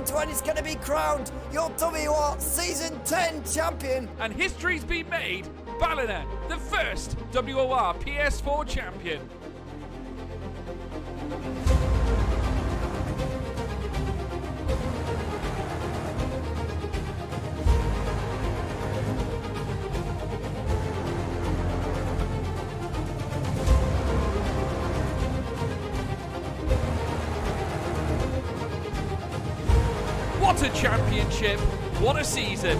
Antoine is going to be crowned your WOR Season 10 champion. And history's been made. Ballina, the first WOR PS4 champion. What a championship, what a season.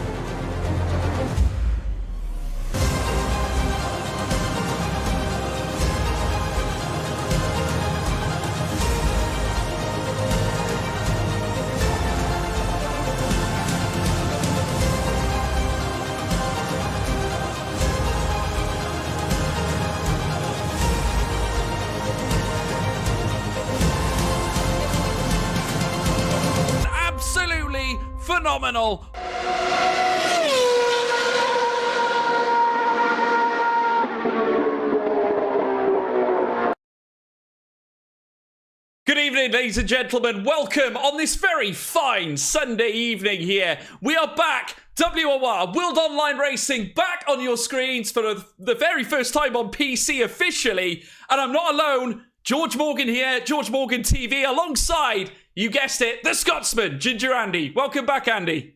Absolutely phenomenal. Good evening, ladies and gentlemen. Welcome on this very fine Sunday evening here. We are back. WOR, World Online Racing, back on your screens for the very first time on PC officially. And I'm not alone. George Morgan here, George Morgan TV, alongside, you guessed it, the Scotsman, Ginger Andy. Welcome back, Andy.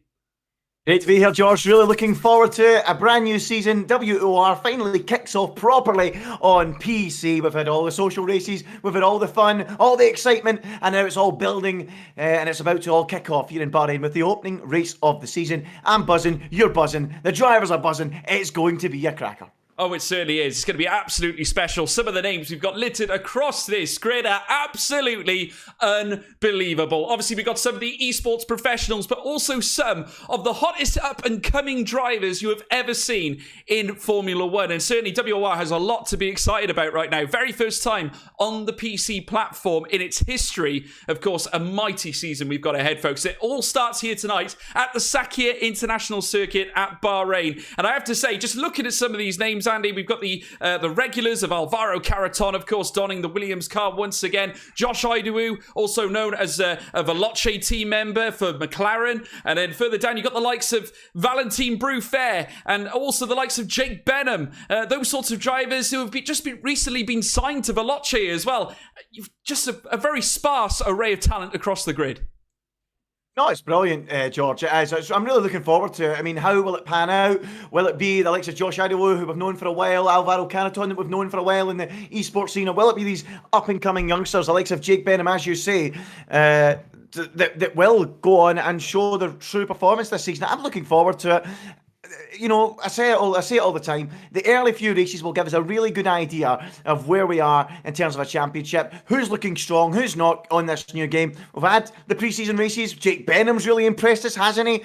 Great to be here, George. Really looking forward to it. A brand new season. WOR finally kicks off properly on PC. We've had all the social races, we've had all the fun, all the excitement, and now it's all building and it's about to all kick off here in Bahrain with the opening race of the season. I'm buzzing, you're buzzing, the drivers are buzzing. It's going to be a cracker. Oh, it certainly is. It's going to be absolutely special. Some of the names we've got littered across this grid are absolutely unbelievable. Obviously, we've got some of the esports professionals, but also some of the hottest up-and-coming drivers you have ever seen in Formula One. And certainly, WOR has a lot to be excited about right now. Very first time on the PC platform in its history. Of course, a mighty season we've got ahead, folks. It all starts here tonight at the Sakhir International Circuit at Bahrain. And I have to say, just looking at some of these names, Andy, we've got the regulars of Alvaro Carreton, of course, donning the Williams car once again. Josh Idowu, also known as a Veloce team member for McLaren. And then further down, you've got the likes of Valentin Bruffair and also the likes of Jake Benham. Those sorts of drivers who have recently been signed to Veloce as well. You've just a very sparse array of talent across the grid. No, it's brilliant, George. It is. I'm really looking forward to it. I mean, how will it pan out? Will it be the likes of Josh Idowu, who we've known for a while, Alvaro Carreton, that we've known for a while in the esports scene? Or will it be these up-and-coming youngsters, the likes of Jake Benham, as you say, that will go on and show their true performance this season? I'm looking forward to it. You know, I say it all the time. The early few races will give us a really good idea of where we are in terms of a championship, who's looking strong, who's not on this new game. We've had the pre-season races. Jake Benham's really impressed us, hasn't he?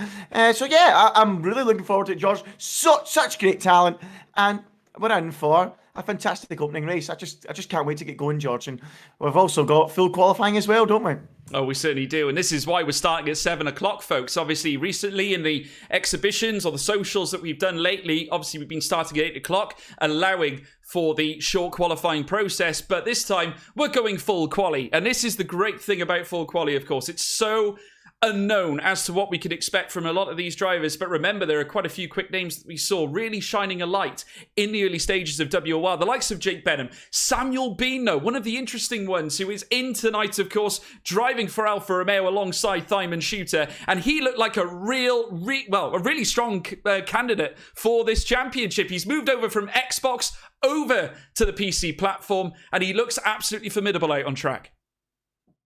So yeah, I'm really looking forward to it, George. Such great talent, and we're in for a fantastic opening race. I just can't wait to get going, George. And we've also got full qualifying as well, don't we? Oh, we certainly do. And this is why we're starting at 7 o'clock, folks. Obviously, recently in the exhibitions or the socials that we've done lately, obviously we've been starting at 8 o'clock, allowing for the short qualifying process. But this time, we're going full quali. And this is the great thing about full quali, of course. It's so unknown as to what we could expect from a lot of these drivers. But remember, there are quite a few quick names that we saw really shining a light in the early stages of WOR. The likes of Jake Benham, Samuel Bino, one of the interesting ones who is in tonight, of course, driving for Alfa Romeo alongside Thyman Shooter. And he looked like a really strong candidate for this championship. He's moved over from Xbox over to the PC platform, and he looks absolutely formidable out on track.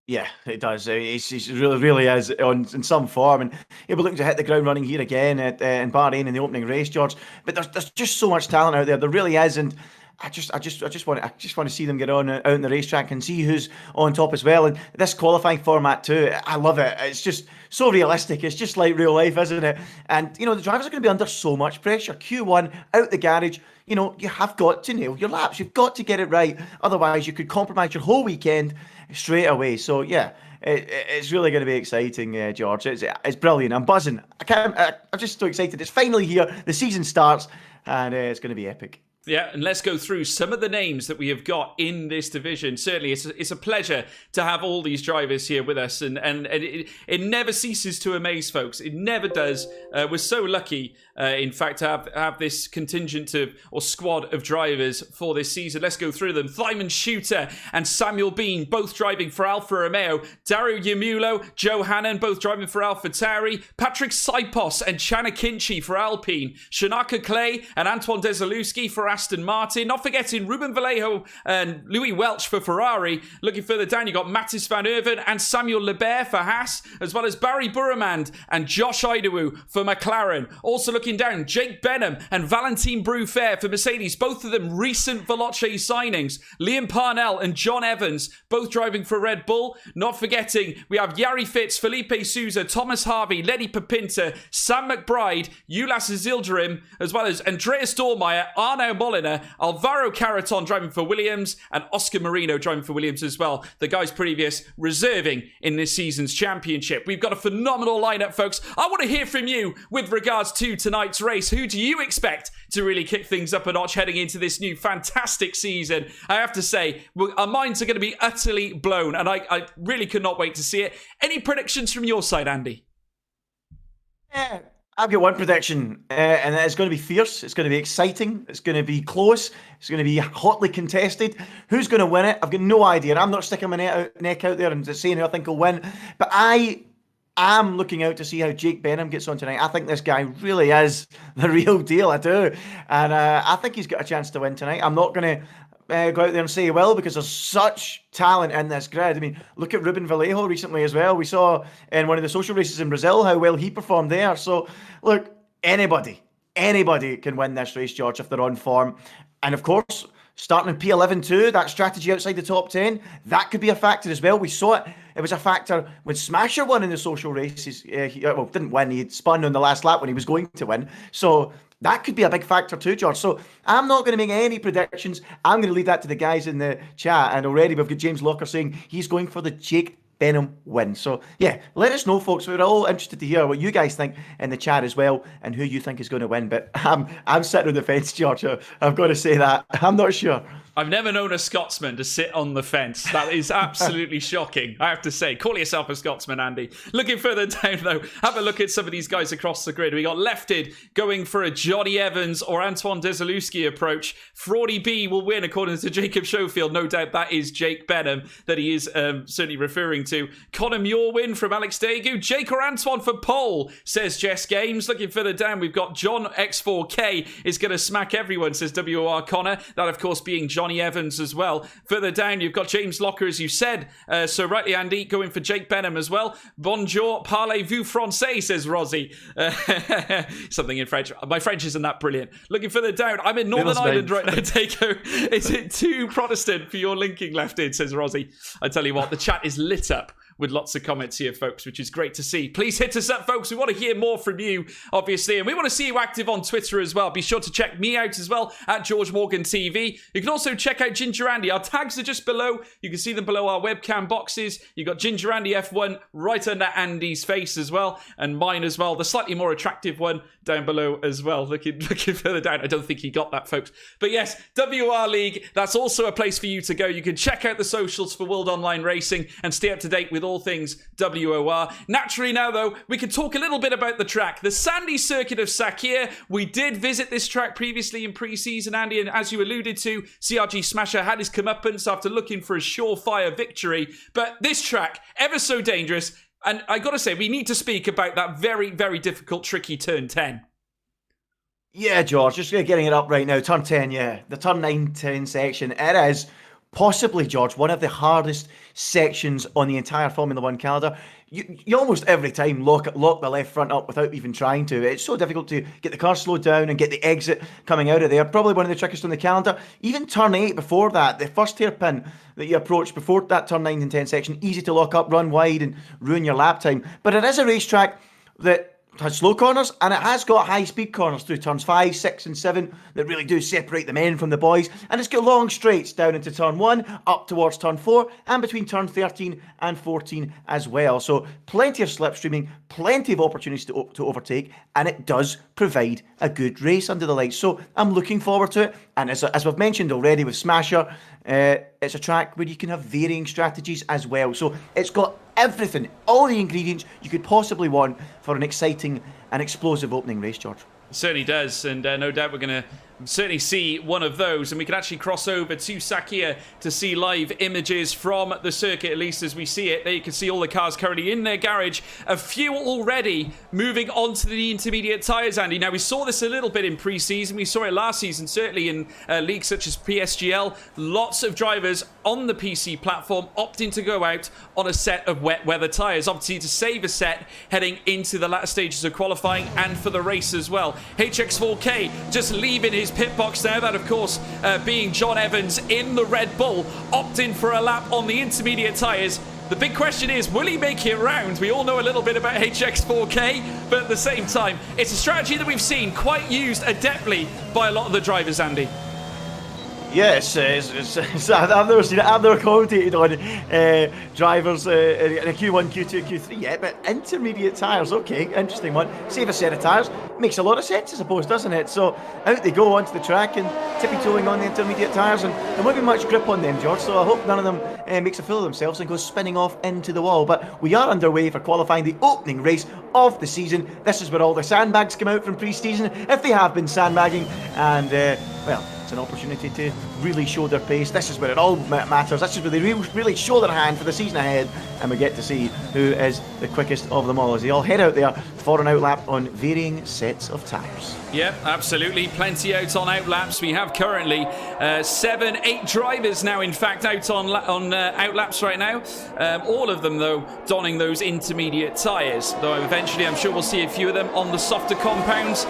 Yeah, it does. He really is in some form, and he'll be looking to hit the ground running here again in Bahrain in the opening race, George. But there's just so much talent out there. There really is, and I just want to see them get on out in the racetrack and see who's on top as well. And this qualifying format too, I love it. It's just so realistic. It's just like real life, isn't it? And you know, the drivers are going to be under so much pressure. Q1 out the garage. You know, you have got to nail your laps. You've got to get it right. Otherwise, you could compromise your whole weekend straight away. So yeah, it's really going to be exciting, George. It's brilliant. I'm buzzing. I'm just so excited. It's finally here. The season starts, and it's going to be epic. Yeah, and let's go through some of the names that we have got in this division. Certainly, it's a pleasure to have all these drivers here with us, and it never ceases to amaze folks. It never does. We're so lucky, in fact, to have this contingent or squad of drivers for this season. Let's go through them. Thyman Shooter and Samuel Bean, both driving for Alfa Romeo. Dario Yamulo, Joe Hannon, both driving for AlphaTauri. Patrick Saipos and Chana Kinchi for Alpine. Shanaka Clay and Antoine Desalewski for Aston Martin. Not forgetting Ruben Vallejo and Louis Welch for Ferrari. Looking further down, you got Mattis van Erven and Samuel Lebert for Haas, as well as Barry Burremand and Josh Idawu for McLaren. Also looking down, Jake Benham and Valentin Bruffair for Mercedes, both of them recent Veloce signings. Liam Parnell and John Evans, both driving for Red Bull. Not forgetting, we have Yari Fitz, Felipe Souza, Thomas Harvey, Lenny Papinta, Sam McBride, Ulas Zilderim, as well as Andreas Dormeyer, Arnaud Molina, Alvaro Caraton driving for Williams, and Oscar Marino driving for Williams as well. The guys previous reserving in this season's championship. We've got a phenomenal lineup, folks. I want to hear from you with regards to tonight's race. Who do you expect to really kick things up a notch heading into this new fantastic season? I have to say, our minds are going to be utterly blown, and I really cannot wait to see it. Any predictions from your side, Andy? Yeah. I've got one prediction, and it's going to be fierce. It's going to be exciting. It's going to be close. It's going to be hotly contested. Who's going to win it? I've got no idea. I'm not sticking my neck out there and saying who I think will win. But I am looking out to see how Jake Benham gets on tonight. I think this guy really is the real deal. I do. And I think he's got a chance to win tonight. I'm not going to go out there and say he will, because there's such talent in this grid. I mean, look at Ruben Vallejo recently as well. We saw in one of the social races in Brazil how well he performed there. So, look, anybody can win this race, George, if they're on form. And of course, starting in P11 too, that strategy outside the top 10, that could be a factor as well. We saw it. It was a factor when Smasher won in the social races. He didn't win. He spun on the last lap when he was going to win. So that could be a big factor too, George. So I'm not going to make any predictions. I'm going to leave that to the guys in the chat. And already we've got James Locker saying he's going for the Jake Benham win. So yeah, let us know, folks. We're all interested to hear what you guys think in the chat as well, and who you think is going to win. But I'm sitting on the fence, George. I've got to say that. I'm not sure. I've never known a Scotsman to sit on the fence. That is absolutely shocking, I have to say. Call yourself a Scotsman, Andy. Looking further down, though, have a look at some of these guys across the grid. We got Lefted going for a Johnny Evans or Antoine Desalewski approach. Fraudy B will win, according to Jacob Schofield. No doubt that is Jake Benham that he is certainly referring to. Connor Muir win from Alex Dagu. Jake or Antoine for pole, says Jess Games. Looking further down, we've got John X4K is going to smack everyone, says WOR Connor. That, of course, being Johnny Evans as well. Further down, you've got James Locker, as you said. So rightly, Andy, going for Jake Benham as well. Bonjour, parlez-vous français, says Rosie. Something in French. My French isn't that brilliant. Looking further down, I'm in Northern Ireland right now, Takeo. Is it too Protestant for your linking left-in, says Rosie. I tell you what, the chat is lit up with lots of comments here, folks, which is great to see. Please hit us up, folks. We want to hear more from you, obviously, and we want to see you active on Twitter as well. Be sure to check me out as well at George Morgan TV. You can also check out Ginger Andy. Our tags are just below. You can see them below our webcam boxes. You got Ginger Andy F1 right under Andy's face as well, and mine as well. The slightly more attractive one down below as well. Looking further down. I don't think he got that, folks. But yes, WR League, that's also a place for you to go. You can check out the socials for World Online Racing and stay up to date with all things WOR. Naturally now, though, we can talk a little bit about the track. The sandy circuit of Sakir. We did visit this track previously in pre-season, Andy, and as you alluded to, CRG Smasher had his comeuppance after looking for a surefire victory. But this track, ever so dangerous, and I gotta say, we need to speak about that very, very difficult, tricky turn 10. Yeah, George, just getting it up right now. Turn 10, yeah. The turn 9-10 section. It is possibly, George, one of the hardest sections on the entire Formula One calendar. You almost every time lock the left front up without even trying to. It's so difficult to get the car slowed down and get the exit coming out of there. Probably one of the trickiest on the calendar. Even turn 8 before that, the first hairpin that you approach before that turn 9 and 10 section, easy to lock up, run wide and ruin your lap time. But it is a racetrack that has slow corners, and it has got high-speed corners through turns 5, 6 and 7 that really do separate the men from the boys, and it's got long straights down into turn 1, up towards turn 4, and between turn 13 and 14 as well. So plenty of slipstreaming, plenty of opportunities to overtake, and it does provide a good race under the lights. So I'm looking forward to it, and as we've mentioned already with Smasher, it's a track where you can have varying strategies as well. So it's got everything, all the ingredients you could possibly want for an exciting and explosive opening race, George. It certainly does, and no doubt we're going to certainly see one of those, and we can actually cross over to Sakia to see live images from the circuit, at least as we see it. There you can see all the cars currently in their garage, a few already moving on to the intermediate tyres, Andy. Now, we saw this a little bit in pre-season, we saw it last season, certainly in leagues such as PSGL. Lots of drivers on the PC platform opting to go out on a set of wet weather tyres, obviously to save a set heading into the latter stages of qualifying and for the race as well. HX4K just leaving his pit box there, that of course being John Evans in the Red Bull, opting for a lap on the intermediate tyres. The big question is, will he make it round? We all know a little bit about HX4K, but at the same time, it's a strategy that we've seen quite used adeptly by a lot of the drivers, Andy. Yes, I've never seen it. I've never commentated on drivers in a Q1, Q2, Q3 yet, but intermediate tyres, okay, interesting one. Save a set of tyres, makes a lot of sense, I suppose, doesn't it? So out they go onto the track and tippy-toeing on the intermediate tyres, and there won't be much grip on them, George, so I hope none of them makes a fool of themselves and goes spinning off into the wall. But we are underway for qualifying the opening race of the season. This is where all the sandbags come out from pre-season, if they have been sandbagging, and, well, it's an opportunity to really show their pace. This is where it all matters. This is where they really show their hand for the season ahead, and we get to see who is the quickest of them all as they all head out there for an outlap on varying sets of tyres. Yep, absolutely. Plenty out on outlaps. We have currently 7, 8 drivers now, in fact, out on outlaps right now. All of them, though, donning those intermediate tyres. Though eventually, I'm sure we'll see a few of them on the softer compounds.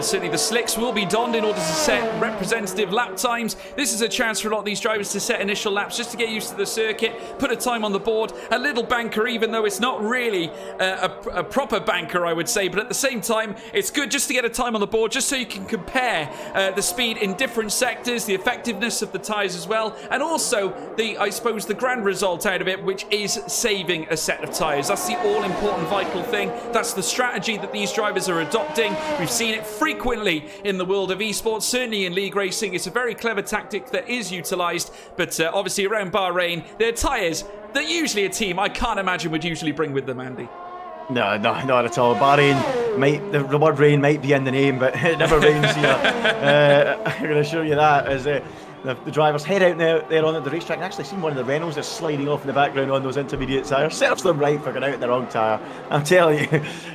Certainly the slicks will be donned in order to set representative lap times. This is a chance for a lot of these drivers to set initial laps just to get used to the circuit, put a time on the board, a little banker, even though it's not really a proper banker, I would say, but at the same time, it's good just to get a time on the board, just so you can compare the speed in different sectors, the effectiveness of the tyres as well, and also I suppose the grand result out of it, which is saving a set of tyres. That's the all-important vital thing. That's the strategy that these drivers are adopting. We've seen it frequently in the world of esports, certainly in league racing. It's a very clever tactic that is utilised, but obviously around Bahrain, their tyres that usually a team I can't imagine would usually bring with them, Andy. No, not at all. Bahrain the word rain might be in the name, but it never rains here. I'm going to show you that as the drivers head out there on the racetrack. And actually seen one of the Renaults just sliding off in the background on those intermediate tyres. Serves them right for going out in the wrong tyre. I'm telling you,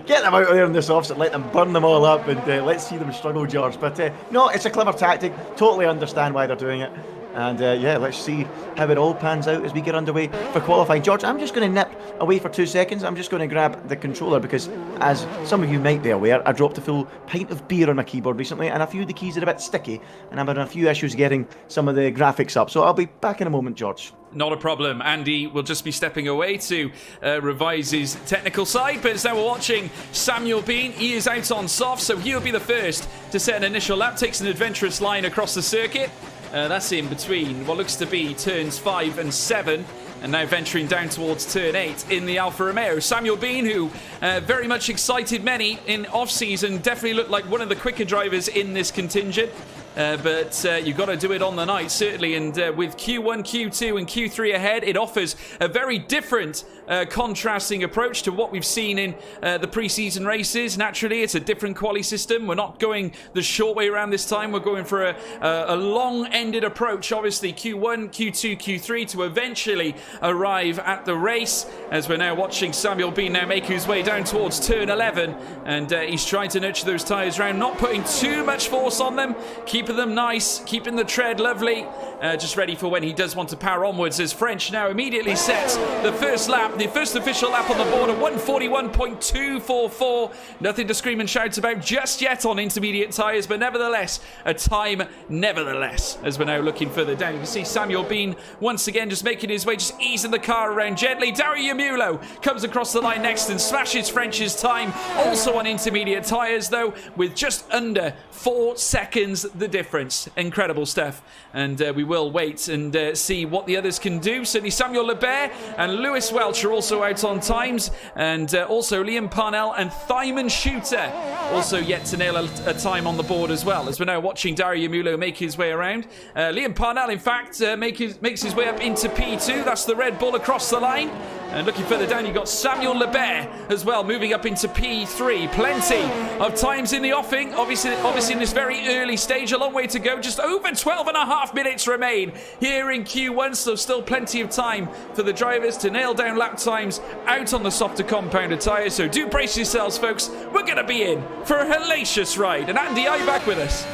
get them out there in this offset, let them burn them all up, and let's see them struggle, George. But no, it's a clever tactic. Totally understand why they're doing it. And yeah, let's see how it all pans out as we get underway for qualifying. George, I'm just going to nip away for 2 seconds. I'm just going to grab the controller because, as some of you might be aware, I dropped a full pint of beer on my keyboard recently, and a few of the keys are a bit sticky, and I'm having a few issues getting some of the graphics up. So I'll be back in a moment, George. Not a problem. Andy will just be stepping away to revise his technical side, but as now we're watching Samuel Bean, he is out on soft, so he'll be the first to set an initial lap, takes an adventurous line across the circuit. That's in between what looks to be turns 5 and 7, and now venturing down towards turn 8 in the Alfa Romeo. Samuel Bean, who very much excited many in off-season, definitely looked like one of the quicker drivers in this contingent. But you've got to do it on the night, certainly. And with Q1, Q2 and Q3 ahead, it offers a very different contrasting approach to what we've seen in the pre-season races. Naturally, it's a different quali system. We're not going the short way around this time. We're going for a long-ended approach, obviously, Q1, Q2, Q3, to eventually arrive at the race. As we're now watching Samuel Bean now make his way down towards turn 11. And he's trying to nurture those tyres around, not putting too much force on them, keeping them nice, keeping the tread lovely, just ready for when he does want to power onwards, as French now immediately sets the first lap The first official lap on the board, a 141.244. Nothing to scream and shout about just yet on intermediate tyres, but nevertheless, a time nevertheless, as we're now looking further down. You can see Samuel Bean once again just making his way, just easing the car around gently. Dario Yamulo comes across the line next and smashes French's time, also on intermediate tyres, though, with just under 4 seconds the difference. Incredible stuff. And we will wait and see what the others can do. Certainly Samuel Lebert and Lewis Welch are also out on times, and also Liam Parnell and Thyman Shooter also yet to nail a time on the board as well, as we're now watching Dario Yamulo make his way around. Liam Parnell, in fact, makes his way up into P2. That's the Red Bull across the line. And looking further down, you've got Samuel Lebert as well, moving up into P3. Plenty of times in the offing, obviously in this very early stage. A long way to go, just over 12 and a half minutes remain here in Q1, so still plenty of time for the drivers to nail down lap times out on the softer compounded tyres. So do brace yourselves, folks. We're going to be in for a hellacious ride. And Andy, are you back with us?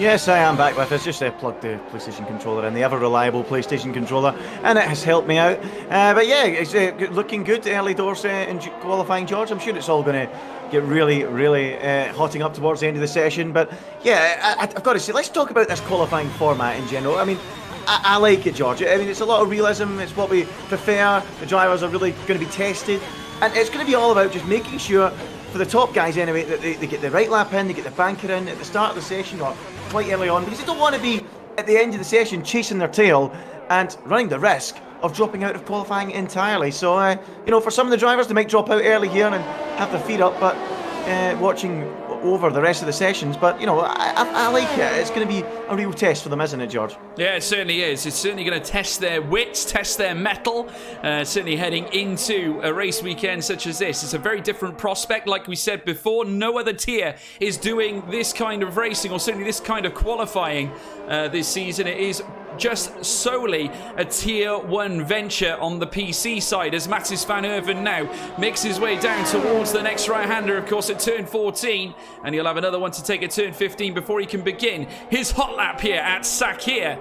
Yes, I am back with us. Just plugged the PlayStation controller in, the ever-reliable PlayStation controller, and it has helped me out. But yeah, it's looking good early doors in qualifying, George. I'm sure it's all going to get really hotting up towards the end of the session. But yeah, I've got to say, let's talk about this qualifying format in general. I mean, I like it, George. I mean, it's a lot of realism. It's what we prefer. The drivers are really going to be tested, and it's going to be all about just making sure, for the top guys anyway, that they get the right lap in, they get the banker in at the start of the session or quite early on, because they don't want to be at the end of the session chasing their tail and running the risk of dropping out of qualifying entirely. So, you know, for some of the drivers, they might drop out early here and have their feet up, but watching over the rest of the sessions. But, you know, I like it. It's going to be a real test for them, isn't it, George? Yeah, it certainly is. It's certainly going to test their wits, test their mettle. Certainly heading into a race weekend such as this. It's a very different prospect. Like we said before, no other tier is doing this kind of racing, or certainly this kind of qualifying this season. It is just solely a tier 1 venture on the PC side, as Mattis van Herven now makes his way down towards the next right-hander, of course, at turn 14, and he'll have another one to take at turn 15 before he can begin his hot lap here at Sakir.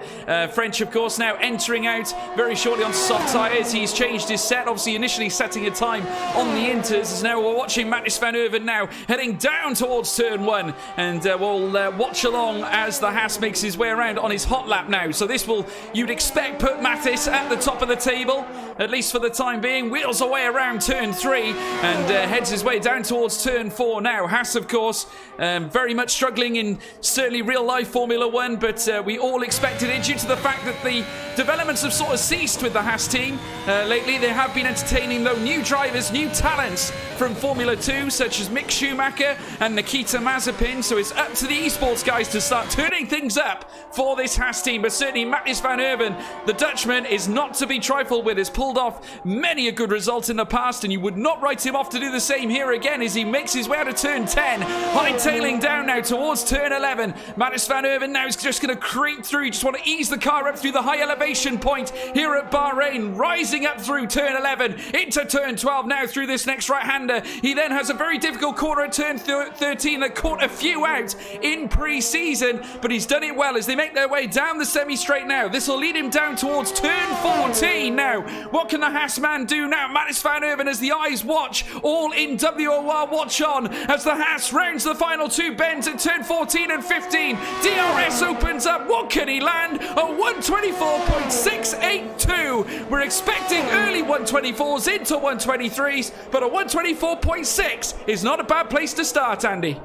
French, of course, now entering out very shortly on soft tyres. He's changed his set, obviously initially setting a time on the inters, as now we're watching Mattis van Herven now heading down towards turn 1, and we'll watch along as the Haas makes his way around on his hot lap now. So this will, you'd expect, put Mattis at the top of the table, at least for the time being. Wheels away around turn 3 and heads his way down towards turn 4 now. Haas, of course, very much struggling in certainly real-life Formula 1, but we all expected it due to the fact that the developments have sort of ceased with the Haas team. Lately, they have been entertaining, though, new drivers, new talents from Formula 2, such as Mick Schumacher and Nikita Mazepin, so it's up to the esports guys to start turning things up for this Haas team. But certainly Mattis van Herven, the Dutchman, is not to be trifled with. Has pulled off many a good result in the past, and you would not write him off to do the same here again as he makes his way out of turn 10, hightailing down now towards turn 11. Mattis van Herven now is just going to creep through. You just want to ease the car up through the high elevation point here at Bahrain, rising up through turn 11 into turn 12 now through this next right-hander. He then has a very difficult corner at turn 13 that caught a few out in pre-season, but he's done it well as they make their way down the semi-straight now. This will lead him down towards turn 14 now. What can the Haas man do now? Mattis van Herven, as the eyes watch, all in WOR watch on, as the Haas rounds the final 2 bends at turn 14 and 15. DRS opens up. What can he land? A 124.682. We're expecting early 124s into 123s, but a 124.6 is not a bad place to start, Andy.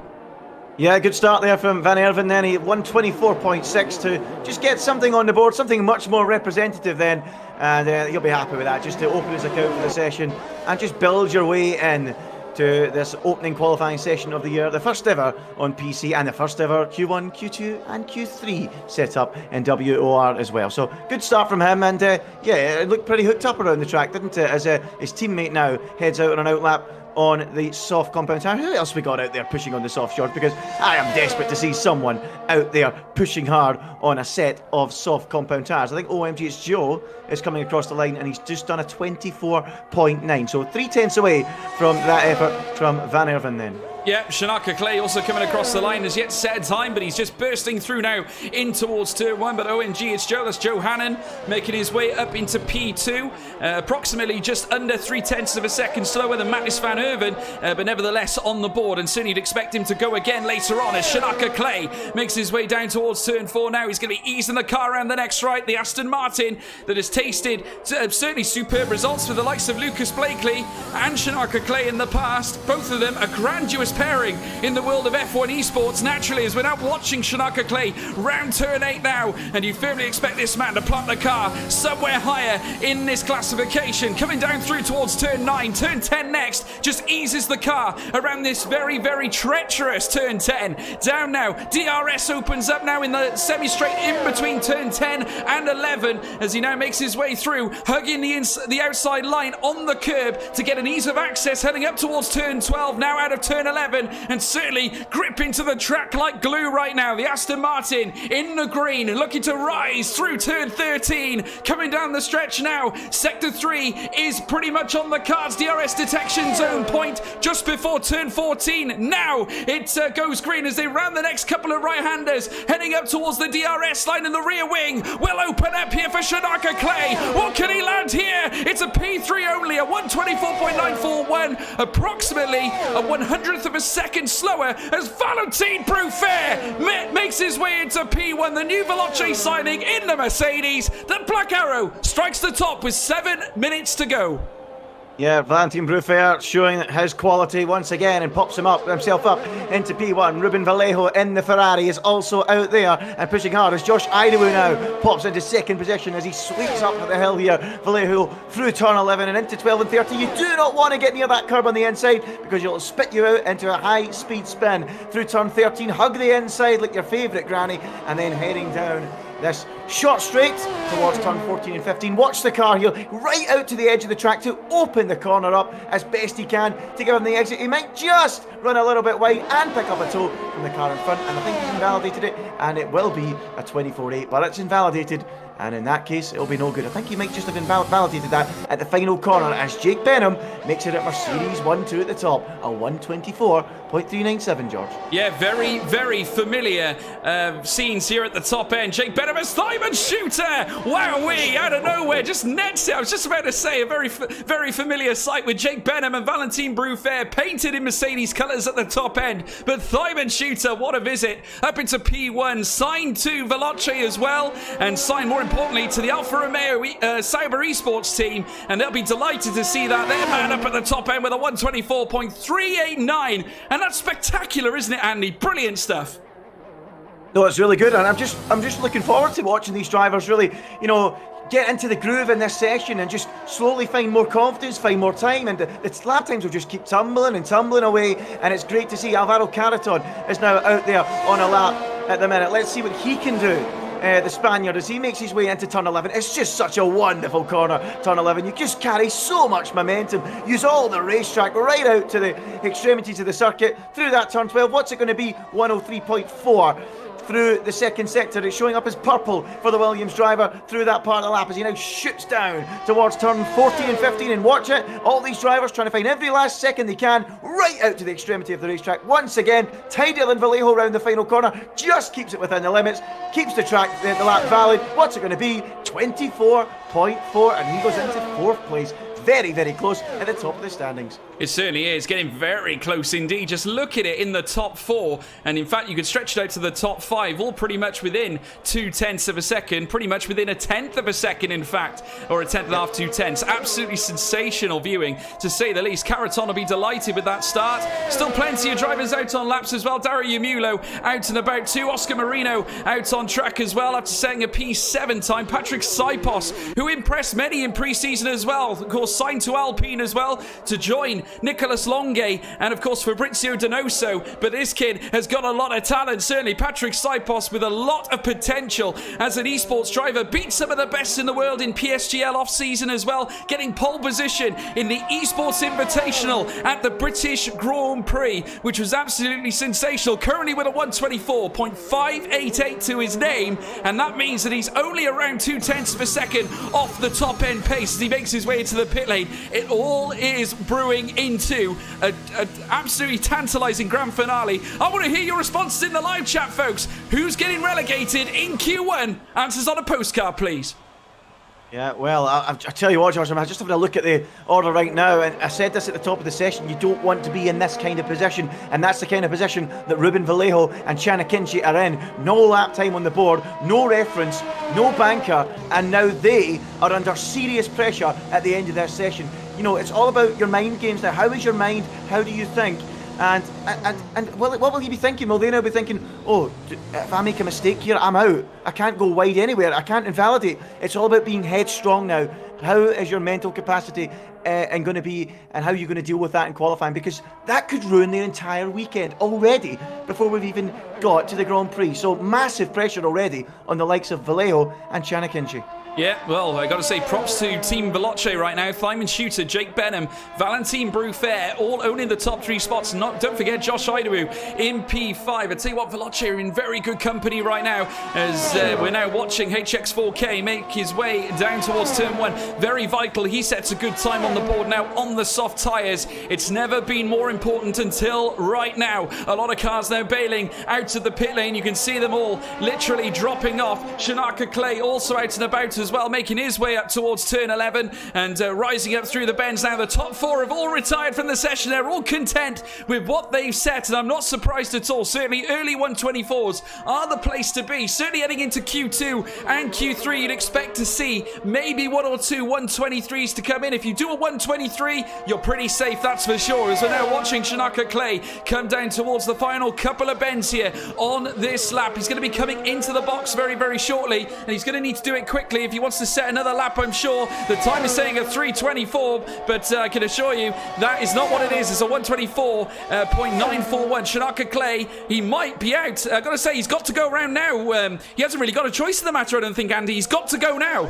Yeah, good start there from Van Herven then. He 124.6 to just get something on the board, something much more representative then, and you'll be happy with that, just to open his account for the session and just build your way in to this opening qualifying session of the year, the first ever on PC and the first ever Q1, Q2 and Q3 set up in WOR as well. So good start from him, and yeah, it looked pretty hooked up around the track, didn't it, as his teammate now heads out on an outlap on the soft compound tire. Who else we got out there pushing on the soft, George? Because I am desperate to see someone out there pushing hard on a set of soft compound tires. I think OMG's Joe is coming across the line, and he's just done a 24.9. So 3/10 away from that effort from Van Herven then. Yeah, Shanaka Clay also coming across the line, has yet set time, but he's just bursting through now in towards turn 1. But OMG, it's Joe. That's Joe Hannon making his way up into P2. Approximately just under 0.3 of a second slower than Mattis van Herven, but nevertheless on the board. And soon you'd expect him to go again later on as Shanaka Clay makes his way down towards turn 4 now. He's going to be easing the car around the next right. The Aston Martin that has tasted certainly superb results for the likes of Lucas Blakely and Shanaka Clay in the past. Both of them a grandiose pairing in the world of F1 esports. Naturally, as we're now watching Shanaka Clay round turn 8 now, and you firmly expect this man to plant the car somewhere higher in this classification. Coming down through towards turn 9, turn 10 next, just eases the car around this very, very treacherous turn 10. Down now, DRS opens up now in the semi-straight in between turn 10 and 11 as he now makes his way through, hugging the outside line on the curb to get an ease of access, heading up towards turn 12, now out of turn 11, and certainly grip into the track like glue right now. The Aston Martin in the green, looking to rise through turn 13, coming down the stretch now. Sector 3 is pretty much on the cards. DRS detection zone point just before turn 14. Now it goes green as they round the next couple of right-handers, heading up towards the DRS line, in the rear wing will open up here for Shanaka Clay. What can he land here? It's a P3 only, a 124.941, approximately a 100th of a second slower as Valentin Bruffair makes his way into P1. The new Veloce signing in the Mercedes. The Black Arrow strikes the top with 7 minutes to go. Yeah, Valentin Bruffair showing his quality once again and pops himself up into P1. Ruben Vallejo in the Ferrari is also out there and pushing hard as Josh Idawu now pops into second position as he sweeps up the hill here. Vallejo through turn 11 and into 12 and 30. You do not want to get near that curb on the inside because you'll spit you out into a high speed spin. Through turn 13, hug the inside like your favourite granny, and then heading down this short straight towards turn 14 and 15. Watch the car here, right out to the edge of the track to open the corner up as best he can to give him the exit. He might just run a little bit wide and pick up a toe from the car in front, and I think he's invalidated it, and it will be a 24.8, but it's invalidated, and in that case it'll be no good. I think he might just have invalidated that at the final corner as Jake Benham makes it at Mercedes 1-2 at the top, a 124.397, George. Yeah, very, very familiar scenes here at the top end. Jake Benham as Simon Shooter! Wowee! Out of nowhere, just nets it. I was just about to say a very, very familiar sight with Jake Benham and Valentin Bruffair painted in Mercedes colours at the top end. But Simon Shooter, what a visit up into P1, signed to Veloce as well, and signed more importantly to the Alfa Romeo Cyber Esports team, and they'll be delighted to see that their man up at the top end with a 124.389, and that's spectacular, isn't it, Andy? Brilliant stuff. No, it's really good, and I'm just looking forward to watching these drivers really, get into the groove in this session and just slowly find more confidence, find more time, and the lap times will just keep tumbling and tumbling away, and it's great to see Alvaro Carreton is now out there on a lap at the minute. Let's see what he can do. The Spaniard, as he makes his way into turn 11. It's just such a wonderful corner, turn 11. You just carry so much momentum, use all the racetrack right out to the extremities of the circuit through that turn 12. What's it going to be? 103.4. Through the second sector, it's showing up as purple for the Williams driver through that part of the lap as he now shoots down towards turn 14 and 15, and watch it, all these drivers trying to find every last second they can right out to the extremity of the racetrack. Once again, tidier than Vallejo round the final corner, just keeps it within the limits, keeps the track, the lap valid. What's it going to be? 24.4, and he goes into 4th place. Very, very close at the top of the standings. It certainly is, getting very close indeed. Just look at it in the top 4, and in fact you could stretch it out to the top 5, all pretty much within 0.2 of a second, pretty much within 1/10 of a second in fact, or 1/10.5, 2/10. Absolutely sensational viewing, to say the least. Carreton will be delighted with that start. Still plenty of drivers out on laps as well. Dario Yamulo out and about too. Oscar Marino out on track as well after setting a P7 time. Patrick Saipos, who impressed many in pre-season as well, of course signed to Alpine as well to join Nicolas Longue and of course Fabrizio Donoso, but this kid has got a lot of talent. Certainly Patrick Saipos with a lot of potential as an esports driver, beat some of the best in the world in PSGL off-season as well, getting pole position in the esports invitational at the British Grand Prix, which was absolutely sensational. Currently with a 124.588 to his name, and that means that he's only around 0.2 of a second off the top end pace as he makes his way into the pit pit lane. It all is brewing into an absolutely tantalizing grand finale. I want to hear your responses in the live chat, folks. Who's getting relegated in Q1? Answers on a postcard, please. Yeah, well, I tell you what, George, I'm just having a look at the order right now, and I said this at the top of the session, you don't want to be in this kind of position, and that's the kind of position that Ruben Vallejo and Chana Kinchi are in. No lap time on the board, no reference, no banker, and now they are under serious pressure at the end of their session. You know, it's all about your mind games now. How is your mind? How do you think? And what will you be thinking? Will they now be thinking, oh, if I make a mistake here, I'm out. I can't go wide anywhere. I can't invalidate. It's all about being headstrong now. How is your mental capacity and going to be, and how are you going to deal with that in qualifying? Because that could ruin their entire weekend already before we've even got to the Grand Prix. So massive pressure already on the likes of Vallejo and Chana Kinchi. Yeah, well, I got to say props to Team Veloce right now. Simon Shooter, Jake Benham, Valentine Brufair, all owning the top 3 spots. Don't forget Josh Idawu in P5. I tell you what, Veloce are in very good company right now as we're now watching HX4K make his way down towards turn 1. Very vital. He sets a good time on the board now on the soft tyres. It's never been more important until right now. A lot of cars now bailing out of the pit lane. You can see them all literally dropping off. Shanaka Clay also out and about as well, making his way up towards turn 11 and rising up through the bends. Now the top 4 have all retired from the session. They're all content with what they've set, and I'm not surprised at all. Certainly early 124s are the place to be. Certainly heading into Q2 and Q3, you'd expect to see maybe 1 or 2 123s to come in. If you do a 123, you're pretty safe, that's for sure. As we're now watching Shanaka Clay come down towards the final couple of bends here on this lap. He's going to be coming into the box very, very shortly, and he's going to need to do it quickly if he wants to set another lap, I'm sure. The time is saying a 3:24, but I can assure you that is not what it is. It's a 1:24.941. Shanaka Clay, he might be out. I've got to say, he's got to go around now. He hasn't really got a choice in the matter, I don't think, Andy. He's got to go now.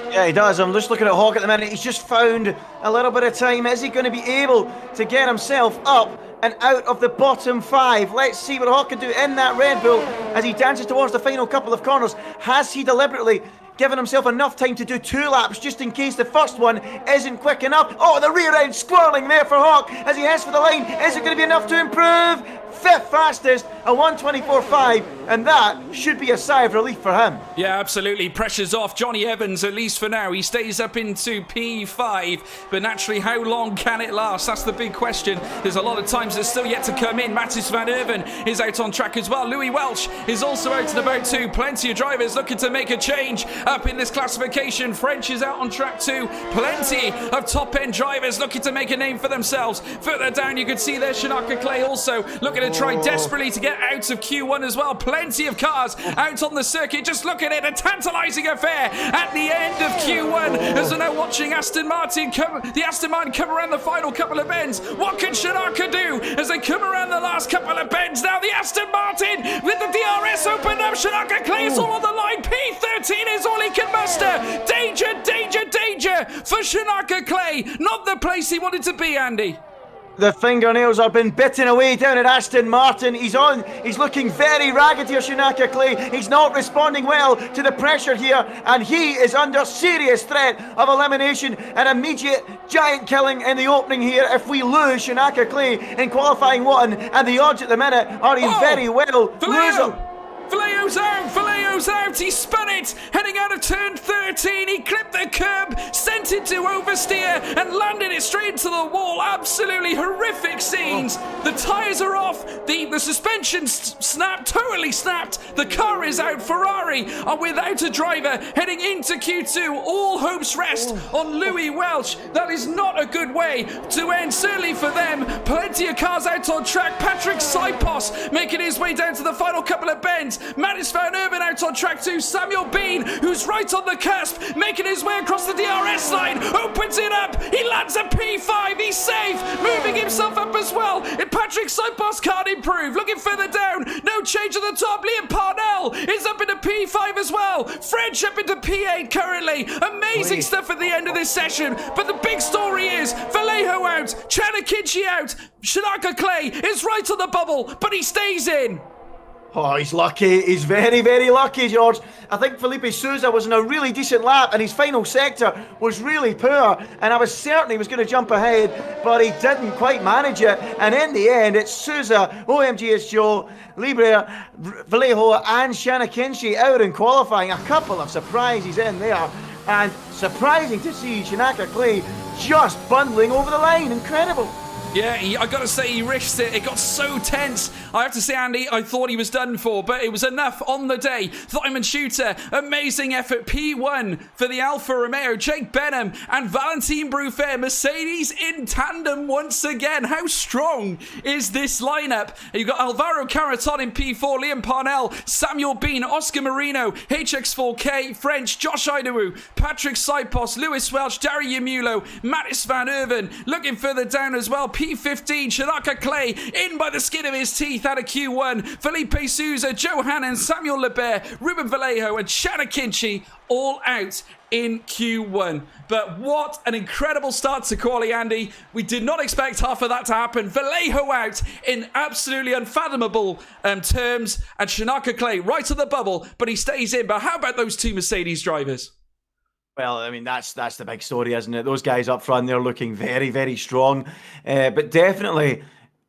Yeah, he does. I'm just looking at Hawk at the minute. He's just found a little bit of time. Is he going to be able to get himself up and out of the bottom 5? Let's see what Hawk can do in that Red Bull as he dances towards the final couple of corners. Has he deliberately given himself enough time to do 2 laps just in case the first one isn't quick enough? Oh, the rear end squirreling there for Hawk as he heads for the line. Is it going to be enough to improve? 5th fastest, a 1:24.5, and that should be a sigh of relief for him. Yeah, absolutely. Pressure's off Johnny Evans, at least for now. He stays up into P5, but naturally, how long can it last? That's the big question. There's a lot of times that's still yet to come in. Mattis van Erven is out on track as well. Louis Welch is also out and about too. Plenty of drivers looking to make a change up in this classification. French is out on track too. Plenty of top-end drivers looking to make a name for themselves. Further down, you can see there Shanaka Clay also looking to try desperately to get out of Q1 as well. Plenty of cars out on the circuit. Just look at it, a tantalising affair at the end of Q1 as we're now watching the Aston Martin come around the final couple of bends. What can Shanaka do as they come around the last couple of bends? Now the Aston Martin with the DRS opened up. Shanaka Clay is all on the line. P13 is all he can muster. Danger, danger, danger for Shanaka Clay. Not the place he wanted to be, Andy. The fingernails have been bitten away down at Aston Martin. He's looking very ragged here, Shanaka Clay. He's not responding well to the pressure here, and he is under serious threat of elimination and immediate giant killing in the opening here if we lose Shanaka Clay in qualifying 1, and the odds at the minute are he very well lose him. Vallejo's out, he spun it, heading out of turn 13, he clipped the curb, sent it to oversteer, and landed it straight into the wall. Absolutely horrific scenes. The tyres are off, the suspension snapped, totally snapped, the car is out. Ferrari are without a driver, heading into Q2, all hopes rest on Louis Welch. That is not a good way to end, certainly for them. Plenty of cars out on track. Patrick Saipos making his way down to the final couple of bends. Mattis van Erven out on track 2. Samuel Bean, who's right on the cusp, making his way across the DRS line, opens it up. He lands a P5. He's safe, moving himself up as well. And Patrick Saipos can't improve. Looking further down, no change at the top. Liam Parnell is up into P5 as well. French up into P8 currently. Amazing stuff at the end of this session. But the big story is Vallejo out, Chana Kinchi out. Shanaka Clay is right on the bubble, but he stays in. Oh, he's lucky. He's very, very lucky, George. I think Felipe Sousa was in a really decent lap, and his final sector was really poor. And I was certain he was going to jump ahead, but he didn't quite manage it. And in the end, it's Sousa, OMGS Joe, Libre, Vallejo, and Shanakinshi out in qualifying. A couple of surprises in there. And surprising to see Shinaka Clay just bundling over the line. Incredible. Yeah, I gotta say, he risked it. It got so tense. I have to say, Andy, I thought he was done for, but it was enough on the day. Simon Shooter, amazing effort. P1 for the Alfa Romeo. Jake Benham and Valentin Bruffair. Mercedes in tandem once again. How strong is this lineup? You've got Alvaro Caraton in P4, Liam Parnell, Samuel Bean, Oscar Marino, HX4K, French, Josh Idawu, Patrick Sipos, Lewis Welch, Dari Yamulo, Mattis Van Erven. Looking further down as well, P15, Shinaka Clay in by the skin of his teeth out of Q1. Felipe Sousa, Joe Hannon, Samuel Lebert, Ruben Vallejo, and Shanakinshi all out in Q1. But what an incredible start to quali, Andy. We did not expect half of that to happen. Vallejo out in absolutely unfathomable terms, and Shinaka Clay right at the bubble, but he stays in. But how about those two Mercedes drivers? Well, I mean, that's the big story, isn't it? Those guys up front, they're looking very, very strong. But definitely,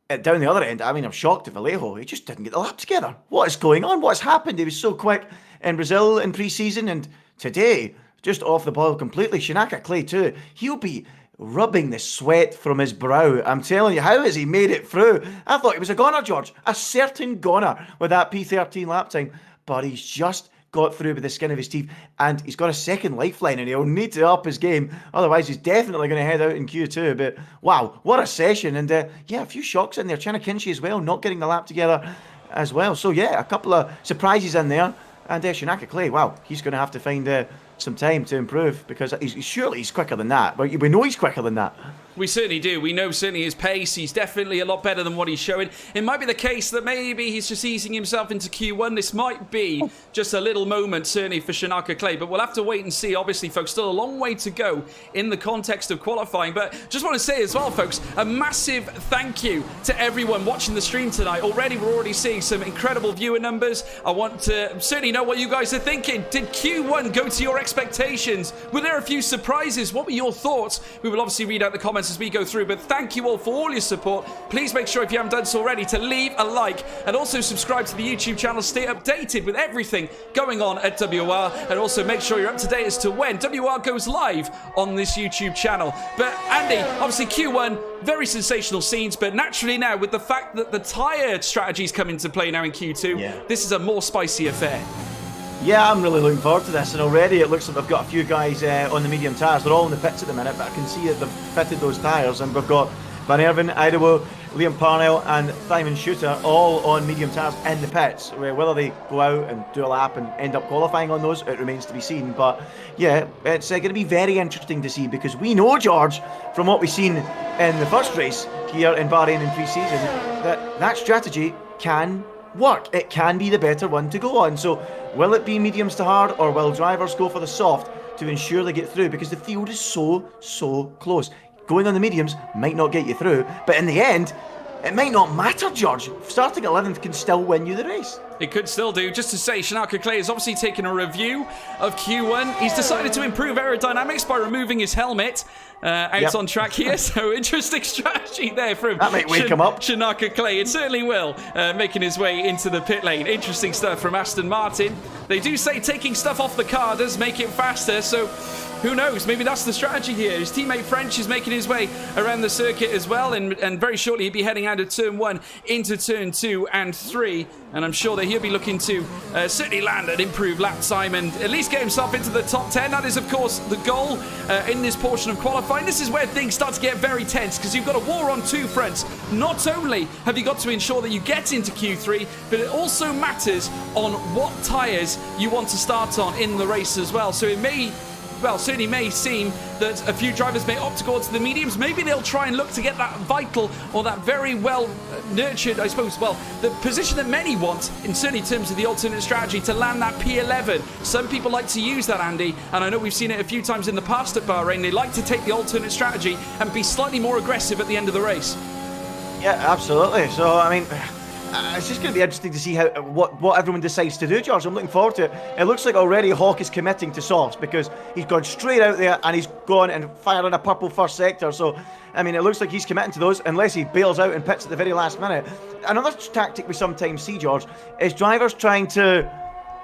down the other end, I mean, I'm shocked at Vallejo. He just didn't get the lap together. What is going on? What's happened? He was so quick in Brazil in pre-season, and today, just off the ball completely. Shinaka Clay too. He'll be rubbing the sweat from his brow. I'm telling you, how has he made it through? I thought he was a goner, George. A certain goner with that P13 lap time. But he's just got through with the skin of his teeth, and he's got a second lifeline, and he'll need to up his game, otherwise he's definitely going to head out in Q2. But wow, what a session. And yeah, a few shocks in there. Shanakinshi as well, not getting the lap together as well. So yeah, a couple of surprises in there. And Shinaka Clay, wow, he's going to have to find some time to improve, because surely he's quicker than that. But we know he's quicker than that. We certainly do. We know certainly his pace. He's definitely a lot better than what he's showing. It might be the case that maybe he's just easing himself into Q1. This might be just a little moment, certainly, for Shinaka Clay. But we'll have to wait and see. Obviously, folks, still a long way to go in the context of qualifying. But just want to say as well, folks, a massive thank you to everyone watching the stream tonight. We're already seeing some incredible viewer numbers. I want to certainly know what you guys are thinking. Did Q1 go to your expectations? Were there a few surprises? What were your thoughts? We will obviously read out the comments as we go through, but thank you all for all your support. Please make sure, if you haven't done so already, to leave a like and also subscribe to the YouTube channel. Stay updated with everything going on at WOR, and also make sure you're up to date as to when WOR goes live on this YouTube channel. But Andy, obviously Q1, very sensational scenes, but naturally now with the fact that the tyre strategies come into play now in Q2, this is a more spicy affair. Yeah, I'm really looking forward to this, and already it looks like they've got a few guys on the medium tyres. They're all in the pits at the minute, but I can see that they've fitted those tyres, and we've got Van Erven, Idaho, Liam Parnell and Simon Shooter all on medium tyres in the pits. Whether they go out and do a lap and end up qualifying on those, it remains to be seen. But yeah, it's going to be very interesting to see, because we know, George, from what we've seen in the first race here in Bahrain in pre-season, that strategy can work. It can be the better one to go on. So will it be mediums to hard, or will drivers go for the soft to ensure they get through? Because the field is so close. Going on the mediums might not get you through, but in the end, it might not matter, George. Starting 11th can still win you the race. It could still do. Just to say, Shinaka Clay has obviously taken a review of Q1. He's decided to improve aerodynamics by removing his helmet out on track here. So interesting strategy there from that might wake him up. Shinaka Clay. It certainly will, making his way into the pit lane. Interesting stuff from Aston Martin. They do say taking stuff off the car does make it faster, so who knows? Maybe that's the strategy here. His teammate French is making his way around the circuit as well, and very shortly he'll be heading out of turn 1 into turn 2 and 3, and I'm sure that he'll be looking to certainly land an improved lap time and at least get himself into the top 10. That is, of course, the goal in this portion of qualifying. This is where things start to get very tense, because you've got a war on two fronts. Not only have you got to ensure that you get into Q3, but it also matters on what tyres you want to start on in the race as well. So it may, well, certainly may seem that a few drivers may opt to go to the mediums. Maybe they'll try and look to get that vital, or that very well nurtured, I suppose, well, the position that many want, in certainly terms of the alternate strategy, to land that P11. Some people like to use that, Andy, and I know we've seen it a few times in the past at Bahrain. They like to take the alternate strategy and be slightly more aggressive at the end of the race. Yeah, absolutely. So, I mean, it's just going to be interesting to see how what everyone decides to do, George. I'm looking forward to it. It looks like already Hawk is committing to softs because he's gone straight out there and he's gone and fired in a purple first sector. So, I mean, it looks like he's committing to those unless he bails out and pits at the very last minute. Another tactic we sometimes see, George, is drivers trying to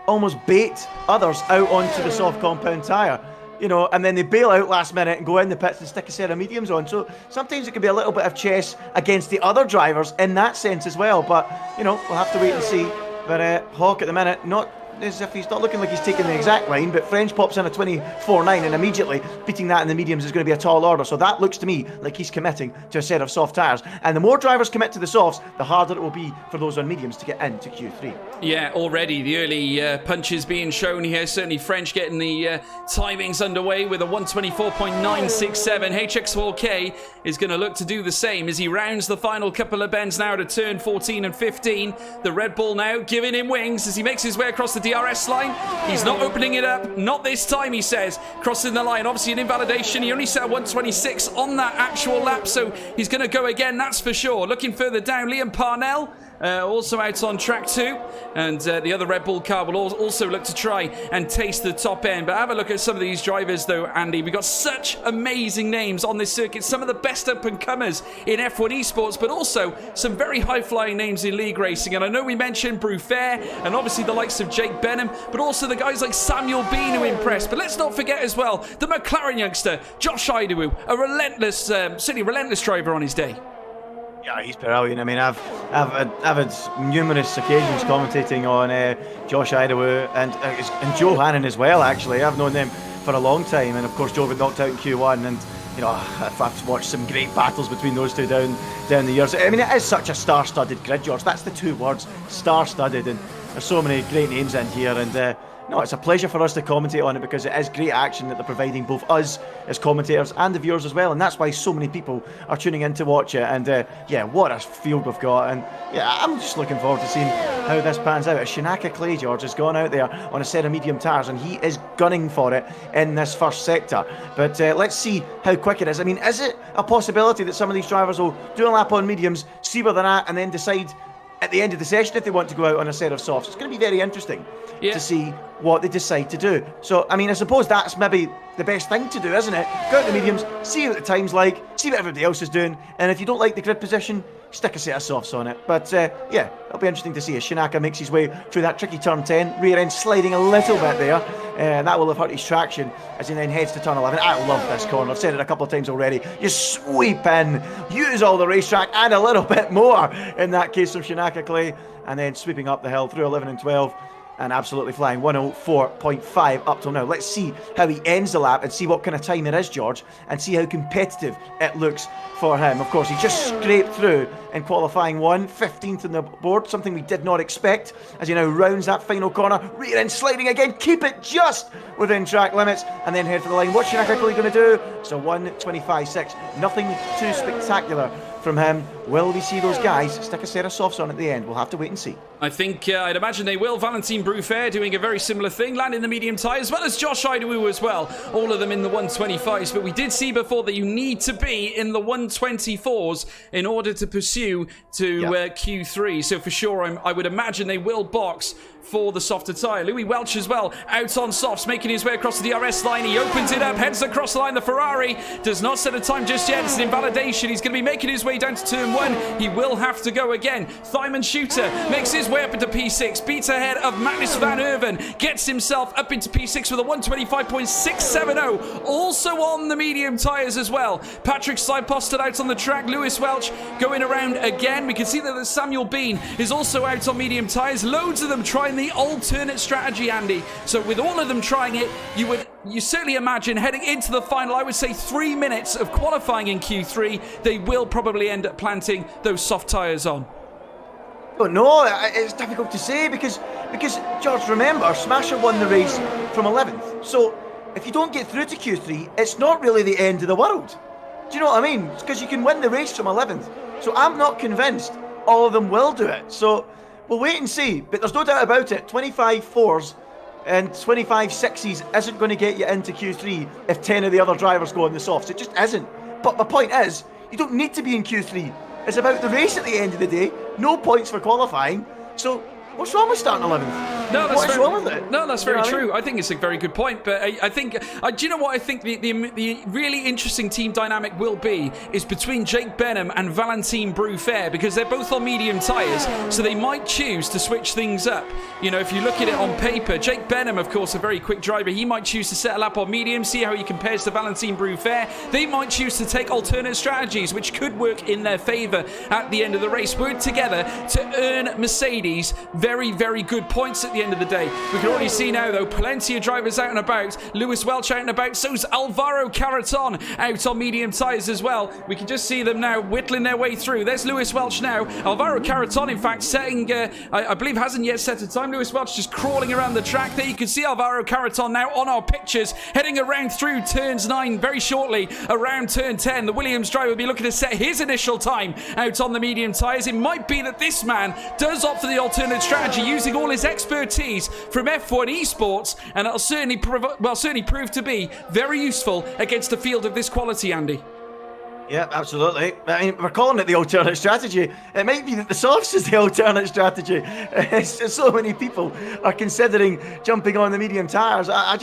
almost bait others out onto the soft compound tyre. You know, and then they bail out last minute and go in the pits and stick a set of mediums on. So sometimes it can be a little bit of chess against the other drivers in that sense as well. But, you know, we'll have to wait and see. But Hawk at the minute, not as if he's not looking like he's taking the exact line, but French pops in a 24.9 and immediately beating that in the mediums is going to be a tall order. So that looks to me like he's committing to a set of soft tyres. And the more drivers commit to the softs, the harder it will be for those on mediums to get into Q3. Yeah, already the early punches being shown here. Certainly French getting the timings underway with a 124.967. HX4K is going to look to do the same as he rounds the final couple of bends now to turn 14 and 15. The Red Bull now giving him wings as he makes his way across the DRS line. He's not opening it up. Not this time, he says. Crossing the line. Obviously an invalidation. He only set a 126 on that actual lap, so he's going to go again, that's for sure. Looking further down, Liam Parnell. Also out on track 2, and the other Red Bull car will also look to try and taste the top end. But have a look at some of these drivers though, Andy. We've got such amazing names on this circuit, some of the best up-and-comers in F1 esports, but also some very high-flying names in league racing. And I know we mentioned Brufair and obviously the likes of Jake Benham, but also the guys like Samuel Bean who impressed. But let's not forget as well the McLaren youngster Josh Idawu, a relentless, certainly relentless driver on his day. Yeah, he's brilliant. I mean, I've had numerous occasions commentating on Josh Idawu and Joe Hannon as well. Actually, I've known them for a long time, and of course, Joe got knocked out in Q1, and you know, I've watched some great battles between those two down the years. I mean, it is such a star-studded grid, George. That's the two words, star-studded, and there's so many great names in here, and. No, it's a pleasure for us to commentate on it because it is great action that they're providing, both us as commentators and the viewers as well, and that's why so many people are tuning in to watch it. And yeah, what a field we've got, and yeah, I'm just looking forward to seeing how this pans out. Shinaka Clay, George, has gone out there on a set of medium tyres and he is gunning for it in this first sector. But let's see how quick it is. I mean, is it a possibility that some of these drivers will do a lap on mediums, see where they're at, and then decide at the end of the session if they want to go out on a set of softs? It's going to be very interesting to see what they decide to do. So, I mean, I suppose that's maybe the best thing to do, isn't it? Go out the mediums, see what the time's like, see what everybody else is doing, and if you don't like the grid position, stick a set of softs on it. But yeah, it'll be interesting to see as Shinaka makes his way through that tricky turn 10, rear end sliding a little bit there. That will have hurt his traction as he then heads to turn 11. I love this corner, I've said it a couple of times already. You sweep in, use all the racetrack and a little bit more in that case from Shinaka Clay, and then sweeping up the hill through 11 and 12. And absolutely flying, 104.5 up till now. Let's see how he ends the lap and see what kind of time it is, George, and see how competitive it looks for him. Of course, he just scraped through in qualifying 1, 15th on the board, something we did not expect, as he now rounds that final corner, rear end sliding again, keep it just within track limits, and then head for the line. What's Shinaka Clay going to do? So 125.6, nothing too spectacular from him. Will we see those guys stick a set of softs on at the end? We'll have to wait and see. I think I'd imagine they will. Valentin Brufair doing a very similar thing, landing the medium tyre, as well as Josh Idawu as well. All of them in the 125s, but we did see before that you need to be in the 124s in order to pursue to Q3. So for sure, I would imagine they will box for the softer tyre. Louis Welch as well, out on softs, making his way across the DRS line. He opens it up, heads across the line. The Ferrari does not set a time just yet. It's an invalidation. He's going to be making his way down to turn 1. He will have to go again. Thyman Shooter makes his way up into P6, beats ahead of Magnus Van Erven, gets himself up into P6 with a 125.670, also on the medium tyres as well. Patrick Seiposted out on the track. Lewis Welch going around again. We can see that Samuel Bean is also out on medium tyres. Loads of them trying the alternate strategy, Andy. So with all of them trying it, you certainly imagine heading into the final, I would say 3 minutes of qualifying in Q3, they will probably end up planting those soft tyres on. Oh no, it's difficult to say because George, remember, Smasher won the race from 11th. So if you don't get through to Q3, it's not really the end of the world. Do you know what I mean? It's because you can win the race from 11th. So I'm not convinced all of them will do it. So we'll wait and see. But there's no doubt about it. 25 4s and 25 6s isn't going to get you into Q3 if 10 of the other drivers go on the softs. It just isn't. But my point is, you don't need to be in Q3. It's about the race at the end of the day. no points for qualifying. So what's wrong with starting 11th? No, that's What's wrong with it? No, that's very true. I mean? I think it's a very good point. But I think, do you know what I think the really interesting team dynamic will be is between Jake Benham and Valentin Bruffair, because they're both on medium tyres, so they might choose to switch things up. You know, if you look at it on paper, Jake Benham, of course, a very quick driver, he might choose to set a lap on medium, see how he compares to Valentin Bruffair. They might choose to take alternate strategies, which could work in their favour at the end of the race. Work together to earn Mercedes very, very good points at the end of the day. We can already see now, though, plenty of drivers out and about. Lewis Welch out and about. So's Alvaro Carreton out on medium tyres as well. We can just see them now whittling their way through. There's Lewis Welch now. Alvaro Carreton, in fact, setting, I believe, hasn't yet set a time. Lewis Welch just crawling around the track there. You can see Alvaro Carreton now on our pictures, heading around through turns 9 very shortly, around turn 10. The Williams driver will be looking to set his initial time out on the medium tyres. It might be that this man does opt for the alternate strategy, using all his expertise from F1 esports, and it'll certainly prove to be very useful against a field of this quality, Andy. Yeah, absolutely. I mean, we're calling it the alternate strategy. It might be that the softs is the alternate strategy. So many people are considering jumping on the medium tyres. I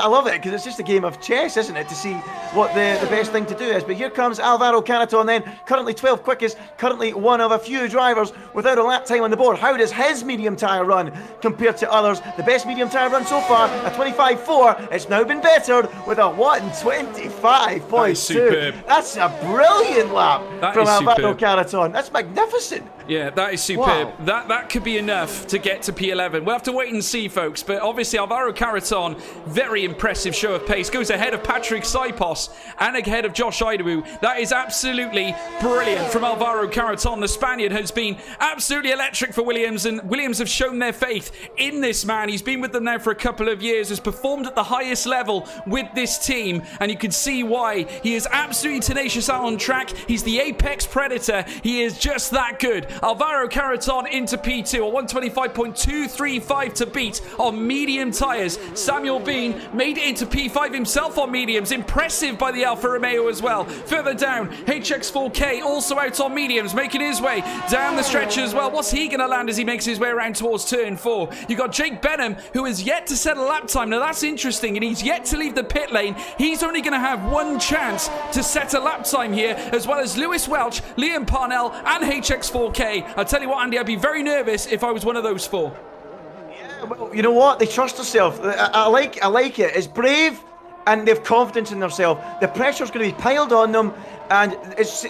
love it, because it's just a game of chess, isn't it, to see what the best thing to do is. But here comes Alvaro Carreton then, currently 12th quickest, currently one of a few drivers without a lap time on the board. How does his medium tyre run compare to others? The best medium tyre run so far, a 25.4. It's now been bettered with a 1:25.2. That's a brilliant lap from Alvaro Carreton. That's magnificent. Yeah, that is superb. Wow. That could be enough to get to P11. We'll have to wait and see, folks. But obviously, Alvaro Carreton, very impressive show of pace. Goes ahead of Patrick Saipos and ahead of Josh Idawu. That is absolutely brilliant from Alvaro Carreton. The Spaniard has been absolutely electric for Williams, and Williams have shown their faith in this man. He's been with them now for a couple of years, has performed at the highest level with this team, and you can see why. He is absolutely tenacious out on track. He's the apex predator. He is just that good. Alvaro Carreton into P2, a 125.235 to beat on medium tyres. Samuel Bean made it into P5 himself on mediums. Impressive by the Alfa Romeo as well. Further down, HX4K also out on mediums, making his way down the stretch as well. What's he going to land as he makes his way around towards turn 4? You've got Jake Benham, who has yet to set a lap time. Now that's interesting, and he's yet to leave the pit lane. He's only going to have one chance to set a lap time here, as well as Lewis Welch, Liam Parnell, and HX4K. I'll tell you what, Andy, I'd be very nervous if I was one of those four. Yeah, well, you know what? They trust themselves. I like it. It's brave, and they've confidence in themselves. The pressure's going to be piled on them, and it's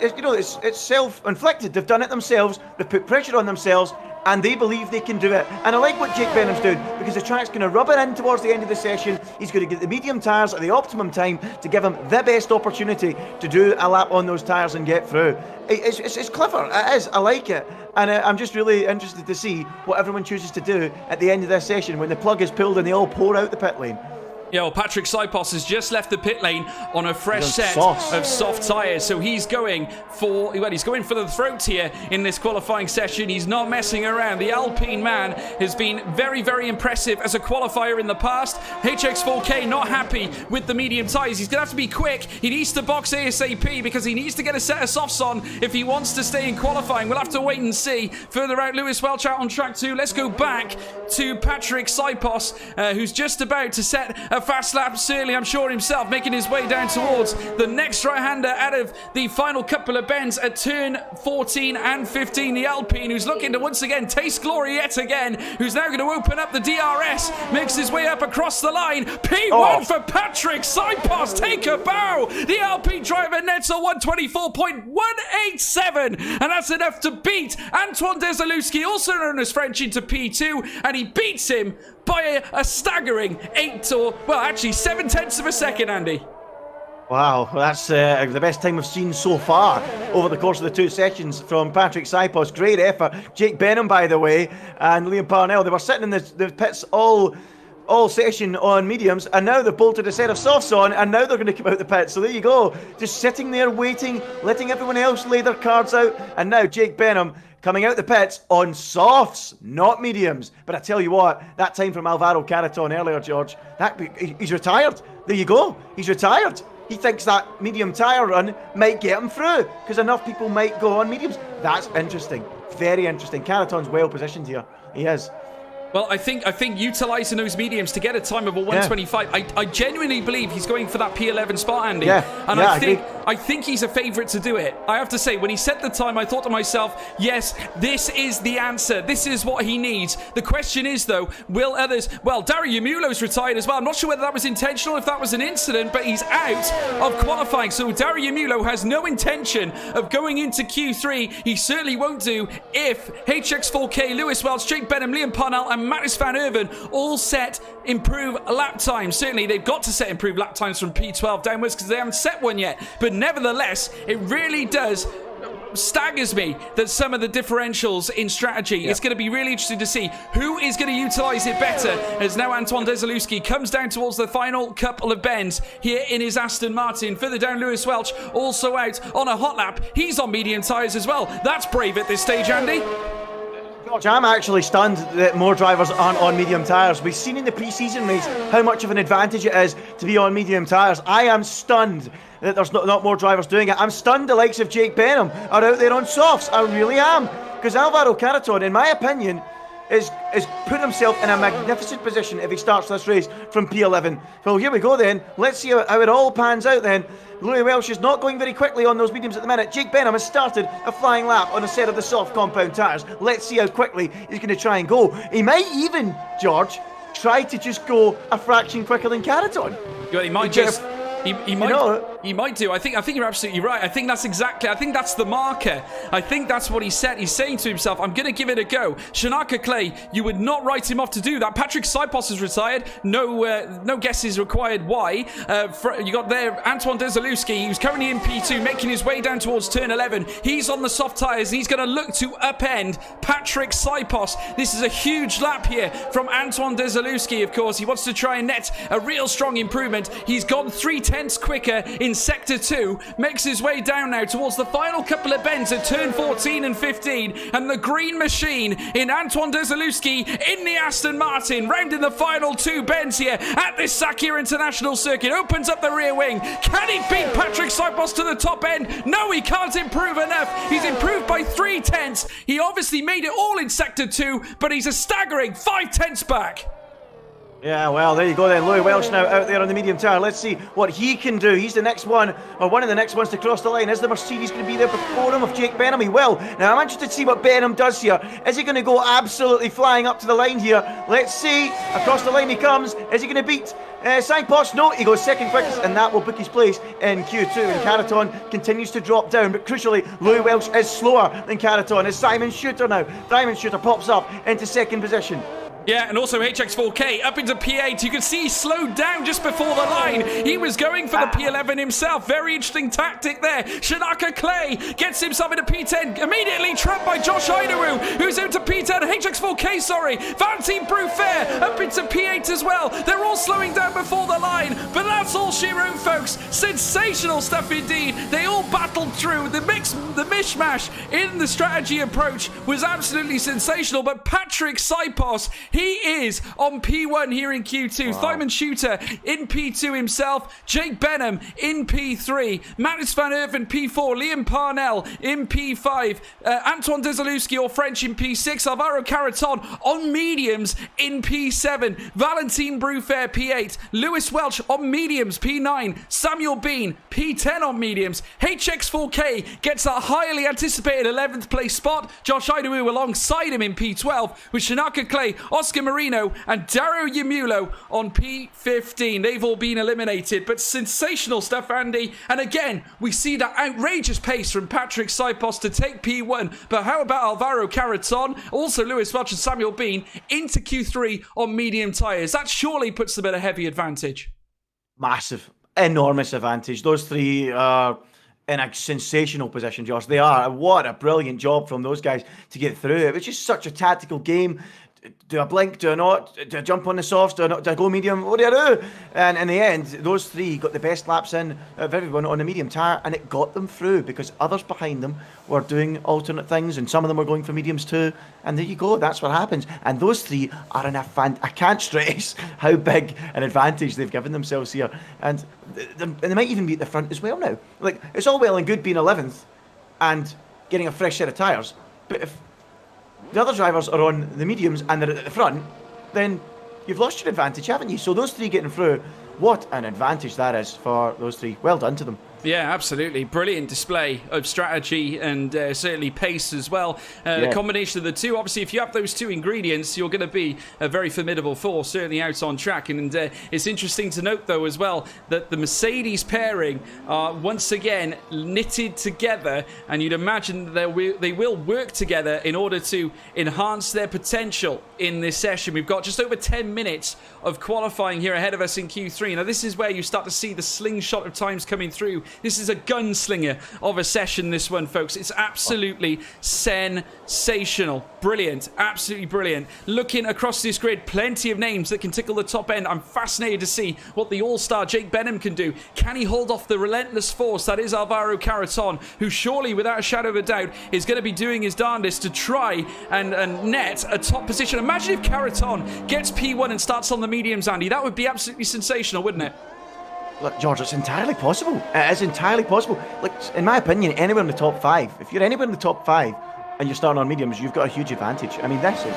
self-inflicted. They've done it themselves. They've put pressure on themselves, and they believe they can do it. And I like what Jake Benham's doing, because the track's going to rub it in towards the end of the session. He's going to get the medium tyres at the optimum time to give him the best opportunity to do a lap on those tyres and get through. It's clever. It is. I like it. And I'm just really interested to see what everyone chooses to do at the end of this session when the plug is pulled and they all pour out the pit lane. Yeah, well, Patrick Saipos has just left the pit lane on a fresh set of soft tyres, so he's going for the throat here in this qualifying session. He's not messing around. The Alpine man has been very, very impressive as a qualifier in the past. HX4K not happy with the medium tyres. He's going to have to be quick. He needs to box ASAP because he needs to get a set of softs on if he wants to stay in qualifying. We'll have to wait and see. Further out, Lewis Welch out on track 2. Let's go back to Patrick Saipos, who's just about to set a fast lap, certainly I'm sure himself, making his way down towards the next right-hander out of the final couple of bends at turn 14 and 15. The Alpine, who's looking to once again taste glory yet again, who's now going to open up the DRS, makes his way up across the line. P1 for Patrick Saipos, take a bow. The Alpine driver nets a 124.187, and that's enough to beat Antoine Desaluski, also known as French, into P2, and he beats him by a staggering 7/10 of a second, Andy. Wow, that's the best time we've seen so far over the course of the two sessions from Patrick Saipos. Great effort. Jake Benham, by the way, and Liam Parnell, they were sitting in the pits all session on mediums, and now they've bolted a set of softs on, and now they're going to come out the pits. So there you go, just sitting there waiting, letting everyone else lay their cards out, and now Jake Benham coming out the pits on softs, not mediums. But I tell you what, that time from Alvaro Carreton earlier, George, he's retired. There you go, he's retired. He thinks that medium tyre run might get him through, because enough people might go on mediums. That's interesting. very interesting. Caraton's well positioned here. He is. Well, I think utilising those mediums to get a time of a 125, I genuinely believe he's going for that P11 spot, Andy. And I think he's a favourite to do it. I have to say, when he said the time, I thought to myself, yes, this is the answer. This is what he needs. The question is, though, will others... Well, Dario Yamulo's retired as well. I'm not sure whether that was intentional, if that was an incident, but he's out of qualifying. So Dario Yamulo has no intention of going into Q3. He certainly won't do if HX4K, Lewis Welch, Jake Benham, Liam Parnell, and Mattis van Erven all set improved lap times. Certainly, they've got to set improved lap times from P12 downwards because they haven't set one yet. But nevertheless, it really does staggers me that some of the differentials in strategy, it's going to be really interesting to see who is going to utilise it better as now Antoine Desilewski comes down towards the final couple of bends here in his Aston Martin. Further down, Lewis Welch also out on a hot lap. He's on medium tyres as well. That's brave at this stage, Andy. George, I'm actually stunned that more drivers aren't on medium tyres. We've seen in the pre-season race how much of an advantage it is to be on medium tyres. I am stunned that there's not more drivers doing it. I'm stunned the likes of Jake Benham are out there on softs. I really am. Because Alvaro Caraton, in my opinion, is put himself in a magnificent position if he starts this race from P11. Well, here we go then. Let's see how it all pans out then. Louis Welsh is not going very quickly on those mediums at the minute. Jake Benham has started a flying lap on a set of the soft compound tyres. Let's see how quickly he's going to try and go. He might even, George, try to just go a fraction quicker than Caraton. Yeah, he might just... He might do. I think you're absolutely right. I think that's the marker. I think that's what he said. He's saying to himself, I'm going to give it a go. Shanaka Clay, you would not write him off to do that. Patrick Sipos has retired. No guesses required why. You got there Antoine Desilewski, who's currently in P2, making his way down towards turn 11. He's on the soft tyres. He's going to look to upend Patrick Sipos. This is a huge lap here from Antoine Desilewski, of course. He wants to try and net a real strong improvement. He's gone 3/10 quicker in Sector 2, makes his way down now towards the final couple of bends at turn 14 and 15, and the green machine in Antoine Desilewski in the Aston Martin, rounding the final two bends here at this Sakhir International Circuit, opens up the rear wing. Can he beat Patrick Sipos to the top end? No, he can't improve enough. He's improved by 3/10. He obviously made it all in Sector 2, but he's a staggering 5/10 back. Yeah, well, there you go then. Louis Welch now out there on the medium tyre. Let's see what he can do. He's the next one, or one of the next ones to cross the line. Is the Mercedes going to be there before him of Jake Benham? He will. Now, I'm interested to see what Benham does here. Is he going to go absolutely flying up to the line here? Let's see. Across the line he comes. Is he going to beat Sipos? No, he goes second quickest, and that will book his place in Q2. And Caraton continues to drop down, but crucially, Louis Welch is slower than Caraton. As Simon Shooter now. Simon Shooter pops up into second position. Yeah, and also HX4K up into P8. You can see he slowed down just before the line. He was going for the P11 himself. Very interesting tactic there. Shanaka Clay gets himself into P10. Immediately trapped by Josh Idaru, who's into P10. HX4K, sorry. Valentin Bruffair up into P8 as well. They're all slowing down before the line. But that's all she wrote, folks. Sensational stuff indeed. They all battled through. The mishmash in the strategy approach was absolutely sensational. But Patrick Sipos, he is on P1 here in Q2. Wow. Simon Shooter in P2 himself. Jake Benham in P3. Mattis van Erven P4. Liam Parnell in P5. Antoine Desilewski or French in P6. Alvaro Caraton on mediums in P7. Valentin Bruffair P8. Lewis Welch on mediums P9. Samuel Bean P10 on mediums. HX4K gets a highly anticipated 11th place spot. Josh Idaru alongside him in P12 with Shanaka Clay, Oscar Marino and Dario Yamulo on P15. They've all been eliminated, but sensational stuff, Andy. And again, we see that outrageous pace from Patrick Sipos to take P1. But how about Alvaro Caraton, also Lewis Welch and Samuel Bean into Q3 on medium tyres? That surely puts them at a heavy advantage. Massive, enormous advantage. Those three are in a sensational position, Josh. They are. What a brilliant job from those guys to get through. It was just such a tactical game. Do I blink? Do I not? Do I jump on the softs? Do I go medium? What do I do? And in the end, those three got the best laps in of everyone on the medium tyre, and it got them through because others behind them were doing alternate things, and some of them were going for mediums too. And there you go. That's what happens. And those three are in a I can't stress how big an advantage they've given themselves here. And they might even be at the front as well now. Like, it's all well and good being 11th and getting a fresh set of tyres, but if the other drivers are on the mediums and they're at the front, then you've lost your advantage, haven't you? So those three getting through, what an advantage that is for those three. Well done to them. Yeah, absolutely. Brilliant display of strategy and certainly pace as well. The combination of the two, obviously, if you have those two ingredients, you're going to be a very formidable force, certainly out on track. And it's interesting to note, though, as well, that the Mercedes pairing are once again knitted together, and you'd imagine that they will work together in order to enhance their potential in this session. We've got just over 10 minutes of qualifying here ahead of us in Q3. Now, this is where you start to see the slingshot of times coming through. This is a gunslinger of a session, this one, folks. It's absolutely sensational. Brilliant. Absolutely brilliant. Looking across this grid, plenty of names that can tickle the top end. I'm fascinated to see what the all-star Jake Benham can do. Can he hold off the relentless force that is Alvaro Carreton, who surely, without a shadow of a doubt, is going to be doing his darndest to try and net a top position. Imagine if Carreton gets P1 and starts on the mediums, Andy. That would be absolutely sensational, wouldn't it? Look, George, it's entirely possible. It is entirely possible. Look, in my opinion, anywhere in the top 5, if you're anywhere in the top 5 and you're starting on mediums, you've got a huge advantage. I mean, this is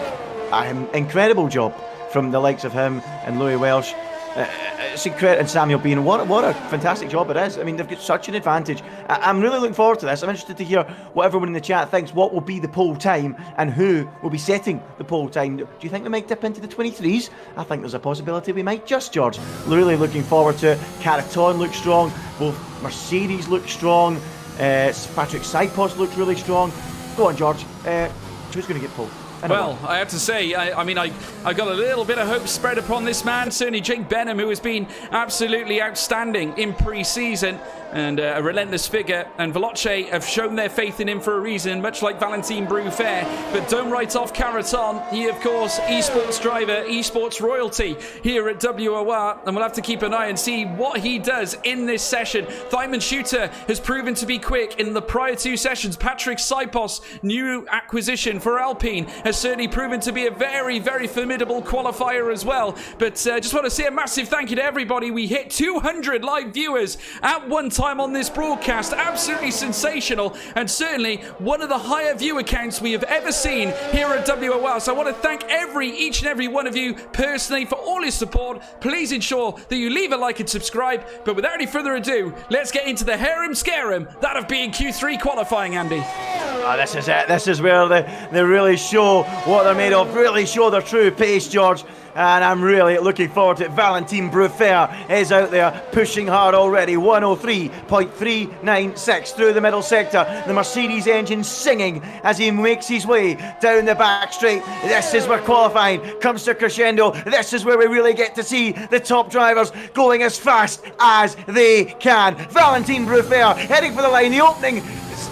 an incredible job from the likes of him and Louis Welsh. It's incredible, and Samuel Bean. What a fantastic job it is. I mean, they've got such an advantage. I'm really looking forward to this. I'm interested to hear what everyone in the chat thinks. What will be the pole time and who will be setting the pole time? Do you think we might dip into the 23s? I think there's a possibility we might just, George. Really looking forward to it. Carreton looks strong. Both Mercedes look strong. Patrick Saipos looks really strong. Go on, George. Who's going to get pole? Well, I have to say, I got a little bit of hope spread upon this man. Certainly Jake Benham, who has been absolutely outstanding in pre-season and a relentless figure. And Veloce have shown their faith in him for a reason, much like Valentin Bruffair. But don't write off Carreton. He, of course, esports driver, esports royalty here at WOR. And we'll have to keep an eye and see what he does in this session. Thyman Shooter has proven to be quick in the prior 2 sessions. Patrick Saipos, new acquisition for Alpine, has certainly proven to be a very, very formidable qualifier as well. But just want to say a massive thank you to everybody. We hit 200 live viewers at one time on this broadcast. Absolutely sensational, and certainly one of the higher viewer counts we have ever seen here at WOR. So I want to thank each and every one of you personally for all your support. Please ensure that you leave a like and subscribe. But without any further ado, let's get into the harem scarum, that of being Q3 qualifying, Andy. Oh, this is it. This is where they really show what they're made of, really show their true pace, George. And I'm really looking forward to it. Valentin Bruffair is out there pushing hard already. 103.396 through the middle sector. The Mercedes engine singing as he makes his way down the back straight. This is where qualifying comes to crescendo. This is where we really get to see the top drivers going as fast as they can. Valentin Bruffair heading for the line. The opening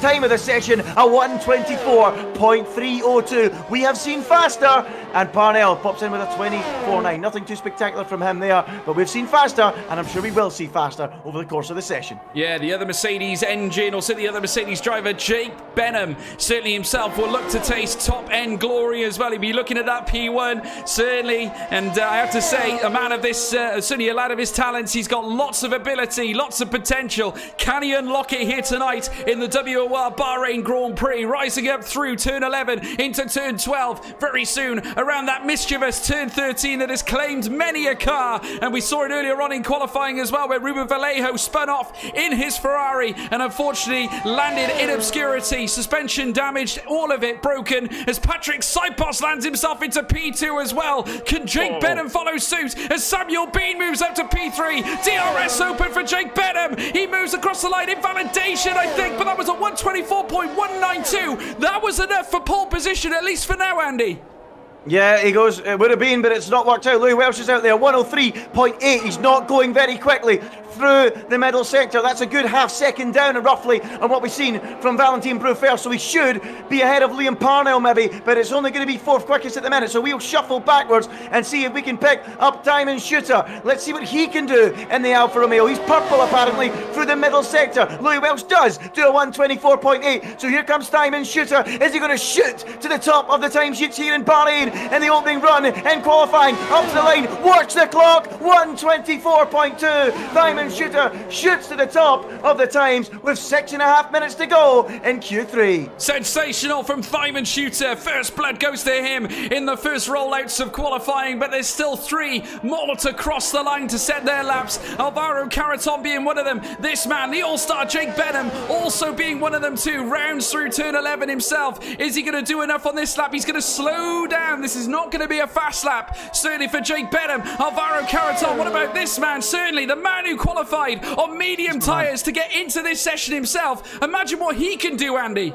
time of the session, a 124.302. We have seen faster, and Parnell pops in with a 24.9. Nothing too spectacular from him there, but we've seen faster, and I'm sure we will see faster over the course of the session. Yeah, the other Mercedes engine, or the other Mercedes driver, Jake Benham, certainly himself will look to taste top-end glory as well. He'll be looking at that P1, certainly, and I have to say, a man of this, certainly a lad of his talents, he's got lots of ability, lots of potential. Can he unlock it here tonight in the WOR Bahrain Grand Prix, rising up through turn 11 into turn 12 very soon, around that mischievous turn 13 that has claimed many a car, and we saw it earlier on in qualifying as well, where Ruben Vallejo spun off in his Ferrari and unfortunately landed in obscurity, suspension damaged, all of it broken, as Patrick Saipos lands himself into P2 as well. Can Jake Benham follow suit as Samuel Bean moves up to P3? DRS open for Jake Benham. He moves across the line in validation, I think, but that was a 124.192. That was enough for pole position, at least for now, Andy. Yeah, he goes, it would have been, but it's not worked out. Louis Welsh is out there, 103.8. He's not going very quickly through the middle sector. That's a good half second down, roughly, on what we've seen from Valentin Bruffair. So he should be ahead of Liam Parnell, maybe, but it's only going to be 4th quickest at the minute. So we'll shuffle backwards and see if we can pick up Thyman Shooter. Let's see what he can do in the Alfa Romeo. He's purple, apparently, through the middle sector. Louis Welsh does do a 124.8. So here comes Thyman Shooter. Is he going to shoot to the top of the timesheets here in Bahrain? in the opening run in qualifying. Up to the line, watch the clock, 1:24.2. Diamond Shooter shoots to the top of the times with 6.5 minutes to go in Q3. Sensational from Diamond Shooter. First blood goes to him in the first rollouts of qualifying, but there's still 3 more to cross the line to set their laps. Alvaro Caraton being one of them. This man, the all-star Jake Benham, also being one of them too. Rounds through turn 11 himself. Is he going to do enough on this lap? He's going to slow down. This is not going to be a fast lap, certainly for Jake Benham. Alvaro Caraton, what about this man? Certainly the man who qualified on medium tyres to get into this session himself. Imagine what he can do, Andy.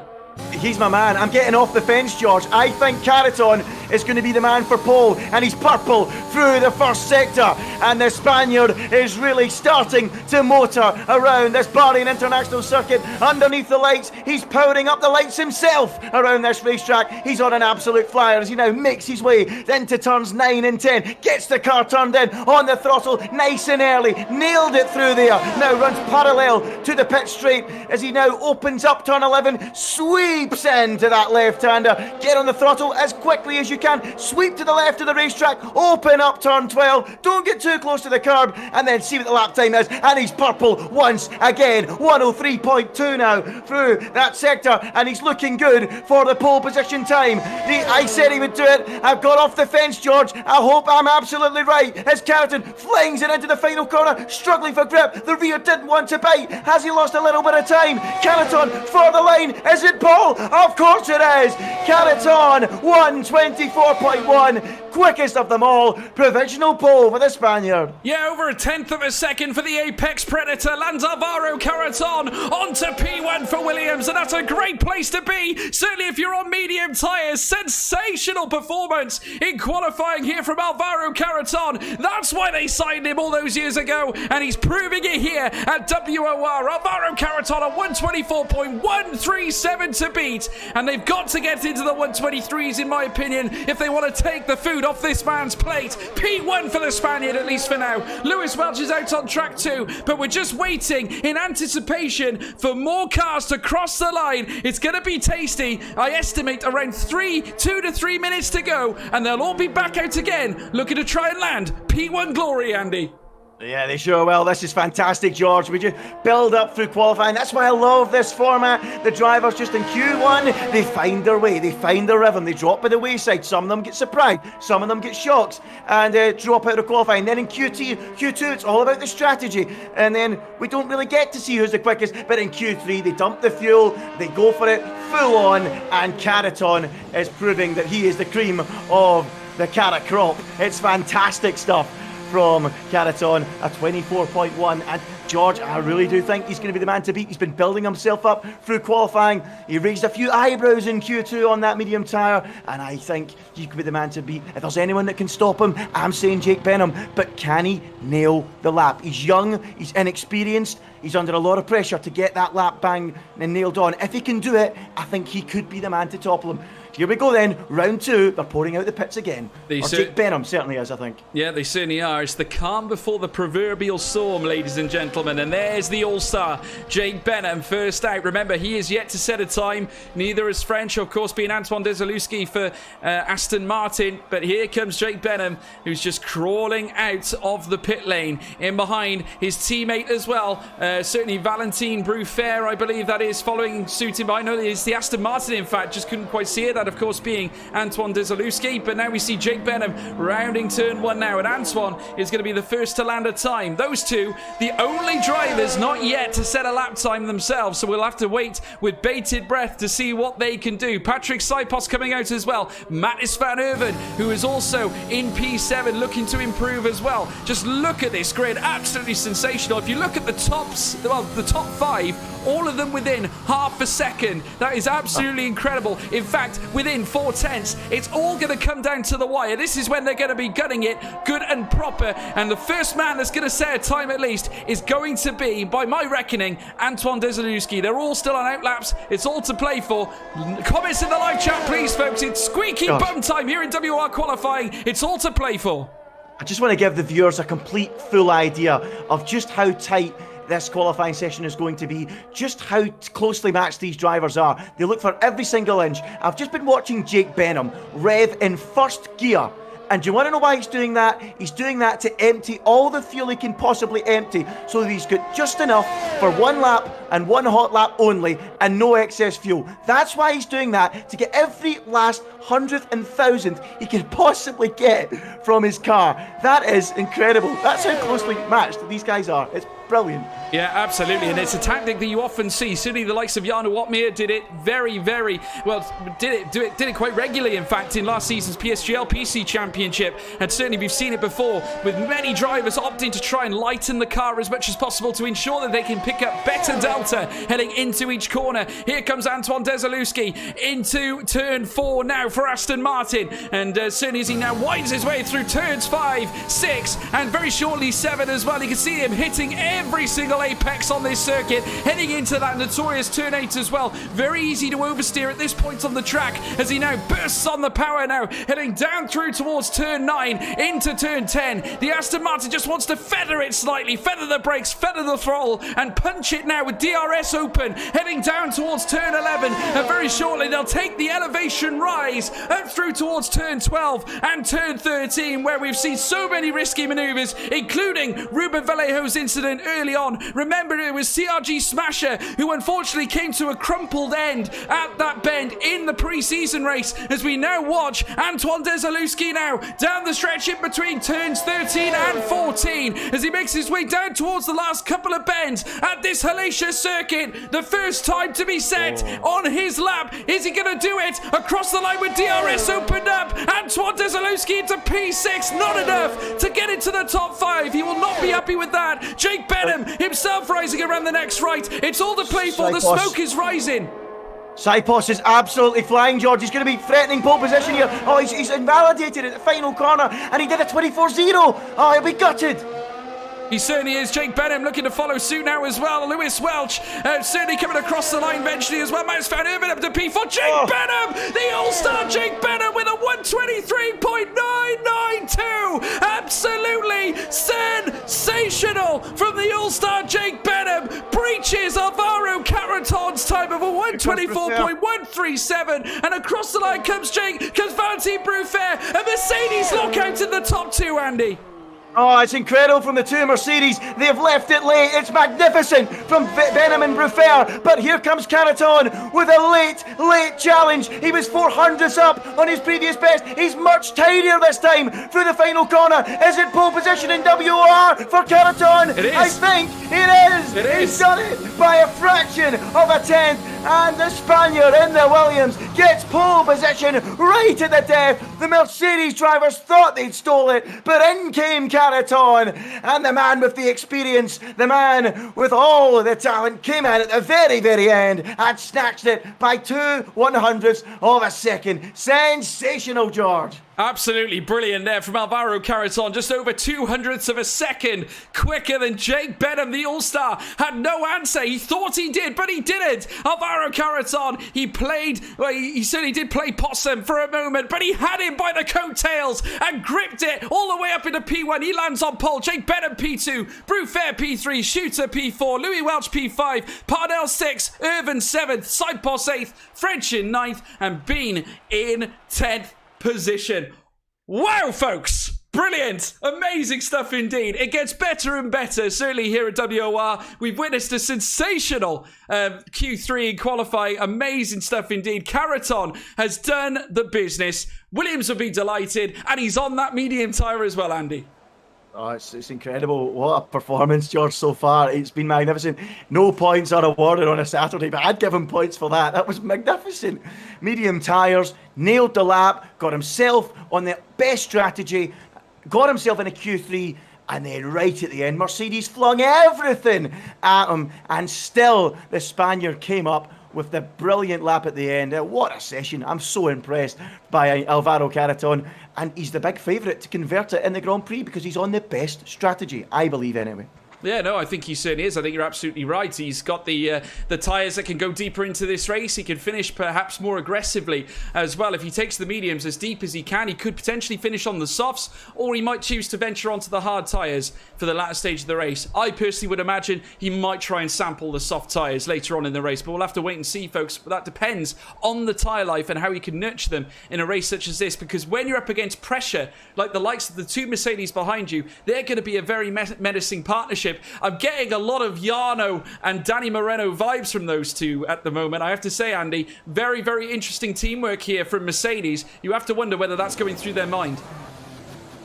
He's my man. I'm getting off the fence, George. I think Caraton is going to be the man for pole, and he's purple through the first sector. And the Spaniard is really starting to motor around this Bahrain International Circuit underneath the lights. He's powering up the lights himself around this racetrack. He's on an absolute flyer as he now makes his way into turns 9 and 10. Gets the car turned in on the throttle nice and early. Nailed it through there. Now runs parallel to the pit straight as he now opens up turn 11. Sweeps into that left-hander. Get on the throttle as quickly as you can. Sweep to the left of the racetrack. Open up turn 12. Don't get too close to the curb. And then see what the lap time is. And he's purple once again. 103.2 now through that sector. And he's looking good for the pole position time. I said he would do it. I've got off the fence, George. I hope I'm absolutely right. As Caraton flings it into the final corner. Struggling for grip. The rear didn't want to bite. Has he lost a little bit of time? Caraton for the line. Is it Paul? Of course it is. Caraton 1:24.1, quickest of them all. Provisional pole for the Spaniard. Yeah, over 1/10 of a second for the Apex Predator. Lands Alvaro Caraton onto P1 for Williams, and that's a great place to be. Certainly if you're on medium tyres. Sensational performance in qualifying here from Alvaro Caraton. That's why they signed him all those years ago, and he's proving it here at WOR. Alvaro Caraton on 1:24.137 to beat, and they've got to get into the 1:23s in my opinion if they want to take the food off this man's plate. P1 for the Spaniard, at least for now. Lewis Welch is out on track 2, but we're just waiting in anticipation for more cars to cross the line. It's going to be tasty. I estimate around 2 to 3 minutes to go, and they'll all be back out again looking to try and land P1 glory, Andy. Yeah, they sure will. This is fantastic, George. We just build up through qualifying. That's why I love this format. The drivers just in Q1, they find their way. They find their rhythm. They drop by the wayside. Some of them get surprised. Some of them get shocked and drop out of qualifying. Then in Q2, it's all about the strategy. And then we don't really get to see who's the quickest. But in Q3, they dump the fuel. They go for it full on. And Caraton is proving that he is the cream of the carrot crop. It's fantastic stuff from Caraton, a 24.1. And George, I really do think he's going to be the man to beat. He's been building himself up through qualifying. He raised a few eyebrows in Q2 on that medium tyre, and I think he could be the man to beat. If there's anyone that can stop him, I'm saying Jake Benham. But can he nail the lap? He's young, he's inexperienced, he's under a lot of pressure to get that lap bang and nailed on. If he can do it, I think he could be the man to topple him. Here we go then, round 2, they're pouring out the pits again. Jake Benham certainly is, I think. Yeah, they certainly are. It's the calm before the proverbial storm, ladies and gentlemen. And there's the all-star, Jake Benham, first out. Remember, he is yet to set a time. Neither is French, of course, being Antoine Desalewski for Aston Martin. But here comes Jake Benham, who's just crawling out of the pit lane. In behind, his teammate as well. Certainly Valentin Brufair, I believe that is, following suit in behind. No, it's the Aston Martin, in fact. Just couldn't quite see it. That, of course, being Antoine Desalewski, but now we see Jake Benham rounding turn 1 now, and Antoine is going to be the first to land a time. Those two, the only drivers not yet to set a lap time themselves, so we'll have to wait with bated breath to see what they can do. Patrick Sipos coming out as well. Mattis van Erven, who is also in P7, looking to improve as well. Just look at this grid, absolutely sensational. If you look at the tops, well, the top 5, all of them within half a second. That is absolutely incredible. In fact, within 4/10, it's all going to come down to the wire. This is when they're going to be gunning it good and proper. And the first man that's going to set a time at least is going to be, by my reckoning, Antoine Desalewski. They're all still on outlaps. It's all to play for. Comments in the live chat, please, folks. It's squeaky bum time here in WR qualifying. It's all to play for. I just want to give the viewers a complete, full idea of just how tight this qualifying session is going to be just how closely matched these drivers are. They look for every single inch. I've just been watching Jake Benham rev in first gear. And do you want to know why he's doing that? He's doing that to empty all the fuel he can possibly empty so that he's got just enough for one lap and one hot lap only and no excess fuel. That's why he's doing that, to get every last hundredth and thousandth he can possibly get from his car. That is incredible. That's how closely matched these guys are. It's brilliant. Yeah, absolutely, and it's a tactic that you often see. Certainly the likes of Jarno Opmeer did it very, very well. Did it quite regularly, in fact, in last season's PSGL PC Championship, and certainly we've seen it before with many drivers opting to try and lighten the car as much as possible to ensure that they can pick up better delta heading into each corner. Here comes Antoine Desalewski into turn 4 now for Aston Martin, and certainly as he now winds his way through turns 5, 6, and very shortly 7 as well. You can see him hitting every single apex on this circuit, heading into that notorious turn 8 as well. Very easy to oversteer at this point on the track as he now bursts on the power now, heading down through towards turn 9 into turn 10. The Aston Martin just wants to feather it slightly, feather the brakes, feather the throttle, and punch it now with DRS open, heading down towards turn 11, and very shortly they'll take the elevation rise up through towards turn 12 and turn 13, where we've seen so many risky maneuvers, including Ruben Vallejo's incident early on. Remember, it was CRG Smasher who unfortunately came to a crumpled end at that bend in the pre-season race, as we now watch Antoine Desalewski now down the stretch in between turns 13 and 14 as he makes his way down towards the last couple of bends at this hellacious circuit. The first time to be set on his lap. Is he going to do it? Across the line with DRS opened up. Antoine Desalewski into P6. Not enough to get into the top 5. He will not be happy with that. Jake Benham himself rising around the next right. It's all to play for. The smoke is rising. Saipos is absolutely flying, George. He's going to be threatening pole position here. Oh, he's invalidated at the final corner, and he did a 24-0. Oh, he'll be gutted. He certainly is. Jake Benham looking to follow suit now as well. Lewis Welch certainly coming across the line eventually as well. Max Van Irvin up to P4. Jake Benham, the all-star Jake Benham with a 123.992. Absolutely sensational from the all-star Jake Benham. Breaches Alvaro Caraton's time of a 124.137. And across the line comes Valentin Bruffair. A Mercedes lockout in the top 2, Andy. Oh, it's incredible from the two Mercedes. They've left it late. It's magnificent from Benham and Bruffair. But here comes Caraton with a late challenge. He was 400ths up on his previous best. He's much tidier this time through the final corner. Is it pole position in WOR for Caraton? It is. I think it is. It is. He's done it by a fraction of a tenth. And the Spaniard in the Williams gets pole position right at the death. The Mercedes drivers thought they'd stole it, but in came Caraton, and the man with the experience, the man with all the talent, came in at the very, very end and snatched it by 2/100ths of a second. Sensational, George. Absolutely brilliant there from Alvaro Caraton. Just over 200ths of a second quicker than Jake Benham, the all-star. Had no answer. He thought he did, but he didn't. Alvaro Caraton, he certainly did play possum for a moment, but he had him by the coattails and gripped it all the way up into P1. He lands on pole. Jake Benham P2, Bruffair P3, Shooter P4, Louis Welch P5, Parnell 6, Irvin 7th, Saipos 8th, French in 9th, and Bean in 10th position. Wow, folks! Brilliant! Amazing stuff indeed. It gets better and better, certainly here at WOR. We've witnessed a sensational Q3 in qualifying. Amazing stuff indeed. Caraton has done the business. Williams will be delighted, and he's on that medium tyre as well, Andy. Oh, it's incredible. What a performance, George, so far. It's been magnificent. No points are awarded on a Saturday, but I'd give him points for that. That was magnificent. Medium tyres, nailed the lap, got himself on the best strategy, got himself in a Q3, and then right at the end, Mercedes flung everything at him, and still the Spaniard came up with the brilliant lap at the end. What a session. I'm so impressed by Alvaro Caraton, and he's the big favourite to convert it in the Grand Prix because he's on the best strategy, I believe anyway. Yeah, no, I think he certainly is. I think you're absolutely right. He's got the tyres that can go deeper into this race. He can finish perhaps more aggressively as well. If he takes the mediums as deep as he can, he could potentially finish on the softs, or he might choose to venture onto the hard tyres for the latter stage of the race. I personally would imagine he might try and sample the soft tyres later on in the race, but we'll have to wait and see, folks. But that depends on the tyre life and how he can nurture them in a race such as this, because when you're up against pressure, like the likes of the two Mercedes behind you, they're going to be a very menacing partnership. I'm getting a lot of Jarno and Danny Moreno vibes from those two at the moment. I have to say, Andy, very, very interesting teamwork here from Mercedes. You have to wonder whether that's going through their mind.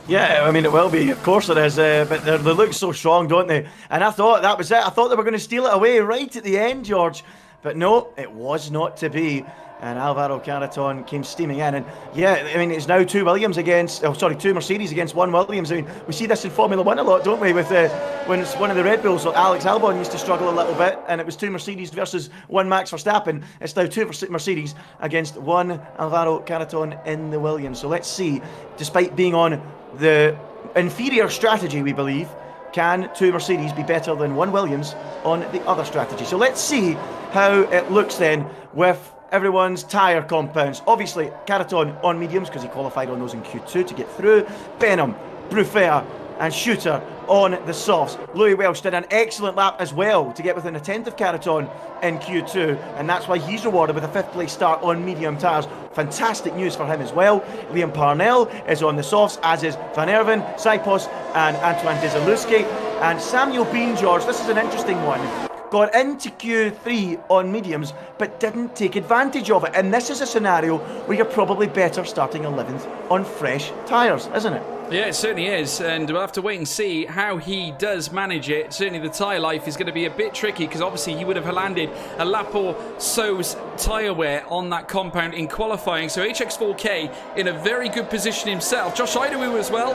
Yeah, I mean, it will be. Of course it is. But they look so strong, don't they? And I thought that was it. I thought they were going to steal it away right at the end, George. But no, it was not to be. And Alvaro Carreton came steaming in. And yeah, I mean, it's now two Mercedes against one Williams. I mean, we see this in Formula One a lot, don't we? With when it's one of the Red Bulls, like Alex Albon used to struggle a little bit, and it was two Mercedes versus one Max Verstappen. It's now two Mercedes against one Alvaro Carreton in the Williams. So let's see, despite being on the inferior strategy, we believe, can two Mercedes be better than one Williams on the other strategy? So let's see how it looks then with everyone's tyre compounds. Obviously, Carreton on mediums because he qualified on those in Q2 to get through. Benham, Bruffert and Shooter on the softs. Louis Welsh did an excellent lap as well to get within a tenth of Carreton in Q2, and that's why he's rewarded with a 5th place start on medium tyres. Fantastic news for him as well. Liam Parnell is on the softs, as is Van Erven, Saipos and Antoine Desaluski. And Samuel Bean, George, this is an interesting one. Got into Q3 on mediums, but didn't take advantage of it. And this is a scenario where you're probably better starting 11th on fresh tyres, isn't it? Yeah, it certainly is, and we'll have to wait and see how he does manage it. Certainly the tyre life is going to be a bit tricky, because obviously he would have landed a lap or so's tyre wear on that compound in qualifying. So HX4K in a very good position himself. Josh Idawu as well,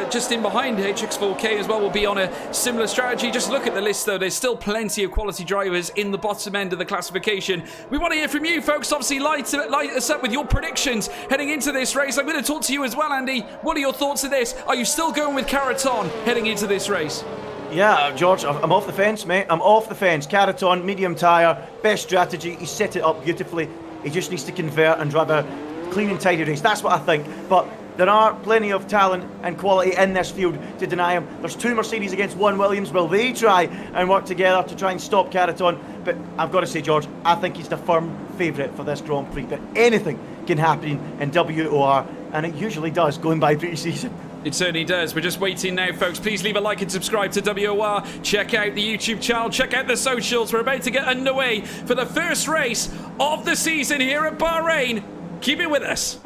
just in behind HX4K as well, will be on a similar strategy. Just look at the list though, there's still plenty of quality drivers in the bottom end of the classification. We want to hear from you folks. Obviously light us up with your predictions heading into this race. I'm going to talk to you as well, Andy. What are your thoughts of this? Are you still going with Carreton heading into this race? Yeah, George, I'm off the fence, mate. I'm off the fence. Carreton, medium tyre, best strategy. He set it up beautifully. He just needs to convert and drive a clean and tidy race. That's what I think. But there are plenty of talent and quality in this field to deny him. There's two Mercedes against one Williams. Will they try and work together to try and stop Carreton? But I've got to say, George, I think he's the firm favourite for this Grand Prix. But anything can happen in WOR, and it usually does, going by pre-season. It certainly does. We're just waiting now, folks. Please leave a like and subscribe to WOR. Check out the YouTube channel. Check out the socials. We're about to get underway for the first race of the season here at Bahrain. Keep it with us.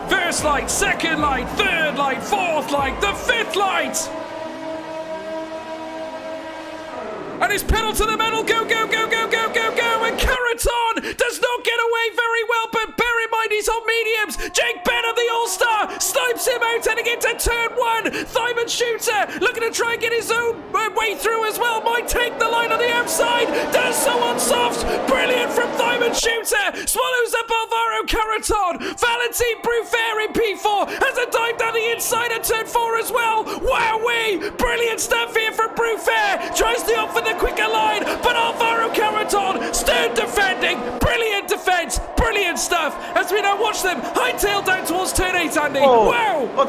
First light, second light, third light, fourth light, the fifth light. And it's pedal to the metal. Go, go, go, go, go, go, go. And Carreton does not get away very well, but bear in mind he's on mediums. Jake Benham, the All-Star, snipes him out heading into turn one. Thyman Shooter looking to try and get his own way through as well. Might take the line on the outside. Does so on softs. Brilliant from Thyman Shooter. Swallows up Alvaro Carreton. Valentin Bruffert in P4 has a dive down the inside at turn 4 as well. Wowee! Brilliant stuff here from Bruffert. Tries the off for the quicker line, but Alvaro Carreton stern defending. Brilliant defense. Brilliant stuff. As we now watch them hightail down towards turn 8, Andy. Wow! Oh,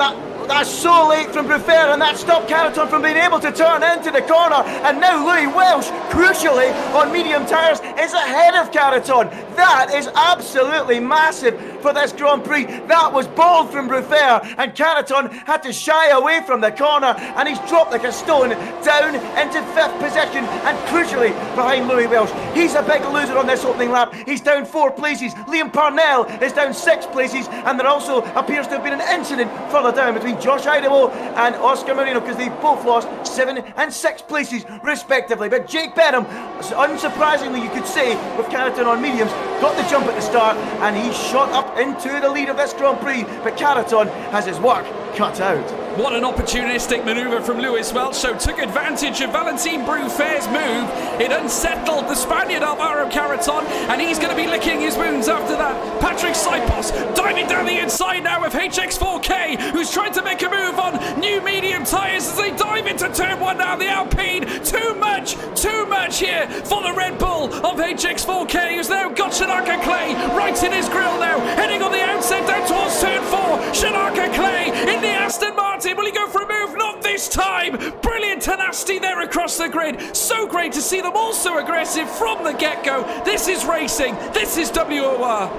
that's so late from Bruffert, and that stopped Carreton from being able to turn into the corner. And now Louis Welsh, crucially, on medium tyres, is ahead of Carreton. That is absolutely massive for this Grand Prix. That was bold from Bruffert, and Carreton had to shy away from the corner, and he's dropped like a stone down into 5th position, and crucially behind Louis Welsh. He's a big loser on this opening lap. He's down 4 places. Liam Parnell is down 6 places, and there also appears to have been an incident further down between Josh Idawu and Oscar Marino, because they both lost 7 and 6 places respectively. But Jake Benham, unsurprisingly you could say, with Carreton on mediums, got the jump at the start, and he shot up into the lead of this Grand Prix. But Carreton has his work cut out. What an opportunistic manoeuvre from Lewis Welch. So took advantage of Valentin Bruffair's move. It unsettled the Spaniard Alvaro Carreton, and he's going to be licking his wounds after that. Patrick Sipos diving down the inside now of HX4K, who's trying to make a move on new medium tyres as they dive into turn 1 now. The Alpine, too much here for the Red Bull of HX4K, who's now got Shanaka Clay right in his grill now, heading on the outset down towards turn 4. Shanaka Clay in the Aston Martin. Will he go for a move? Not this time. Brilliant tenacity there across the grid. So great to see them all so aggressive from the get-go. This is racing. This is WOR.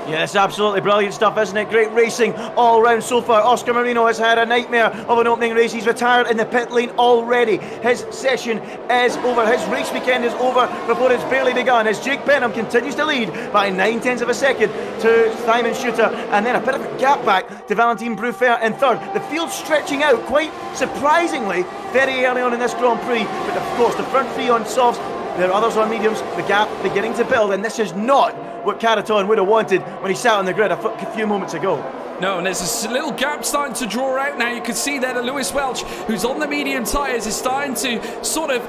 Yes, absolutely brilliant stuff, isn't it? Great racing all round so far. Oscar Marino has had a nightmare of an opening race. He's retired in the pit lane already. His session is over. His race weekend is over before it's barely begun, as Jake Benham continues to lead by 9/10 of a second to Simon Shooter, and then a bit of a gap back to Valentin Bruffair in third. The field stretching out quite surprisingly very early on in this Grand Prix, but of course the front three on softs, there are others on mediums, the gap beginning to build, and this is not what Carreton would have wanted when he sat on the grid a few moments ago. No, and there's a little gap starting to draw out now. You can see there that Lewis Welch, who's on the medium tyres, is starting to sort of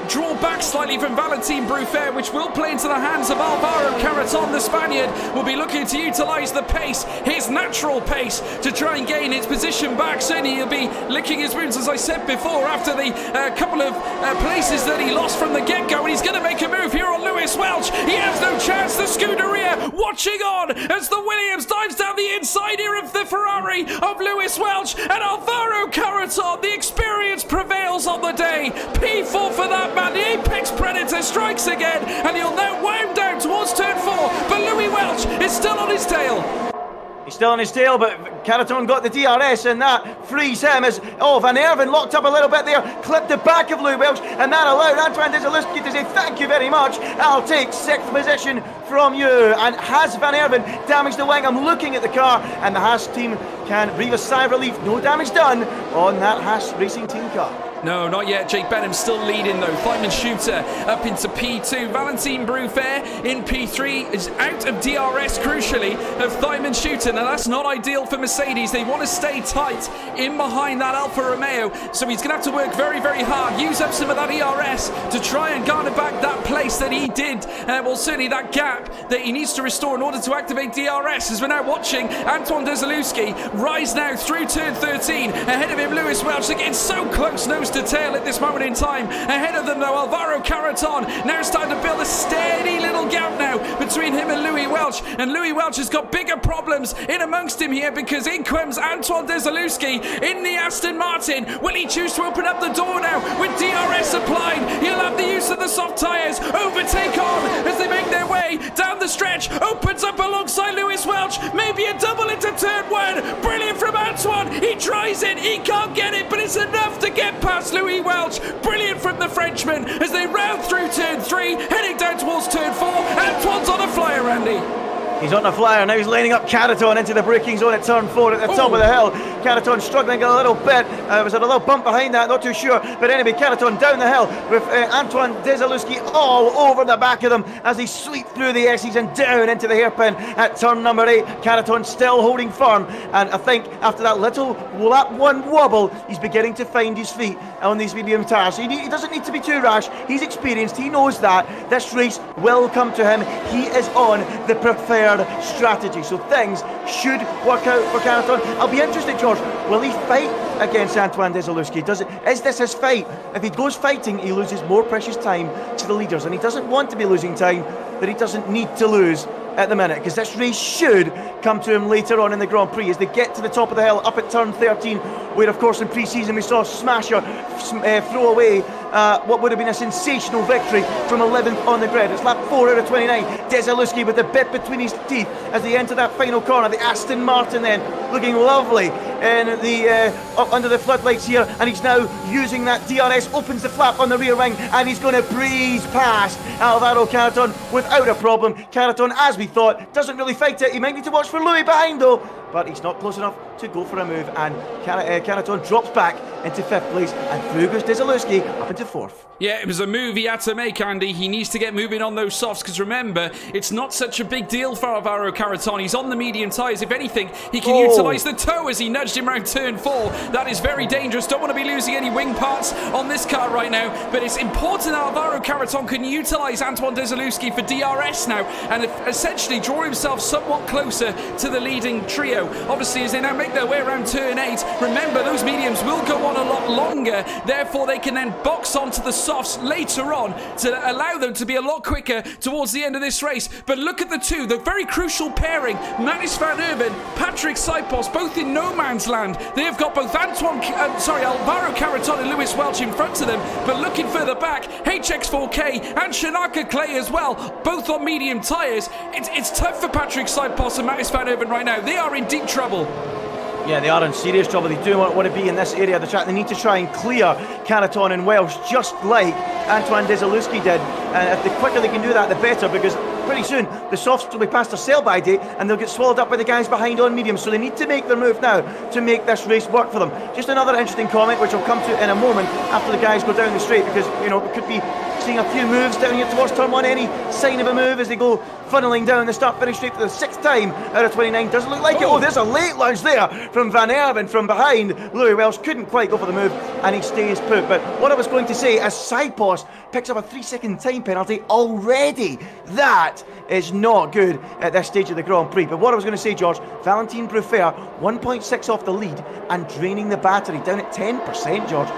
draw back slightly from Valentin Bruffair, which will play into the hands of Alvaro Carreton. The Spaniard will be looking to utilise the pace, his natural pace, to try and gain his position back. Certainly he'll be licking his wounds, as I said before, after the couple of places that he lost from the get-go, and he's going to make a move here on Lewis Welch. He has no chance. The Scuderia watching on as the Williams dives down the inside here of the Ferrari of Lewis Welch, and Alvaro Carreton, the experience prevails on the day. P4 for that man. The Apex Predator strikes again, and he'll now wound down towards turn 4, but Louis Welch is still on his tail. He's still on his tail, but Carreton got the DRS, and that frees him as, Van Erven locked up a little bit there, clipped the back of Louis Welch, and that allowed Antoine Desalewski to say thank you very much, I'll take 6th position from you. And has Van Erven damaged the wing? I'm looking at the car, and the Haas team can breathe a sigh of relief. No damage done on that Haas Racing Team car. No, not yet. Jake Benham still leading though. Simon Shooter up into P2. Valentin Bruffair in P3 is out of DRS, crucially, of Simon Shooter. Now that's not ideal for Mercedes. They want to stay tight in behind that Alfa Romeo. So he's going to have to work very, very hard. Use up some of that ERS to try and garner back that place that he did. Well, certainly that gap that he needs to restore in order to activate DRS. As we're now watching Antoine Desalewski rise now through turn 13. Ahead of him, Lewis Welch. They're getting so close, nose to tail at this moment in time. Ahead of them though, Alvaro Carreton now starting to build a steady little gap now between him and Louis Welch, and Louis Welch has got bigger problems in amongst him here, because in comes Antoine Desalewski in the Aston Martin. Will he choose to open up the door now with DRS applied? He'll have the use of the soft tyres. Overtake on as they make their way down the stretch. Opens up alongside Lewis Welch. Maybe a double into turn 1. Brilliant from Antoine. He tries it. He can't get it, but it's enough to get past Louis Welch. Brilliant from the Frenchman as they round through turn 3, heading down towards turn 4. Antoine's on a flyer, Andy. He's on the flyer, now he's lining up Carreton into the braking zone at turn 4 at the top of the hill. Carreton struggling a little bit, was there a little bump behind that, not too sure, but anyway, Carreton down the hill with Antoine Desalewski all over the back of them as they sweep through the S's and down into the hairpin at turn number 8. Carreton still holding firm, and I think after that little lap 1 wobble, he's beginning to find his feet on these medium tyres. So he doesn't need to be too rash, he's experienced, he knows that this race will come to him. He is on the preferred strategy, so things should work out for Carreton. I'll be interested, George, will he fight against Antoine Desalewski? Is this his fight? If he goes fighting, he loses more precious time to the leaders, and he doesn't want to be losing time, but he doesn't need to lose at the minute, because this race should come to him later on in the Grand Prix as they get to the top of the hill up at turn 13, where of course in pre-season we saw Smasher throw away what would have been a sensational victory from 11th on the grid. It's lap 4 out of 29. Desalewski with the bit between his teeth as they enter that final corner. The Aston Martin then looking lovely in the under the floodlights here, and he's now using that DRS, opens the flap on the rear wing, and he's going to breeze past Alvaro Carreton without a problem. Carreton, as we thought, doesn't really fight it. He might need to watch for Louis behind though, but he's not close enough to go for a move, and Canaton drops back into 5th place, and through goes Dezalewski up into 4th. Yeah, it was a move he had to make, Andy. He needs to get moving on those softs, because remember, it's not such a big deal for Alvaro Caraton. He's on the medium tyres. If anything, he can utilise the toe as he nudged him around turn 4. That is very dangerous. Don't want to be losing any wing parts on this car right now, but it's important that Alvaro Caraton can utilise Antoine Dezalewski for DRS now, and essentially draw himself somewhat closer to the leading trio. Obviously, as they now make their way around turn 8, remember, those mediums will go on a lot longer, therefore they can then box onto the softs later on to allow them to be a lot quicker towards the end of this race. But look at the two, the very crucial pairing, Manis van Erven, Patrick Saipos, both in no man's land. They have got both Alvaro Caraton and Lewis Welch in front of them, but looking further back, HX4K and Shanaka Clay as well, both on medium tyres. It's tough for Patrick Saipos and Manis van Erven right now. They are in deep trouble. Yeah, they are in serious trouble. They do not want to be in this area of the track. They need to try and clear Caraton and Welsh, just like Antoine Dezalewski did. And the quicker they can do that, the better, because pretty soon the softs will be past their sell-by date and they'll get swallowed up by the guys behind on medium. So they need to make their move now to make this race work for them. Just another interesting comment, which I'll come to in a moment after the guys go down the straight, because, you know, we could be seeing a few moves down here towards turn 1. Any sign of a move as they go funneling down the start-finish straight for the 6th time out of 29. Doesn't look like it. Oh, there's a late lunge there from Van Erven from behind. Louis Welsh couldn't quite go for the move and he stays put. But what I was going to say, as Saipos picks up a 3-second time penalty already, that is not good at this stage of the Grand Prix. But what I was going to say, George, Valentin Bruffer 1.6 off the lead and draining the battery down at 10%, George.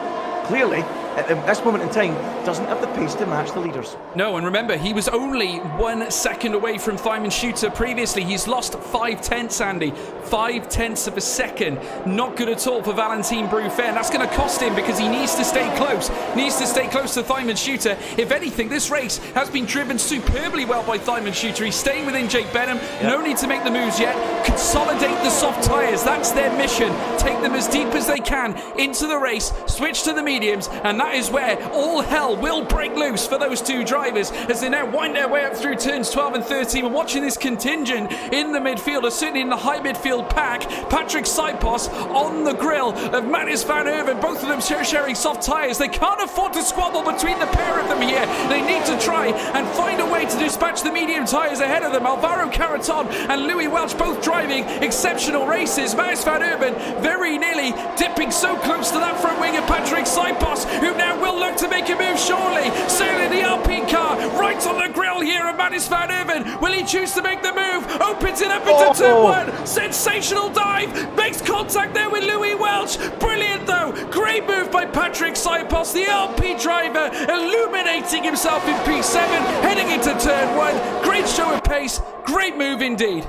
Clearly, at this moment in time, doesn't have the pace to match the leaders. No, and remember, he was only 1 second away from Thymen Shooter previously. He's lost 5/10, Andy. 5/10 of a second. Not good at all for Valentin Bruffer, and that's going to cost him because he needs to stay close. Needs to stay close to Thymen Shooter. If anything, this race has been driven superbly well by Thymen Shooter. He's staying within Jake Benham. Yep. No need to make the moves yet. Consolidate the soft tyres. That's their mission. Take them as deep as they can into the race. Switch to the mediums, and that is where all hell will break loose for those two drivers as they now wind their way up through turns 12 and 13. We're watching this contingent in the midfield, or certainly in the high midfield pack. Patrick Saipos on the grill of Manis van Erven, both of them sharing soft tyres. They can't afford to squabble between the pair of them here. They need to try and find a way to dispatch the medium tyres ahead of them. Alvaro Caraton and Louis Welch both driving exceptional races. Manis van Erven very nearly dipping so close to that front wing of Patrick Saipos, who now will look to make a move shortly. Sailing the Alpine car right on the grill here of Manis van Erven. Will he choose to make the move? Opens it up into turn 1. Sensational dive. Makes contact there with Louis Welch. Brilliant though. Great move by Patrick Saipos, the LP driver, illuminating himself in P7, heading into turn 1. Great show of pace. Great move indeed.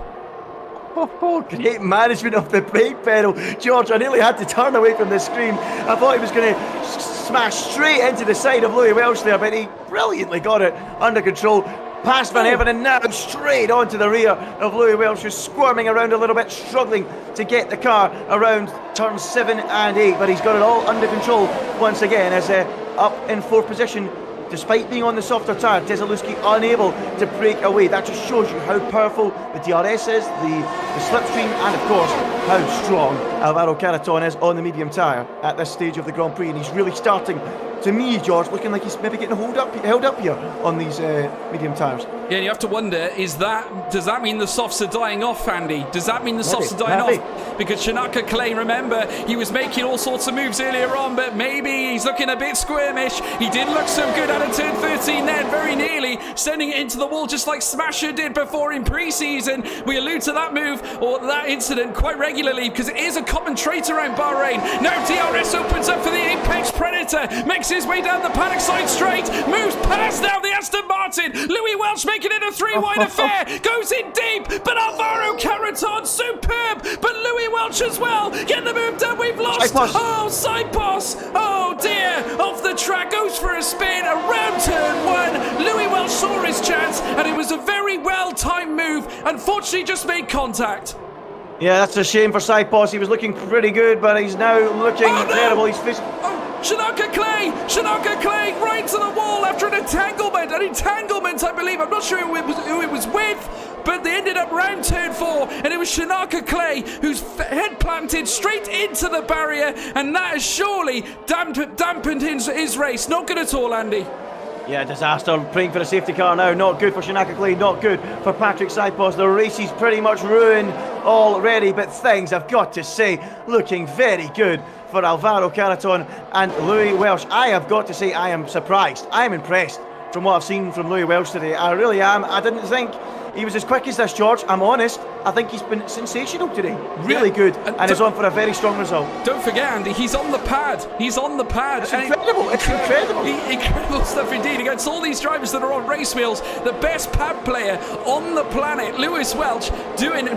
Great management of the brake pedal. George, I nearly had to turn away from the screen. I thought he was going to smash straight into the side of Louis Welch there, but he brilliantly got it under control. Past Van Erven and now straight onto the rear of Louis Welch, who's squirming around a little bit, struggling to get the car around turns 7 and 8, but he's got it all under control once again as up in 4th position. Despite being on the softer tyre, Dezalewski unable to break away. That just shows you how powerful the DRS is, the slipstream, and of course how strong Alvaro Caraton is on the medium tyre at this stage of the Grand Prix. And he's really starting, to me, George, looking like he's maybe getting held up here on these medium tyres. Yeah, and you have to wonder, does that mean the softs are dying off, Andy? Does that mean the softs are dying off? Because Shanaka Clay, remember, he was making all sorts of moves earlier on, but maybe he's looking a bit squirmish. He didn't look so good out of turn 13 then, very nearly sending it into the wall just like Smasher did before in pre-season. We allude to that move or that incident quite regularly because it is a common trait around Bahrain. Now DRS opens up for the Apex Predator, makes his way down the paddock side straight, moves past now the Aston Martin. Louis Welch making it a 3-wide affair, goes in deep, but Alvaro Caraton superb, but Louis Welch as well. Get the move done, we've lost. Saipos. Oh dear, off the track, goes for a spin around turn 1. Louis Welch saw his chance and it was a very well-timed move. Unfortunately just made contact. Yeah, that's a shame for Saipos. He was looking pretty good, but he's now looking terrible. He's facing... Shanaka Clay right to the wall after an entanglement, I believe. I'm not sure who it was with. but they ended up round turn 4, and it was Shanaka Clay whose head planted straight into the barrier, and that has surely dampened his race. Not good at all, Andy. Yeah, disaster. Praying for a safety car now. Not good for Shanaka Clay, not good for Patrick Saipos. The race is pretty much ruined already, but things, I've got to say, looking very good for Alvaro Carreton and Louis Welsh. I have got to say, I am surprised. I am impressed from what I've seen from Louis Welsh today. I really am. I didn't think he was as quick as this, George. I'm honest. I think he's been sensational today. Really good, and is on for a very strong result. Don't forget, Andy, he's on the pad. He's on the pad. It's incredible. It's incredible. Incredible stuff indeed against all these drivers that are on race wheels. The best pad player on the planet, Louis Welch,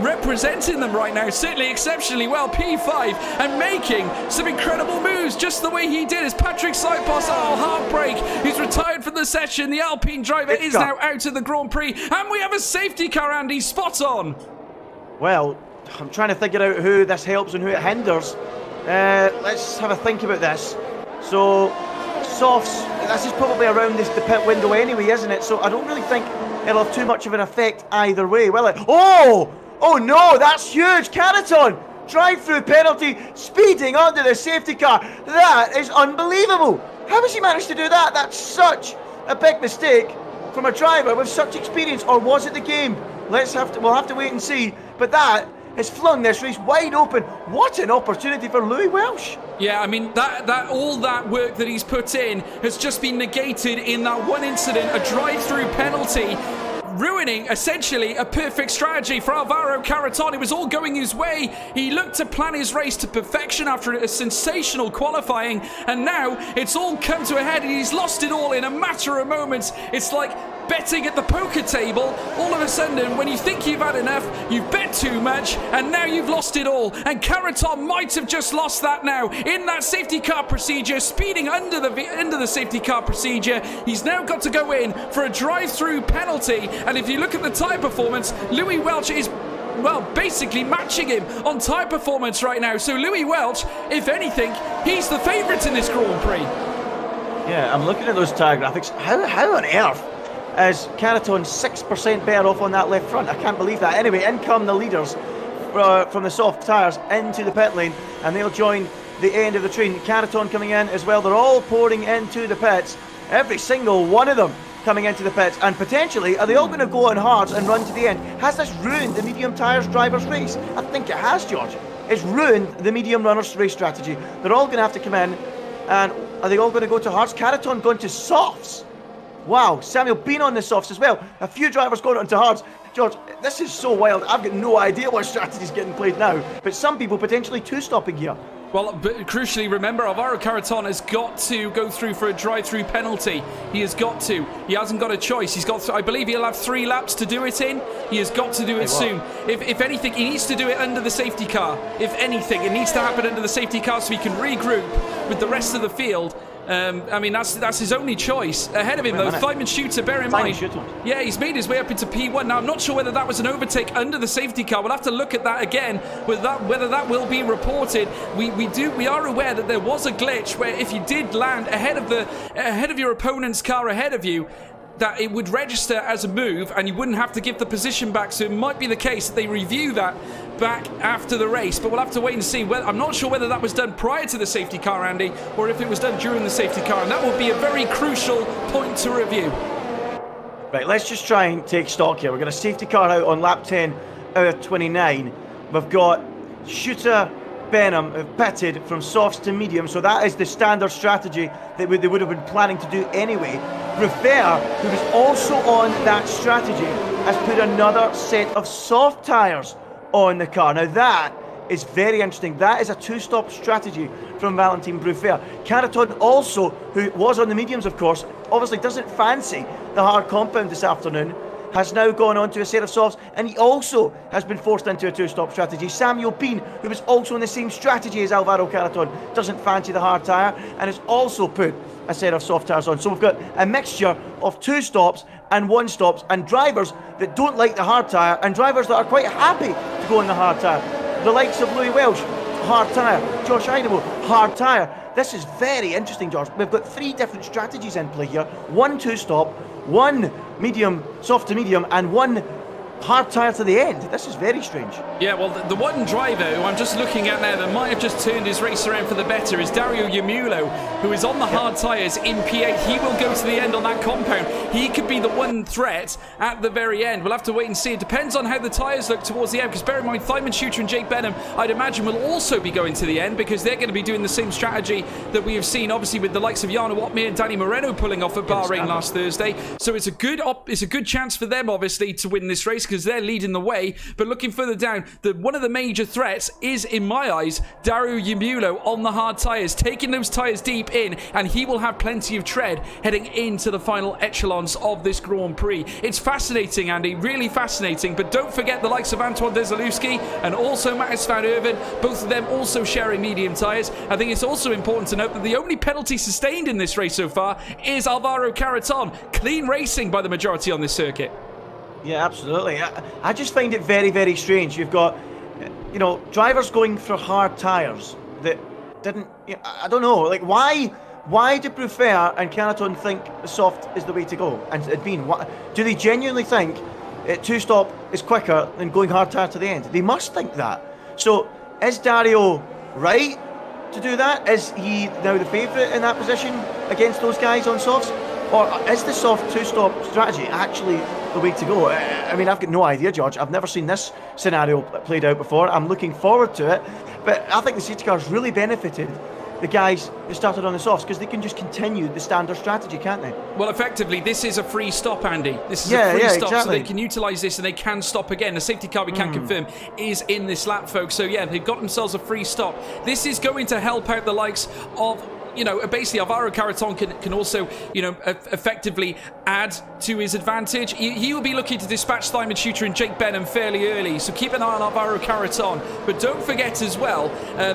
representing them right now. Certainly exceptionally well, P5, and making some incredible moves just the way he did. As Patrick Saipos, heartbreak. He's retired from the session. The Alpine driver is now out of the Grand Prix, and we have a safety car, Andy. Spot on. Well, I'm trying to figure out who this helps and who it hinders. Let's have a think about this. So, softs, this is probably around the pit window anyway, isn't it? So I don't really think it'll have too much of an effect either way, will it? Oh no, that's huge, Carreton! Drive-through penalty, speeding onto the safety car. That is unbelievable. How has he managed to do that? That's such a big mistake from a driver with such experience, or was it the game? We'll have to wait and see. But that has flung this race wide open. What an opportunity for Louis Welsh. Yeah, I mean, all that work that he's put in has just been negated in that one incident, a drive-through penalty, ruining essentially a perfect strategy for Alvaro Carreton. It was all going his way. He looked to plan his race to perfection after a sensational qualifying, and now it's all come to a head and he's lost it all in a matter of moments. It's like betting at the poker table. All of a sudden, when you think you've had enough, you've bet too much, and now you've lost it all. And Carreton might have just lost that now in that safety car procedure, speeding under the safety car procedure. He's now got to go in for a drive-through penalty. And if you look at the tyre performance, Louis Welch is, well, basically matching him on tyre performance right now. So Louis Welch, if anything, he's the favourite in this Grand Prix. Yeah, I'm looking at those tyre graphics. How on earth is Carreton 6% better off on that left front? I can't believe that. Anyway, in come the leaders from the soft tyres into the pit lane, and they'll join the end of the train. Carreton coming in as well. They're all pouring into the pits. Every single one of them coming into the pits, and potentially, are they all going to go on hards and run to the end? Has this ruined the medium tyres drivers' race? I think it has, George. It's ruined the medium runners' race strategy. They're all going to have to come in, and are they all going to go to hards? Carreton going to softs. Wow, Samuel Bean on the softs as well. A few drivers going onto hards. George, this is so wild. I've got no idea what strategy is getting played now, but some people potentially two-stopping here. Well, but crucially, remember, Alvaro Carreton has got to go through for a drive-through penalty. He has got to. He hasn't got a choice. He's got. I believe he'll have 3 laps to do it in. He has got to do it soon. If anything, he needs to do it under the safety car. If anything, it needs to happen under the safety car so he can regroup with the rest of the field. I mean, that's his only choice. Ahead of him, though, Simon Shooter, bear in mind. Yeah, he's made his way up into P1. Now, I'm not sure whether that was an overtake under the safety car. We'll have to look at that again, whether that will be reported. We are aware that there was a glitch where if you did land ahead of your opponent's car ahead of you, that it would register as a move and you wouldn't have to give the position back. So it might be the case that they review that back after the race, but we'll have to wait and see. I'm not sure whether that was done prior to the safety car, Andy, or if it was done during the safety car, and that will be a very crucial point to review. Right, let's just try and take stock here. We've got a safety car out on lap 10 out of 29. We've got Shooter, Benham have pitted from softs to medium, so that is the standard strategy that they would have been planning to do anyway. Rivera, who was also on that strategy, has put another set of soft tyres on the car. Now that is very interesting. That is a 2-stop strategy from Valentin Bruffer. Carreton also, who was on the mediums of course, obviously doesn't fancy the hard compound this afternoon, has now gone on to a set of softs, and he also has been forced into a 2-stop strategy. Samuel Bean, who was also on the same strategy as Alvaro Carreton, doesn't fancy the hard tyre and has also put a set of soft tyres on. So we've got a mixture of 2 stops and 1 stops, and drivers that don't like the hard tyre and drivers that are quite happy to go on the hard tyre. The likes of Louis Welsh, hard tyre. Josh Idaho, hard tyre. This is very interesting, George. We've got 3 different strategies in play here. 1 2-stop, 1 medium, soft to medium, and 1 hard tire to the end. This is very strange. Yeah, well, the one driver who I'm just looking at now that might have just turned his race around for the better is Dario Yamulo, who is on the hard tyres in P8. He will go to the end on that compound. He could be the one threat at the very end. We'll have to wait and see. It depends on how the tyres look towards the end, because bear in mind, Simon Shooter and Jake Benham, I'd imagine, will also be going to the end, because they're going to be doing the same strategy that we have seen, obviously, with the likes of Jarno Uppbeat and Danny Moreno pulling off at Bahrain last Thursday. So it's a good chance for them, obviously, to win this race, because they're leading the way. But looking further down, one of the major threats is, in my eyes, Dario Yamulo on the hard tyres, taking those tyres deep in, and he will have plenty of tread heading into the final echelons of this Grand Prix. It's fascinating, Andy, really fascinating, but don't forget the likes of Antoine Desalewski and also Matthias van Erven, both of them also sharing medium tyres. I think it's also important to note that the only penalty sustained in this race so far is Alvaro Carreton. Clean racing by the majority on this circuit. Yeah, absolutely. I just find it very, very strange. You've got, drivers going for hard tyres that didn't, I don't know, like why do Brufair and Carreton think the soft is the way to go? And do they genuinely think two-stop is quicker than going hard tyre to the end? They must think that. So is Dario right to do that? Is he now the favourite in that position against those guys on softs? Or is the soft two-stop strategy actually the way to go? I mean, I've got no idea, George. I've never seen this scenario played out before. I'm looking forward to it. But I think the safety cars really benefited the guys who started on the softs, because they can just continue the standard strategy, can't they? Well, effectively, this is a free stop, Andy. This is a free stop, exactly. So they can utilise this and they can stop again. The safety car, we can confirm, is in this lap, folks. So yeah, they've got themselves a free stop. This is going to help out the likes of, basically Alvaro Carreton can also, effectively add to his advantage. He will be looking to dispatch Simon Shooter and Jake Benham fairly early, so keep an eye on Alvaro Carreton. But don't forget as well,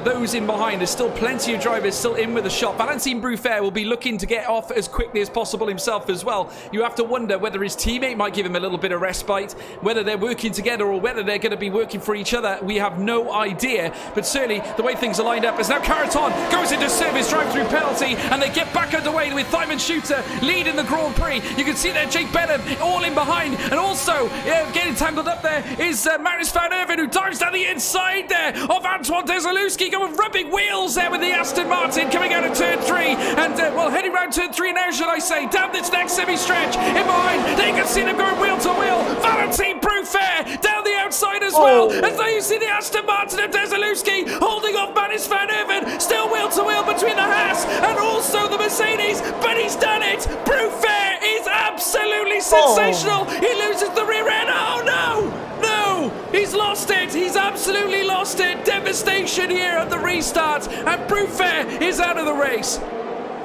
those in behind, there's still plenty of drivers still in with a shot. Valentin Brufair will be looking to get off as quickly as possible himself as well. You have to wonder whether his teammate might give him a little bit of respite, whether they're working together or whether they're going to be working for each other. We have no idea, but certainly the way things are lined up is now Carreton goes into service drive-through penalty, and they get back underway with Simon Shooter leading the Grand Prix. You can see there Jake Benham all in behind, and also getting tangled up there is Matthias van Erven, who dives down the inside there of Antoine Desalewski, going rubbing wheels there with the Aston Martin coming out of turn 3, and heading round turn 3 now, should I say, down this next semi-stretch in behind. There you can see them going wheel to wheel. Valentin Brufair down the outside as well, as though you see the Aston Martin of Desalewski holding off Matthias van Erven, still wheel to wheel between the Haas and also the Mercedes, but he's done it. Brufair is absolutely sensational. He loses the rear end. Oh no, he's lost it. He's absolutely lost it. Devastation here at the restart, and Brufair is out of the race.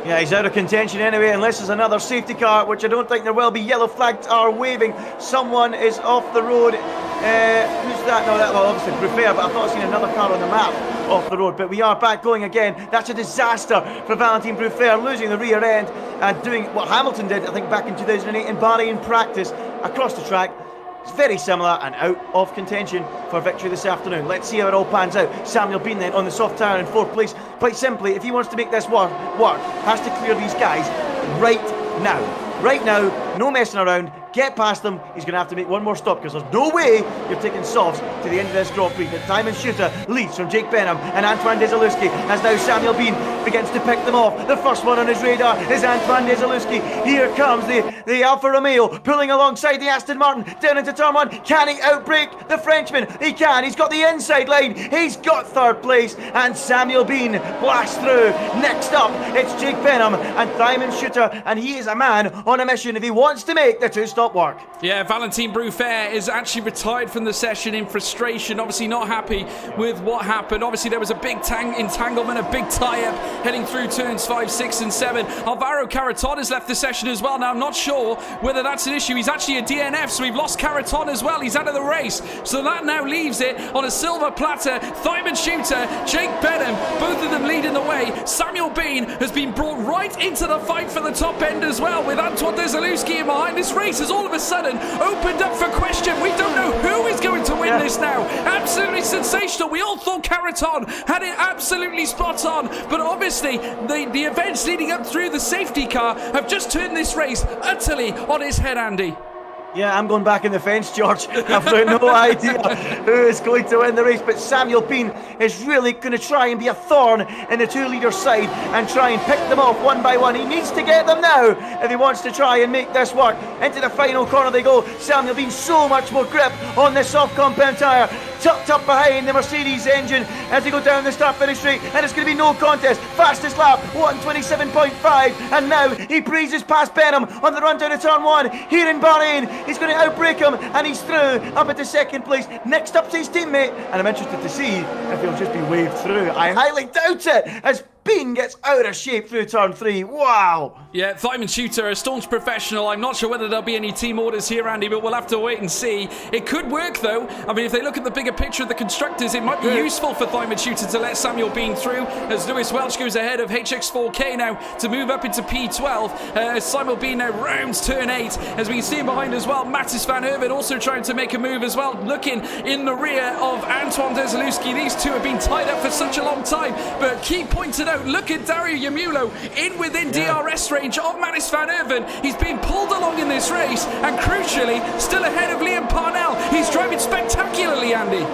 Yeah, he's out of contention anyway, unless there's another safety car, which I don't think there will be. Yellow flags are waving. Someone is off the road. Who's that? No, that obviously Brufair, but I thought I'd seen another car on the map off the road. But we are back going again. That's a disaster for Valentin Brufair, losing the rear end and doing what Hamilton did, I think, back in 2008 in Bahrain practice across the track. It's very similar and out of contention for victory this afternoon. Let's see how it all pans out. Samuel Bean then on the soft tyre in 4th place. Quite simply, if he wants to make this work, has to clear these guys right now. Right now, no messing around. Get past them. He's going to have to make one more stop, because there's no way you're taking softs to the end of this Grand Prix. But Simon Shooter leads from Jake Benham and Antoine Desalewski, as now Samuel Bean begins to pick them off. The first one on his radar is Antoine Desalewski. Here comes the Alfa Romeo pulling alongside the Aston Martin down into turn 1. Can he outbrake the Frenchman? He can. He's got the inside line. He's got 3rd place, and Samuel Bean blasts through. Next up, it's Jake Benham and Simon Shooter, and he is a man on a mission if he wants to make the two-stop work. Yeah, Valentin Brufair is actually retired from the session in frustration, obviously not happy with what happened. Obviously there was a big entanglement, a big tie-up heading through turns 5, 6 and 7. Alvaro Carreton has left the session as well. Now I'm not sure whether that's an issue. He's actually a DNF, so we've lost Carreton as well. He's out of the race, so that now leaves it on a silver platter. Simon Shooter, Jake Benham, both of them leading the way. Samuel Bean has been brought right into the fight for the top end as well, with Antoine Desalewski in behind. This race has all of a sudden opened up for question. We don't know who is going to win this now. Absolutely sensational. We all thought Carreton had it absolutely spot on, but obviously the events leading up through the safety car have just turned this race utterly on its head, Andy. Yeah, I'm going back in the fence, George. I've got no idea who is going to win the race, but Samuel Bean is really going to try and be a thorn in the two leaders' side and try and pick them off one by one. He needs to get them now if he wants to try and make this work. Into the final corner they go. Samuel Bean, so much more grip on this soft compound tyre. Tucked up behind the Mercedes engine as they go down the start-finish straight, and it's going to be no contest. Fastest lap, 1:27.5, and now he breezes past Benham on the run down to turn 1 here in Bahrain. He's going to outbreak him, and he's through up into second place. Next up to his teammate, and I'm interested to see if he'll just be waved through. I highly doubt it, as Bean gets out of shape through turn 3. Wow. Yeah, Simon Shooter, a staunch professional. I'm not sure whether there'll be any team orders here, Andy, but we'll have to wait and see. It could work, though. I mean, if they look at the bigger picture of the constructors, it might be useful for Simon Shooter to let Samuel Bean through, as Lewis Welch goes ahead of HX4K now to move up into P12. As Samuel Bean now rounds turn 8. As we can see behind as well, Mattis van Herven also trying to make a move as well, looking in the rear of Antoine Desilewski. These two have been tied up for such a long time, but key pointed out, look at Dario Yamulo in within DRS range of Mattis van Herven. He's being pulled along in this race, and crucially, still ahead of Liam Parnell. He's driving spectacularly, Andy.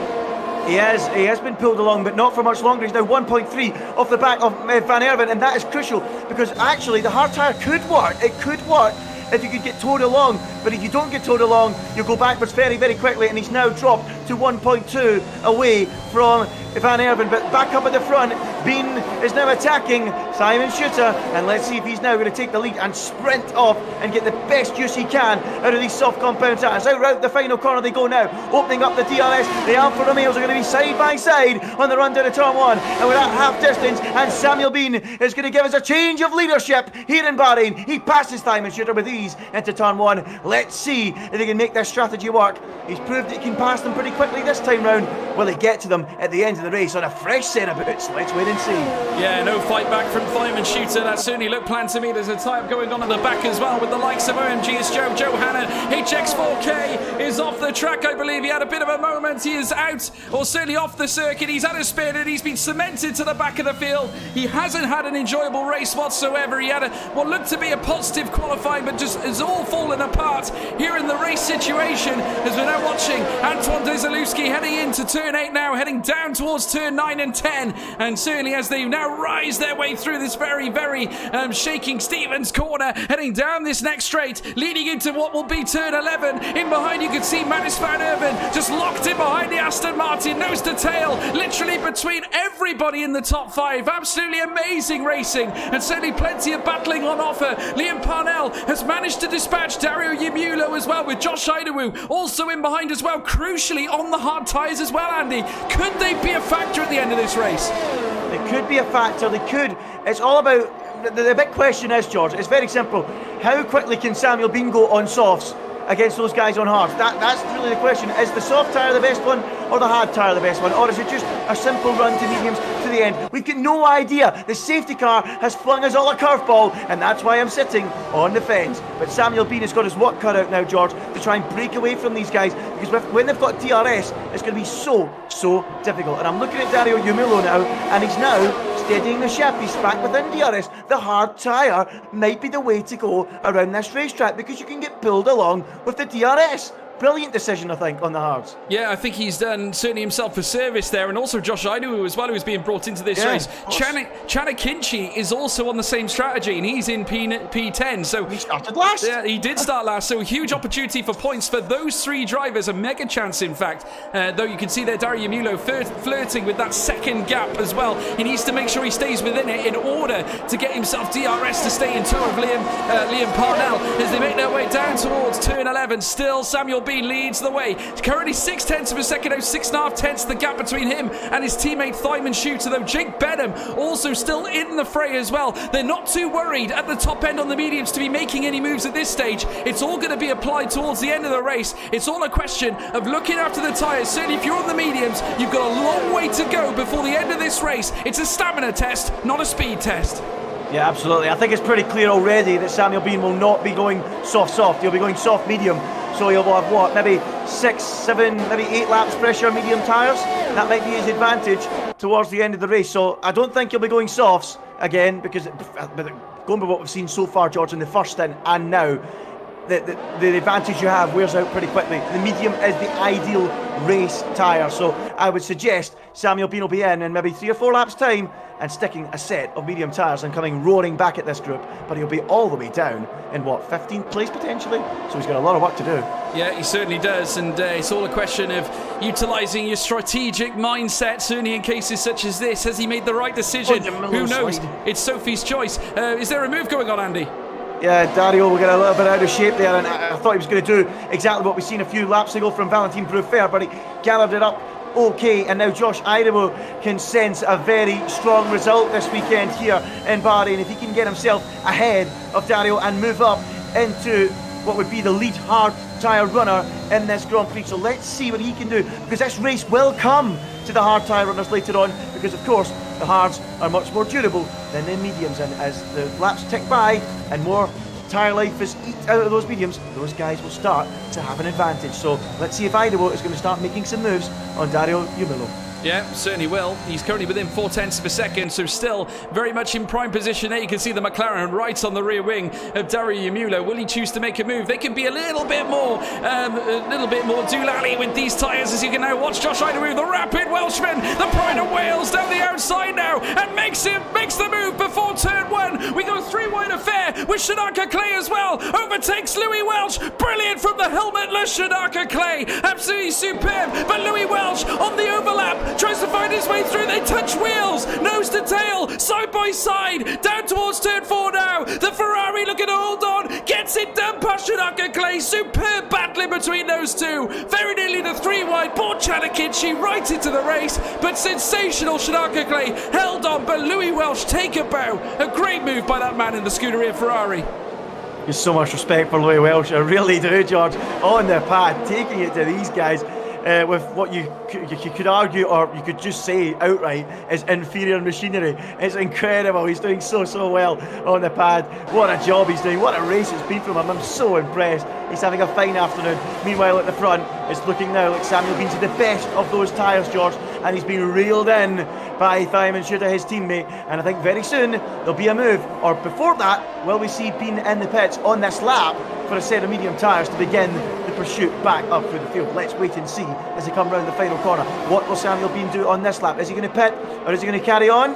He has been pulled along, but not for much longer. He's now 1.3 off the back of Van Herven, and that is crucial because actually the hard tyre could work. It could work if you could get towed along, but if you don't get towed along, you'll go backwards very, very quickly, and he's now dropped to 1.2 away from Van Herven, but back up at the front, Bean is now attacking Simon Shooter, and let's see if he's now going to take the lead and sprint off and get the best use he can out of these soft compound tyres. Out round the final corner they go now, opening up the DRS. The Alfa Romeos are going to be side by side on the run down to turn 1, and we're at half distance, and Samuel Bean is going to give us a change of leadership here in Bahrain. He passes Simon Shooter with ease into turn 1. Let's see if he can make this strategy work. He's proved that he can pass them pretty quickly this time round. Will he get to them at the end of the race on a fresh set of boots? Let's wait and see. Yeah, no fight back from Simon Shooter. That certainly looked planned to me. There's a tie-up going on at the back as well with the likes of OMG's Joe Hanna. HX4K is off the track, I believe. He had a bit of a moment. He is out, or certainly off the circuit. He's had a spin and he's been cemented to the back of the field. He hasn't had an enjoyable race whatsoever. He had what looked to be a positive qualifying, but just has all fallen apart here in the race situation as we're now watching Antoine Desilewski heading into turn 8 now, heading down towards turn 9 and 10, and certainly as they now rise their way through this very, very shaking Stevens corner, heading down this next straight, leading into what will be turn 11. In behind you can see Mattis van Herven just locked in behind the Aston Martin, nose to tail, literally between everybody in the top 5. Absolutely amazing racing, and certainly plenty of battling on offer. Liam Parnell has managed to dispatch Dario Yamulo as well, with Josh Idawu also in behind as well, crucially on the hard tyres as well, Andy. Could they be a factor at the end of this race? They could be a factor, they could. It's all about, the big question is, George, it's very simple. How quickly can Samuel Bean go on softs against those guys on hards? That's really the question. Is the soft tyre the best one, or the hard tyre the best one? Or is it just a simple run to mediums to the end? We've got no idea. The safety car has flung us all a curveball, and that's why I'm sitting on the fence. But Samuel Bean has got his work cut out now, George, to try and break away from these guys, because when they've got DRS, it's going to be so difficult. And I'm looking at Dario Yamulo now, and he's now steadying the ship. He's back within DRS. The hard tyre might be the way to go around this racetrack, because you can get pulled along with the DRS. Brilliant decision, I think, on the hards. Yeah, I think he's done certainly himself a service there, and also Josh Idawu as well, who's being brought into this race. Chana Kinchi is also on the same strategy, and he's in P10. So he started last. Yeah, he did start last. So a huge opportunity for points for those three drivers, a mega chance, in fact. Though you can see there Dario Yamulo flirting with that second gap as well. He needs to make sure he stays within it in order to get himself DRS to stay in tow of Liam Parnell as they make their way down towards turn 11. Still, Samuel Bean leads the way. Currently 0.6 of a second, 6.5 tenths the gap between him and his teammate Simon Shooter, though Jake Benham also still in the fray as well. They're not too worried at the top end on the mediums to be making any moves at this stage. It's all going to be applied towards the end of the race. It's all a question of looking after the tyres. Certainly if you're on the mediums, you've got a long way to go before the end of this race. It's a stamina test, not a speed test. Yeah, absolutely. I think it's pretty clear already that Samuel Bean will not be going soft. He'll be going soft medium. So he'll have what, maybe 6, 7, maybe 8 laps pressure medium tyres. That might be his advantage towards the end of the race. So I don't think he'll be going softs again, because going by what we've seen so far, George, in the first stint and now, the advantage you have wears out pretty quickly. The medium is the ideal race tyre, so I would suggest Samuel Bean will be in maybe 3 or 4 laps time and sticking a set of medium tyres and coming roaring back at this group, but he'll be all the way down in what, 15th place potentially, so he's got a lot of work to do. Yeah, he certainly does, and it's all a question of utilising your strategic mindset, certainly in cases such as this. Has he made the right decision? Who knows? It's Sophie's choice. Is there a move going on, Andy? Yeah, Dario will get a little bit out of shape there, and I thought he was going to do exactly what we've seen a few laps ago from Valentin Proufer, but he gathered it up okay, and now Josh Idaho can sense a very strong result this weekend here in Bahrain. If he can get himself ahead of Dario and move up into what would be the lead hard tyre runner in this Grand Prix. So let's see what he can do, because this race will come to the hard tyre runners later on, because of course the hards are much more durable than the mediums, and as the laps tick by and more tyre life is eaten out of those mediums, those guys will start to have an advantage. So let's see if Idaho is going to start making some moves on Dario Yumilo. Yeah, certainly will. He's currently within 0.4 of a second, so still very much in prime position there. You can see the McLaren right on the rear wing of Dario Yumulo. Will he choose to make a move? They can be a little bit more doolally with these tyres, as you can now watch Josh Idaho, the rapid Welshman, the pride of Wales, down the outside now, and makes the move before turn 1. We go 3 wide affair with Shanaka Clay as well. Overtakes Louis Welch. Brilliant from the helmetless Shanaka Clay. Absolutely superb. But Louis Welch on the overlap tries to find his way through. They touch wheels, nose to tail, side by side, down towards turn 4 now. The Ferrari looking to hold on, gets it done past Shanaka Clay. Superb battling between those two. Very nearly the 3 wide. Poor Chanakinchi right into the race, but sensational Shanaka Clay held on. But Louis Welch take a bow. A great move by that man in the Scuderia Ferrari. There's so much respect for Louis Welch, I really do, George. On the pad, taking it to these guys. With what you could argue, or you could just say outright, is inferior machinery. It's incredible. He's doing so well on the pad. What a job he's doing. What a race it's been from him. I'm so impressed. He's having a fine afternoon. Meanwhile, at the front, it's looking now like Samuel Bean's the best of those tyres, George, and he's been reeled in by Simon Shooter, his teammate, and I think very soon there'll be a move, or before that, will we see Bean in the pits on this lap for a set of medium tyres to begin the pursuit back up through the field. Let's wait and see as they come round the final corner. What will Samuel Bean do on this lap? Is he going to pit, or is he going to carry on?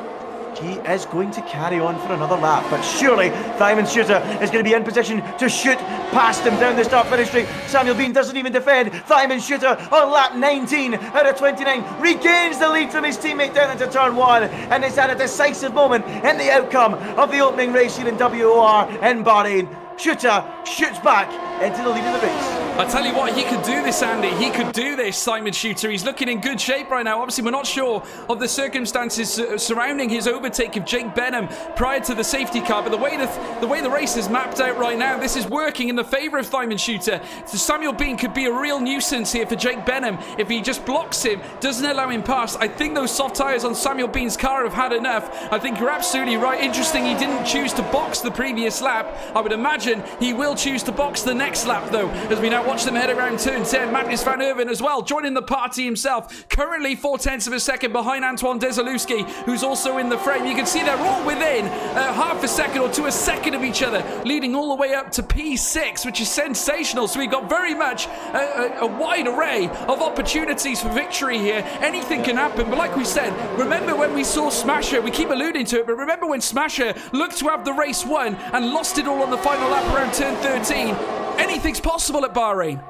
He is going to carry on for another lap, but surely Simon Shooter is going to be in position to shoot past him down the start-finish straight. Samuel Bean doesn't even defend. Simon Shooter on lap 19 out of 29 regains the lead from his teammate down into turn 1, and it's at a decisive moment in the outcome of the opening race here in WOR in Bahrain. Shooter shoots back into the lead of the race. I tell you what, he could do this, Andy. He could do this, Simon Shooter. He's looking in good shape right now. Obviously, we're not sure of the circumstances surrounding his overtake of Jake Benham prior to the safety car, but the way the race is mapped out right now, this is working in the favour of Simon Shooter. So Samuel Bean could be a real nuisance here for Jake Benham if he just blocks him, doesn't allow him past. I think those soft tyres on Samuel Bean's car have had enough. I think you're absolutely right. Interesting, he didn't choose to box the previous lap. I would imagine he will choose to box the next lap, though, as we now watch them head around turn 10. Magnus van Erven as well, joining the party himself. Currently 0.4 of a second behind Antoine Desalewski, who's also in the frame. You can see they're all within half a second or to a second of each other, leading all the way up to P6, which is sensational. So we've got very much a wide array of opportunities for victory here. Anything can happen, but like we said, remember when we saw Smasher, we keep alluding to it, but remember when Smasher looked to have the race won and lost it all on the final lap around turn 13? Anything's possible at Bahrain.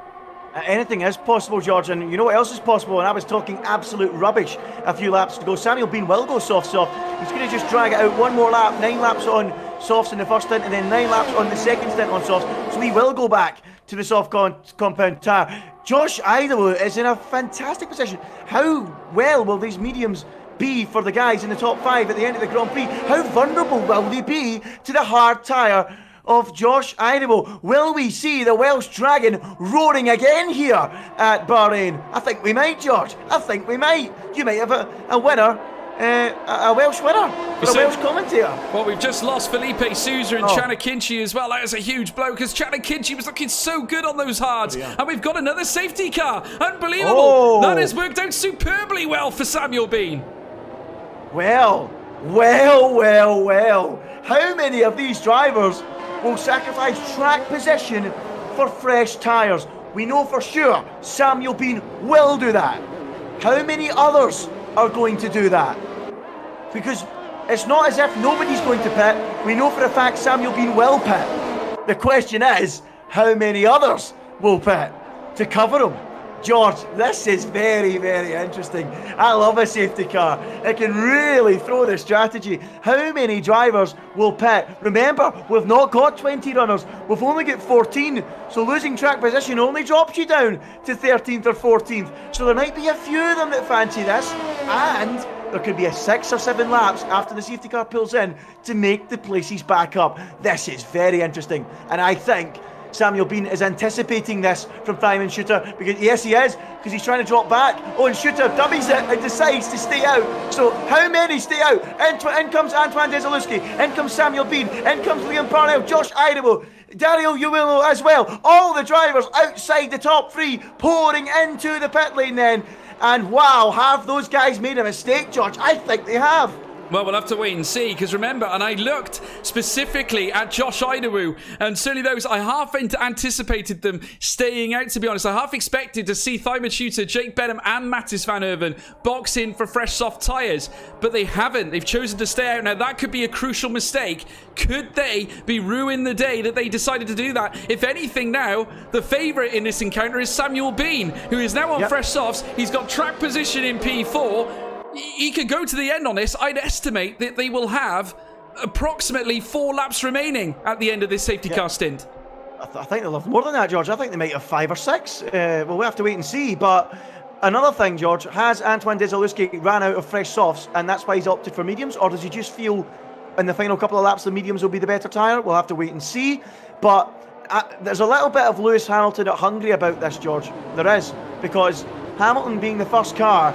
Anything is possible, George, and you know what else is possible? And I was talking absolute rubbish a few laps to go. Samuel Bean will go soft. He's going to just drag it out one more lap, 9 laps on softs in the first stint, and then 9 laps on the second stint on softs. So he will go back to the soft compound tyre. Josh Idaho is in a fantastic position. How well will these mediums be for the guys in the top 5 at the end of the Grand Prix? How vulnerable will they be to the hard tyre of Josh Idaho? Will we see the Welsh Dragon roaring again here at Bahrain? I think we might, George. I think we might. You might have a winner, a Welsh winner, for a Welsh commentator. Well, we've just lost Felipe Sousa and Chanakinchi as well. That is a huge blow, because Chanakinchi was looking so good on those hards. Oh, yeah. And we've got another safety car. Unbelievable. That has worked out superbly well for Samuel Bean. Well. How many of these drivers will sacrifice track position for fresh tyres. We know for sure Samuel Bean will do that. How many others are going to do that? Because it's not as if nobody's going to pit. We know for a fact Samuel Bean will pit. The question is, how many others will pit to cover him? George, this is very, very interesting. I love a safety car. It can really throw the strategy. How many drivers will pit? Remember, we've not got 20 runners. We've only got 14. So losing track position only drops you down to 13th or 14th. So there might be a few of them that fancy this. And there could be a 6 or 7 laps after the safety car pulls in to make the places back up. This is very interesting. And I think Samuel Bean is anticipating this from Simon Shooter, because yes he is, because he's trying to drop back. Oh, and Shooter dummies it and decides to stay out. So how many stay out? In comes Antoine Desalewski, in comes Samuel Bean, in comes Liam Parnell, Josh Idaho, Dario Uwillo as well. All the drivers outside the top 3 pouring into the pit lane then. And wow, have those guys made a mistake, George? I think they have. Well, we'll have to wait and see, because remember, and I looked specifically at Josh Idaho, and certainly those, I half anticipated them staying out, to be honest. I half expected to see Simon Shooter, Jake Benham and Mattis van Erven box in for fresh soft tyres, but they haven't. They've chosen to stay out. Now, that could be a crucial mistake. Could they be ruining the day that they decided to do that? If anything now, the favourite in this encounter is Samuel Bean, who is now on fresh softs. He's got track position in P4. He could go to the end on this. I'd estimate that they will have approximately 4 laps remaining at the end of this safety car stint. I think they'll have more than that, George. I think they might have 5 or 6. Well, we'll have to wait and see. But another thing, George, has Antoine Desalewski ran out of fresh softs and that's why he's opted for mediums? Or does he just feel in the final couple of laps the mediums will be the better tyre? We'll have to wait and see. But there's a little bit of Lewis Hamilton at Hungary about this, George. There is. Because Hamilton being the first car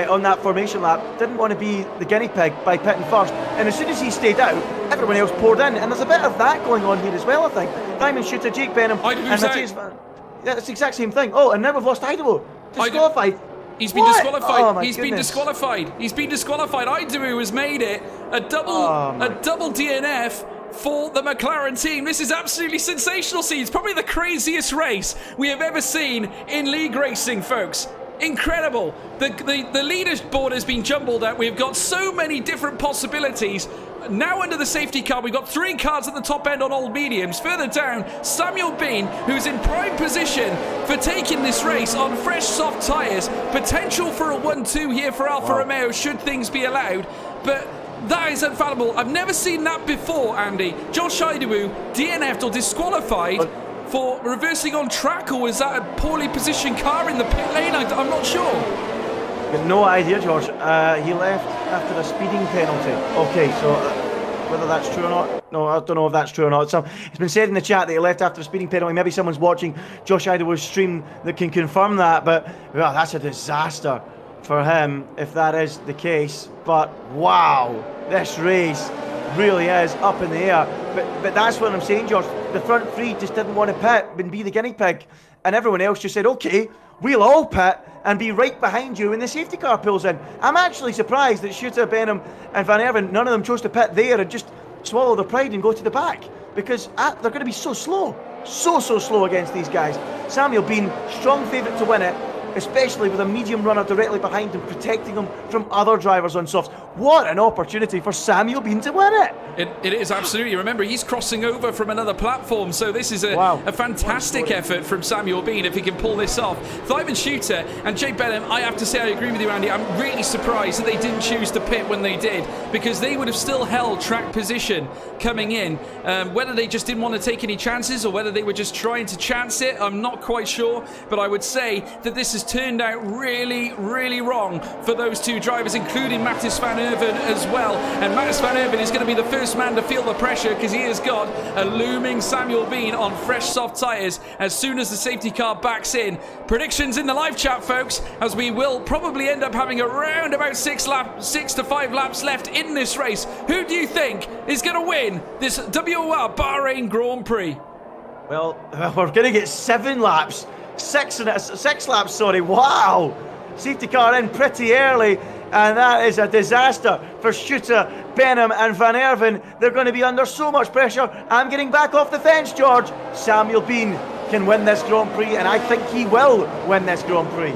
on that formation lap didn't want to be the guinea pig by pitting first, and as soon as he stayed out, everyone else poured in, and there's a bit of that going on here as well. I think Simon Shooter, Jake Benham, and Matthias yeah, it's the exact same thing. Oh, and now we've lost Idaho. Disqualified. He's been disqualified. Oh, He's been disqualified. He's been disqualified. Idaho has made it a double DNF for the McLaren team. This is absolutely sensational. It's probably the craziest race we have ever seen in league racing, folks. Incredible. The leaderboard has been jumbled up. We've got so many different possibilities. Now under the safety car, we've got 3 cars at the top end on all mediums. Further down, Samuel Bean, who's in prime position for taking this race on fresh soft tyres. Potential for a 1-2 here for Alfa Romeo should things be allowed. But that is infallible. I've never seen that before, Andy. Josh Idaho DNF'd or disqualified for reversing on track, or was that a poorly positioned car in the pit lane? I'm not sure. Got no idea, George. He left after a speeding penalty. Okay, so whether that's true or not, no, I don't know if that's true or not. It's been said in the chat that he left after a speeding penalty. Maybe someone's watching Josh Idaho's stream that can confirm that, but well, that's a disaster for him if that is the case. But wow, this race really is up in the air. But that's what I'm saying, George. The front 3 just didn't want to pit and be the guinea pig, and everyone else just said, okay, we'll all pit and be right behind you when the safety car pulls in. I'm actually surprised that Shooter, Benham and Van Erven, none of them chose to pit there and just swallow their pride and go to the back, because they're going to be so slow. So slow against these guys. Samuel Bean, strong favourite to win it, especially with a medium runner directly behind him, protecting him from other drivers on softs. What an opportunity for Samuel Bean to win it. It is, absolutely. Remember, he's crossing over from another platform, so this is a fantastic effort from Samuel Bean if he can pull this off. Simon Shooter and Jake Benham, I have to say I agree with you, Andy. I'm really surprised that they didn't choose to pit when they did, because they would have still held track position coming in. Whether they just didn't want to take any chances or whether they were just trying to chance it, I'm not quite sure, but I would say that this has turned out really, really wrong for those 2 drivers, including Mattis van Erven as well. And Mattis van Erven is going to be the first man to feel the pressure, because he has got a looming Samuel Bean on fresh soft tyres as soon as the safety car backs in. Predictions in the live chat, folks, as we will probably end up having around about 6 to 5 laps left in this race. Who do you think is going to win this WOR Bahrain Grand Prix? Well, we're going to get 7 laps. 6 laps, sorry. Wow. Safety car in pretty early. and that is a disaster for Shooter, Benham and Van Erven. They're going to be under so much pressure. I'm getting back off the fence, George. Samuel Bean can win this Grand Prix, and I think he will win this Grand Prix.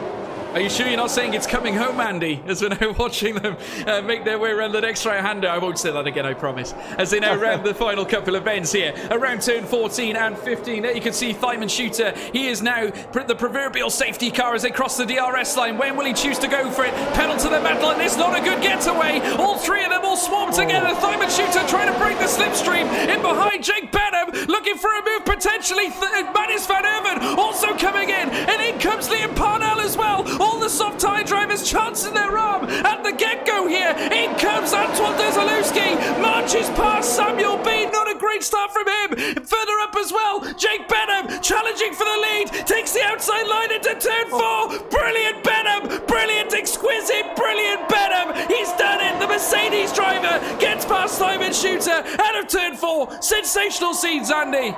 Are you sure you're not saying it's coming home, Andy? As we're now watching them make their way around the next right-hander. I won't say that again, I promise. As they now round the final couple of bends here. Around turn 14 and 15. There you can see Thyman Shooter. He is now the proverbial safety car as they cross the DRS line. When will he choose to go for it? Pedal to the metal, and it's not a good getaway. All three of them all swarm together. Thyman Shooter trying to break the slipstream. In behind, Jake Benham looking for a move potentially. Manis Van Erven also coming in. And in comes Liam Parnell as well. All the soft tyre drivers chancing their arm at the get-go here. In comes Antoine Desalewski, marches past Samuel Bean. Not a great start from him. Further up as well, Jake Benham challenging for the lead, takes the outside line into turn 4. Brilliant Benham, brilliant, exquisite, brilliant Benham. He's done it. The Mercedes driver gets past Thyman Shooter out of turn 4. Sensational scenes, Andy.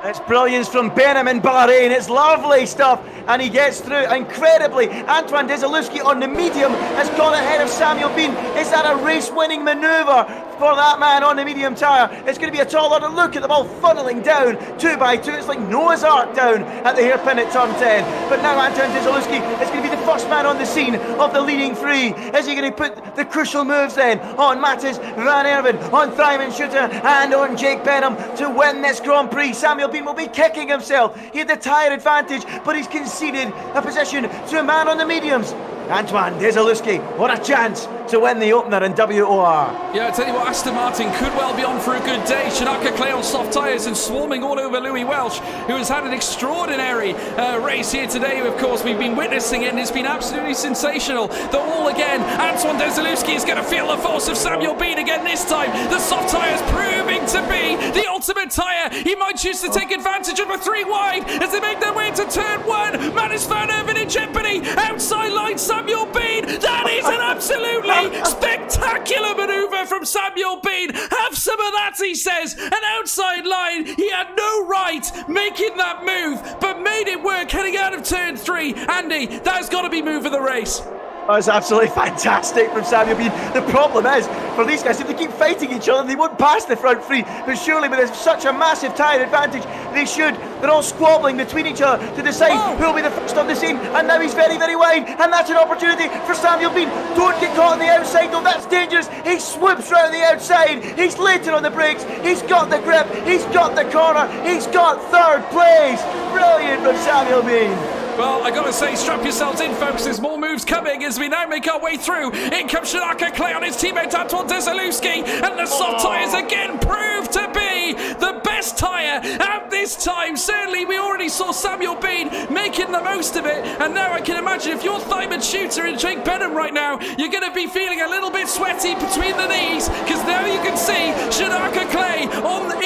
It's brilliance from Benham in Bahrain. It's lovely stuff. And he gets through incredibly. Antoine Desalewski on the medium has gone ahead of Samuel Bean. Is that a race-winning manoeuvre for that man on the medium tyre? It's going to be a tall order. Look at the ball funneling down 2 by 2. It's like Noah's Ark down at the hairpin at turn 10. But now Antoine Desalewski is going to be the first man on the scene of the leading three. Is he going to put the crucial moves then on Matis Van Erven, on Thyman Shooter and on Jake Benham to win this Grand Prix? Samuel Bean will be kicking himself. He had the tyre advantage, but he's conceded a position to a man on the mediums. Antoine Desalewski, what a chance to win the opener in WOR. Yeah, I tell you what, Aston Martin could well be on for a good day. Shanaka Clay on soft tyres and swarming all over Louis Welch, who has had an extraordinary race here today. Of course, we've been witnessing it, and it's been absolutely sensational. The wall again. Antoine Desalewski is going to feel the force of Samuel Bean again this time. The soft tyres proving to be the ultimate tyre. He might choose to take advantage of a 3 wide as they make their way into turn 1. Manis Van Erven in jeopardy. Outside line, Samuel Bean. That is an absolutely spectacular manoeuvre from Samuel Bean. Have some of that, he says. An outside line. He had no right making that move, but made it work heading out of turn 3. Andy, that's got to be move of the race. That's absolutely fantastic from Samuel Bean. The problem is, for these guys, if they keep fighting each other, they won't pass the front three. But surely with such a massive tyre advantage, they should. They're all squabbling between each other to decide who will be the first on the scene. And now he's very, very wide. And that's an opportunity for Samuel Bean. Don't get caught on the outside, though. That's dangerous. He swoops round the outside. He's later on the brakes. He's got the grip. He's got the corner. He's got third place. Brilliant from Samuel Bean. Well, I gotta say, strap yourselves in, folks. There's more moves coming as we now make our way through. In comes Shanaka Clay on his teammate Antoine Desalewski, and the soft tyres again prove to be the best tyre at this time. Certainly, we already saw Samuel Bean making the most of it, and now I can imagine if you're Thyman Shooter and Jake Benham right now, you're gonna be feeling a little bit sweaty between the knees, because now you can see Shanaka Clay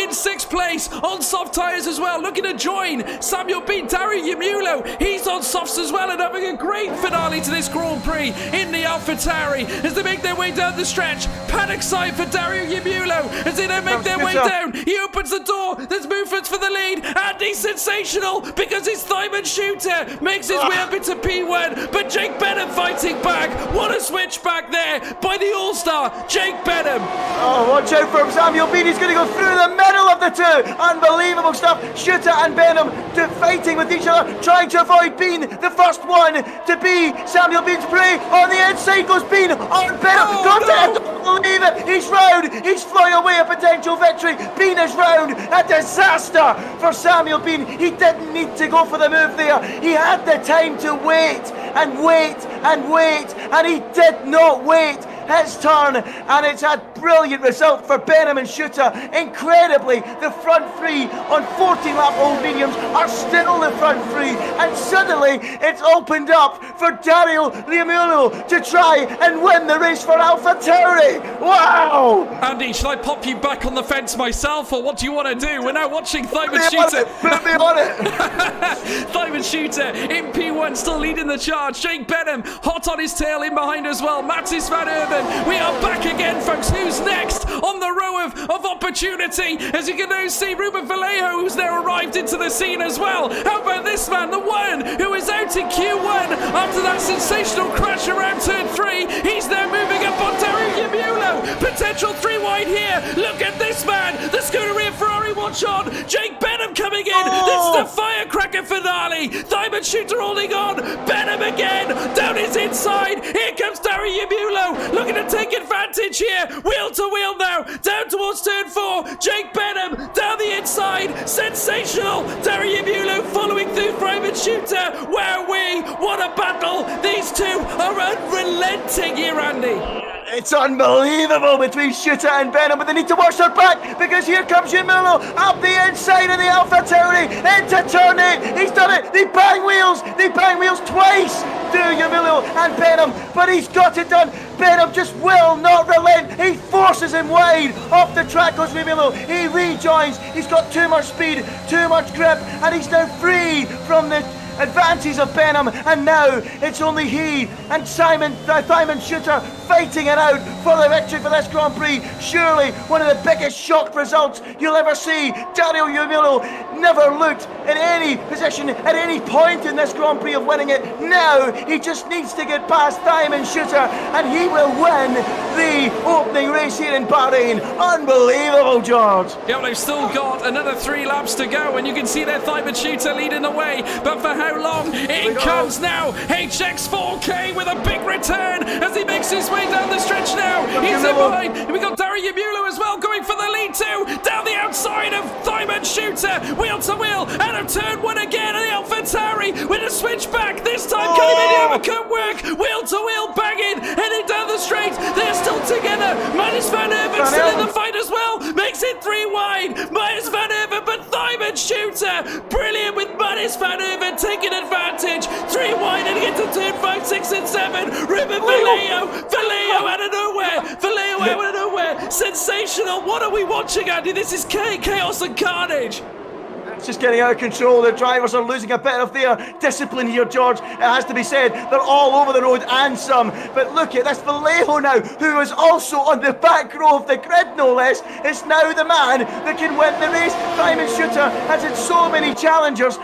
in 6th place on soft tyres as well, looking to join Samuel Bean. Dario Yamulo, he's on softs as well and having a great finale to this Grand Prix in the AlphaTauri as they make their way down the stretch. Panic side for Dario Yamulo as they then make their way down. He opens the door. There's movements for the lead, and he's sensational because it's Thyman Shooter makes his way up into P1, but Jake Benham fighting back. What a switch back there by the All-Star Jake Benham. Oh, watch out for Samuel Bean. He's going to go through the middle of the two. Unbelievable stuff. Shooter and Benham fighting with each other, trying to avoid Bean, the first one to be Samuel Bean's prey. On the inside goes Bean on Benham. Don't believe it. He's round. He's flying away a potential victory. Bean is round. A disaster for Samuel Bean. He didn't need to go for the move there. He had the time to wait and wait and wait, and he did not wait his turn, and it's a brilliant result for Benham and Shooter. Incredibly, the front three on 14-lap old mediums are still the front three, and suddenly it's opened up for Dario Yamulo to try and win the race for AlphaTauri. Wow! Andy, should I pop you back on the fence myself, or what do you want to do? We're now watching Thyman Shooter. Put me on it. Thyman Shooter in P1 still leading the charge. Jake Benham hot on his tail in behind as well. Matis Van Erven. We are back again, folks. Who's next on the row of opportunity? As you can now see, Ruben Vallejo, who's now arrived into the scene as well. How about this man, the one who was out in Q1 after that sensational crash around turn 3? He's now moving natural 3 wide here. Look at this man. The Scuderia Ferrari watch on. Jake Benham coming in. It's the firecracker finale. Diamond Shooter holding on. Benham again. Down his inside. Here comes Dari Yamulo. Looking to take advantage here. Wheel to wheel now. Down towards turn 4. Jake Benham down the inside. Sensational. Dari Yamulo following through Diamond Shooter. Wowee. What a battle. These two are unrelenting here, Andy. It's unbelievable between Shooter and Benham, but they need to watch their back because here comes Yamulo up the inside of the Alpha Tauri into turn 8. He's done it. They bang wheels twice to Yamulo and Benham, but he's got it done. Benham just will not relent. He forces him wide. Off the track goes Yamulo. He rejoins. He's got too much speed, too much grip, and he's now free from the advances of Benham, and now it's only he and Simon Shooter fighting it out for the victory for this Grand Prix. Surely one of the biggest shock results you'll ever see. Dario Yamulo never looked in any position at any point in this Grand Prix of winning it. Now he just needs to get past Diamond Shooter and he will win the opening race here in Bahrain. Unbelievable, George. Yeah, well, they've still got another 3 laps to go, and you can see their Diamond Shooter leading the way, but for how long? In comes now HX4K with a big return as he makes his way down the stretch now. He's in behind, and we got Dari Yamulo as well going for the lead too. Down the outside of Diamond Shooter, wheel to wheel, out of turn 1 again, and the Alpha Tauri with a switch back. This time, can he make the overcut work? Wheel to wheel, banging, heading down the straight. They're still together. Minus Van Erven still in the fight as well. Makes it 3 wide. Minus Van Erven, but Diamond Shooter, brilliant with Minus Van Erven taking advantage. 3 wide and into turn 5, 6, and 7. Ruben Vallejo out of nowhere. Sensational. What are we watching, Andy? This is chaos and carnage. It's just getting out of control. The drivers are losing a bit of their discipline here, George. It has to be said. They're all over the road and some. But look at this Vallejo now, who is also on the back row of the grid, no less. It's now the man that can win the race. Diamond Shooter has had so many challenges,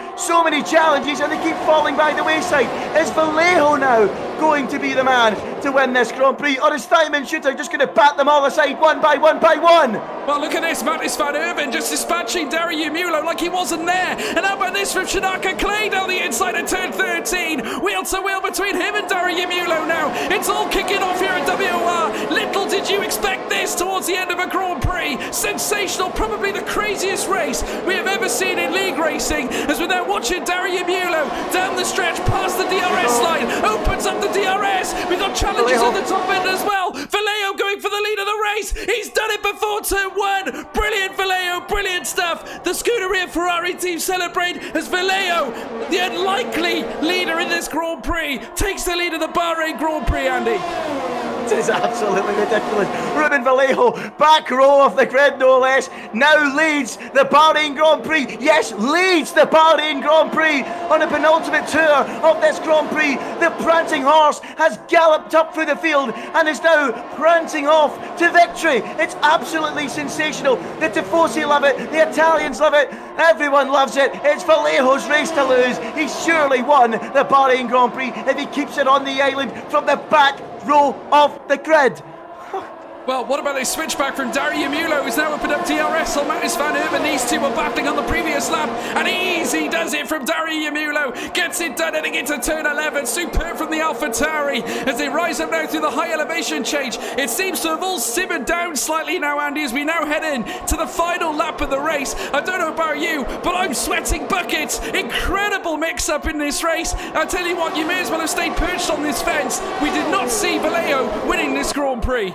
and they keep falling by the wayside. Is Vallejo now going to be the man to win this Grand Prix, or is Diamond Shooter just going to bat them all aside one by one by one? Well, look at this. Mattis Van Erven just dispatching Dari Yamulo like he wasn't there. And how about this from Shanaka Clay down the inside of turn 13? Wheel to wheel between him and Dari Yamulo now. It's all kicking off here at WOR. Little did you expect this towards the end of a Grand Prix. Sensational, probably the craziest race we have ever seen in league racing, as we're now watching Dari Yamulo down the stretch past the DRS line. Opens up the DRS. We've got challenges on the top end as well. Vallejo going for the lead of the race. He's done it before turn 1. Brilliant Vallejo, brilliant stuff. The Scuderia Ferrari team celebrate as Vallejo, the unlikely leader in this Grand Prix, takes the lead of the Bahrain Grand Prix, Andy. It is absolutely ridiculous. Ruben Vallejo, back row of the grid no less, now leads the Bahrain Grand Prix. Yes, leads the Bahrain Grand Prix on the penultimate tour of this Grand Prix. The prancing horse has galloped up through the field and is now prancing off to victory. It's absolutely sensational. The Tifosi love it, the Italians love it, everyone loves it. It's Vallejo's race to lose. He's surely won the Bahrain Grand Prix if he keeps it on the island from the back row of the grid. Well, what about a switchback from Dari Yamulo, who's now opened up DRS on Mattis Van Erven. These two were battling on the previous lap, and easy does it from Dari Yamulo. Gets it done heading into turn 11. Superb from the Alpha Tauri as they rise up now through the high elevation change. It seems to have all simmered down slightly now, Andy, as we now head in to the final lap of the race. I don't know about you, but I'm sweating buckets. Incredible mix-up in this race. I'll tell you what, you may as well have stayed perched on this fence. We did not see Vallejo winning this Grand Prix.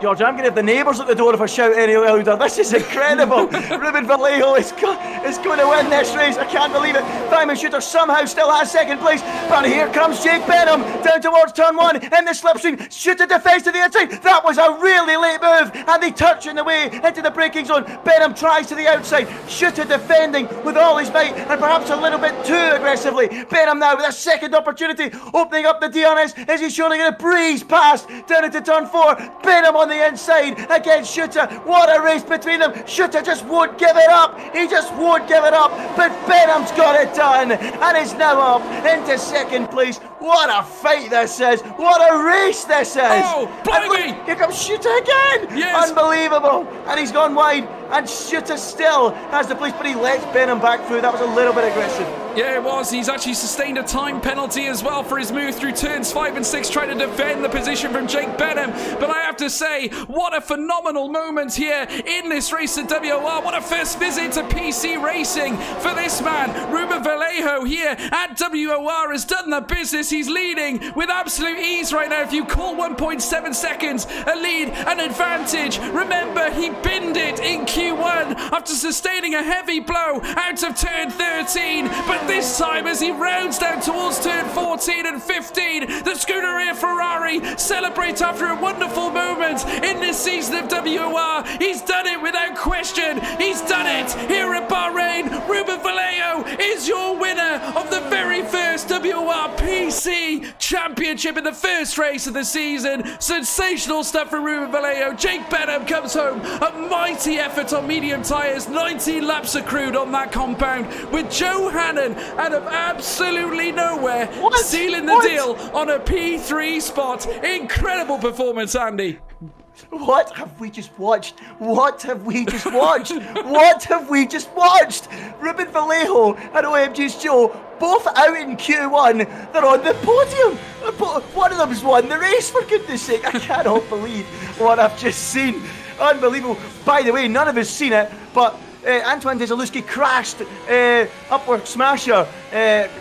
George, I'm going to have the neighbours at the door if I shout any louder. This is incredible. Ruben Vallejo is going to win this race. I can't believe it. Diamond Shooter somehow still has second place. But here comes Jake Benham down towards turn 1 in the slipstream. Shooter defends to the inside. That was a really late move. And they touch in the way into the braking zone. Benham tries to the outside. Shooter defending with all his might and perhaps a little bit too aggressively. Benham now with a second opportunity, opening up the DRS. Is he surely going to breeze past down into turn 4? Benham on the the inside against Shooter. What a race between them. Shooter just won't give it up. He just won't give it up. But Benham's got it done and is now up into second place. What a fight this is. What a race this is. Oh, blimey. Look, here comes Shooter again. Yes. Unbelievable. And he's gone wide. And Shooter still has the place, but he lets Benham back through. That was a little bit aggressive. Yeah, it was. He's actually sustained a time penalty as well for his move through turns 5 and 6, trying to defend the position from Jake Benham. But I have to say, what a phenomenal moment here in this race at WOR. What a first visit to PC racing for this man. Ruben Vallejo here at WOR has done the business. He's leading with absolute ease right now. If you call 1.7 seconds a lead, an advantage. Remember, he binned it in Q1 after sustaining a heavy blow out of turn 13. But this time, as he rounds down towards turn 14 and 15, the Scuderia Ferrari celebrates after a wonderful moment in this season of WOR. He's done it without question. He's done it here at Bahrain. Ruben Vallejo is your winner of the very first WOR PC Championship in the first race of the season. Sensational stuff for Ruben Vallejo. Jake Benham comes home. A mighty effort on medium tyres. 19 laps accrued on that compound with Joe Hannon out of absolutely nowhere sealing the deal on a P3 spot. Incredible performance, Andy. What have we just watched? What have we just watched? What have we just watched? Ruben Vallejo and OMG's Joe both out in Q1. They're on the podium. One of them's won the race, for goodness sake. I cannot believe what I've just seen. Unbelievable. By the way, none of us seen it, but Antoine Desaluski crashed upward smasher,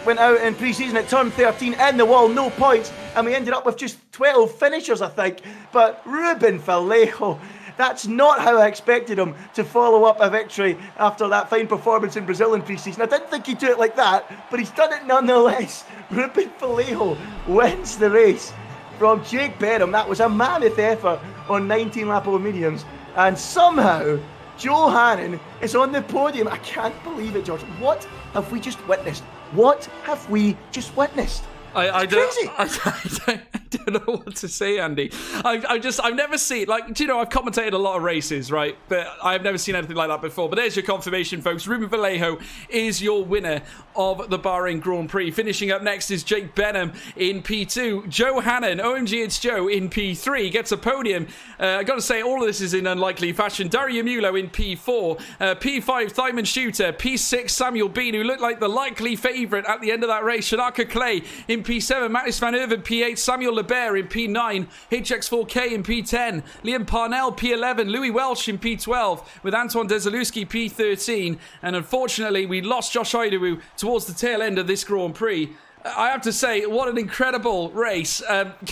went out in pre-season at turn 13 in the wall, no points, and we ended up with just 12 finishers, I think. But Ruben Vallejo, that's not how I expected him to follow up a victory after that fine performance in Brazil in pre-season. I didn't think he'd do it like that, but he's done it nonetheless. Ruben Vallejo wins the race from Jake Benham. That was a mammoth effort on 19 lap over mediums, and somehow Joe Hannon is on the podium. I can't believe it, George. What have we just witnessed? What have we just witnessed? I don't know what to say, Andy. I've never seen, like, do you know, I've commentated a lot of races, right? But I've never seen anything like that before. But there's your confirmation, folks. Ruben Vallejo is your winner of the Bahrain Grand Prix. Finishing up next is Jake Benham in P2. Joe Hannon, OMG It's Joe, in P3, gets a podium. I got to say, all of this is in unlikely fashion. Dario Mulo in P4. P5, Thyman Shooter. P6, Samuel Bean, who looked like the likely favourite at the end of that race. Shanaka Clay in P7, Mattis Van Erven P8, Samuel Lebert in P9, HX4K in P10, Liam Parnell P11, Louis Welsh in P12, with Antoine Desaluski P13, and unfortunately we lost Josh Idawu towards the tail end of this Grand Prix. I have to say, what an incredible race.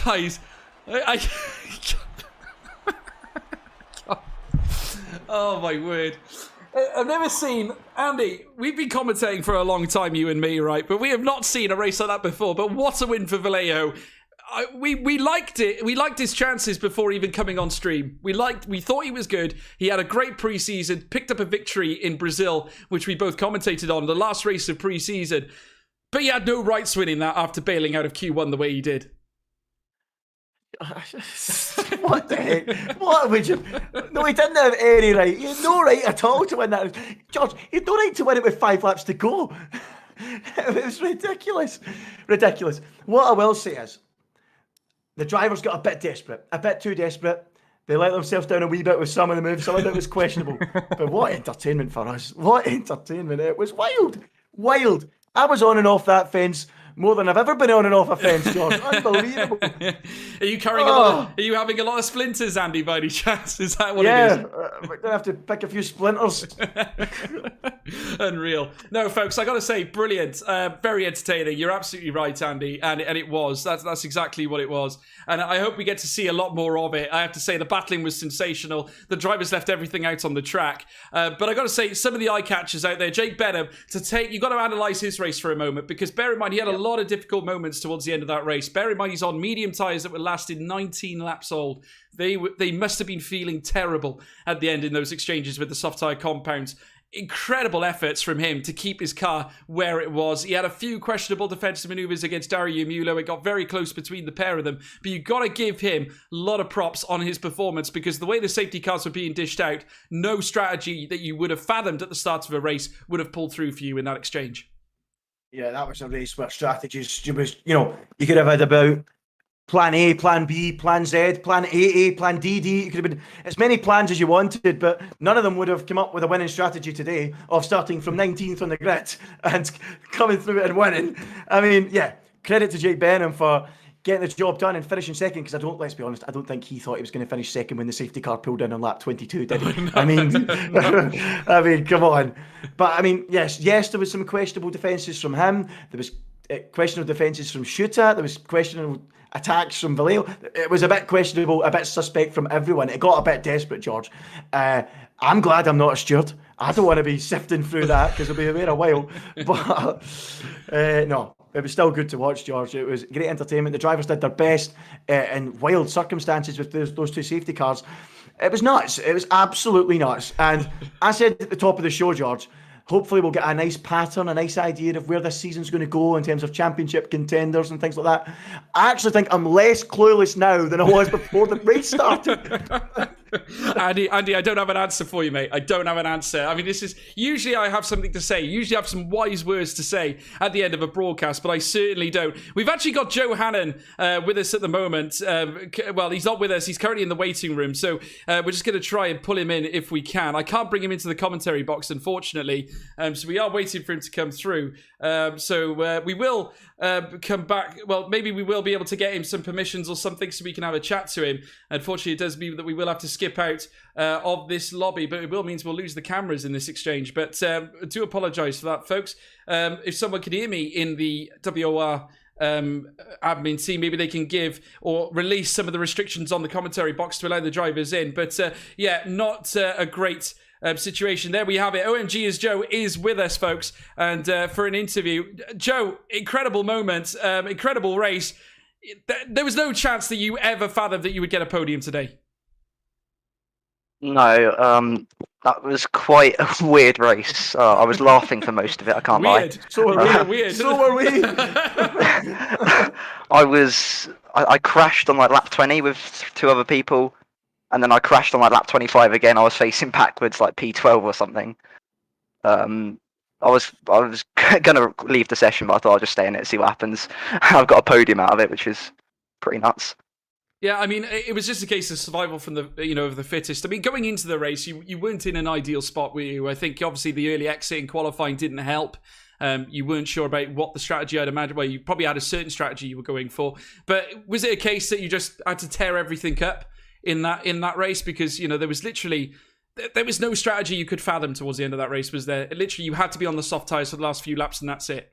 Guys, oh my word. I've never seen, Andy, we've been commentating for a long time, you and me, right? But we have not seen a race like that before. But what a win for Vallejo. We liked it. We liked his chances before even coming on stream. We thought he was good. He had a great preseason, picked up a victory in Brazil, which we both commentated on, the last race of preseason. But he had no rights winning that after bailing out of Q1 the way he did. What the heck? What would you? No, he didn't have any right. He had no right at all to win that. George, he had no right to win it with 5 laps to go. It was ridiculous. Ridiculous. What I will say is, the drivers got a bit desperate. A bit too desperate. They let themselves down a wee bit with some of the moves. Some of it was questionable. But what entertainment for us. What entertainment. It was wild. Wild. I was on and off that fence more than I've ever been on and off a fence, George. Unbelievable. Are you carrying are you having a lot of splinters, Andy, by any chance? Is that what it is? Yeah, we're going to have to pick a few splinters. Unreal. No, folks, I got to say, brilliant. Very entertaining. You're absolutely right, Andy. And it was. That's exactly what it was. And I hope we get to see a lot more of it. I have to say, the battling was sensational. The drivers left everything out on the track. But I got to say, some of the eye catchers out there, Jake Benham, you've got to analyse his race for a moment, because bear in mind, he had a lot of difficult moments towards the end of that race. Bear in mind, he's on medium tyres that were lasting 19 laps old. They must have been feeling terrible at the end in those exchanges with the soft tyre compounds. incredible efforts from him to keep his car where it was. He had a few questionable defensive maneuvers against Dario Mulo. It got very close between the pair of them. But you've got to give him a lot of props on his performance, because the way the safety cars were being dished out, no strategy that you would have fathomed at the start of a race would have pulled through for you in that exchange. Yeah, that was a race where strategies, you could have had about plan A, plan B, plan Z, plan AA, plan DD. It could have been as many plans as you wanted, but none of them would have come up with a winning strategy today of starting from 19th on the grid and coming through it and winning. I mean, yeah, credit to Jake Benham for getting the job done and finishing second, because let's be honest, I don't think he thought he was going to finish second when the safety car pulled in on lap 22, did he? I mean, come on. But I mean, yes, there was some questionable defences from him. There was questionable defences from Shuta. There was questionable attacks from Vallejo. It was a bit questionable, a bit suspect from everyone. It got a bit desperate, George. I'm glad I'm not a steward. I don't want to be sifting through that, because it'll be a while. But no, it was still good to watch, George. It was great entertainment. The drivers did their best in wild circumstances with those two safety cars. It was nuts. It was absolutely nuts. And I said at the top of the show, George, hopefully we'll get a nice pattern, a nice idea of where this season's going to go in terms of championship contenders and things like that. I actually think I'm less clueless now than I was before the race started. Andy, I don't have an answer for you, mate. I don't have an answer. I mean, usually I have something to say. Usually I have some wise words to say at the end of a broadcast, but I certainly don't. We've actually got Joe Hannon with us at the moment. Well, he's not with us. He's currently in the waiting room, so we're just going to try and pull him in if we can. I can't bring him into the commentary box, unfortunately, so we are waiting for him to come through. So we will come back. Well, maybe we will be able to get him some permissions or something so we can have a chat to him. Unfortunately, it does mean that we will have to skip out of this lobby, but it will mean we'll lose the cameras in this exchange. But I do apologise for that, folks. If someone can hear me in the WOR admin team, maybe they can give or release some of the restrictions on the commentary box to allow the drivers in. But yeah, not a great situation. There we have it. OMG as Joe is with us, folks, and for an interview. Joe, incredible moment, incredible race. There was no chance that you ever fathomed that you would get a podium today. No, that was quite a weird race. I was laughing for most of it, I can't lie. So were we. So were we. I crashed on like lap 20 with two other people, and then I crashed on like lap 25 again. I was facing backwards like P12 or something. I was gonna leave the session, but I thought I'll just stay in it and see what happens. I've got a podium out of it, which is pretty nuts. Yeah, I mean, it was just a case of survival from of the fittest. I mean, going into the race, you weren't in an ideal spot, were you? I think obviously the early exit in qualifying didn't help. You weren't sure about what the strategy, I'd imagine. Well, you probably had a certain strategy you were going for, but was it a case that you just had to tear everything up in that race? Because there was literally no strategy you could fathom towards the end of that race, was there? Literally, you had to be on the soft tyres for the last few laps, and that's it.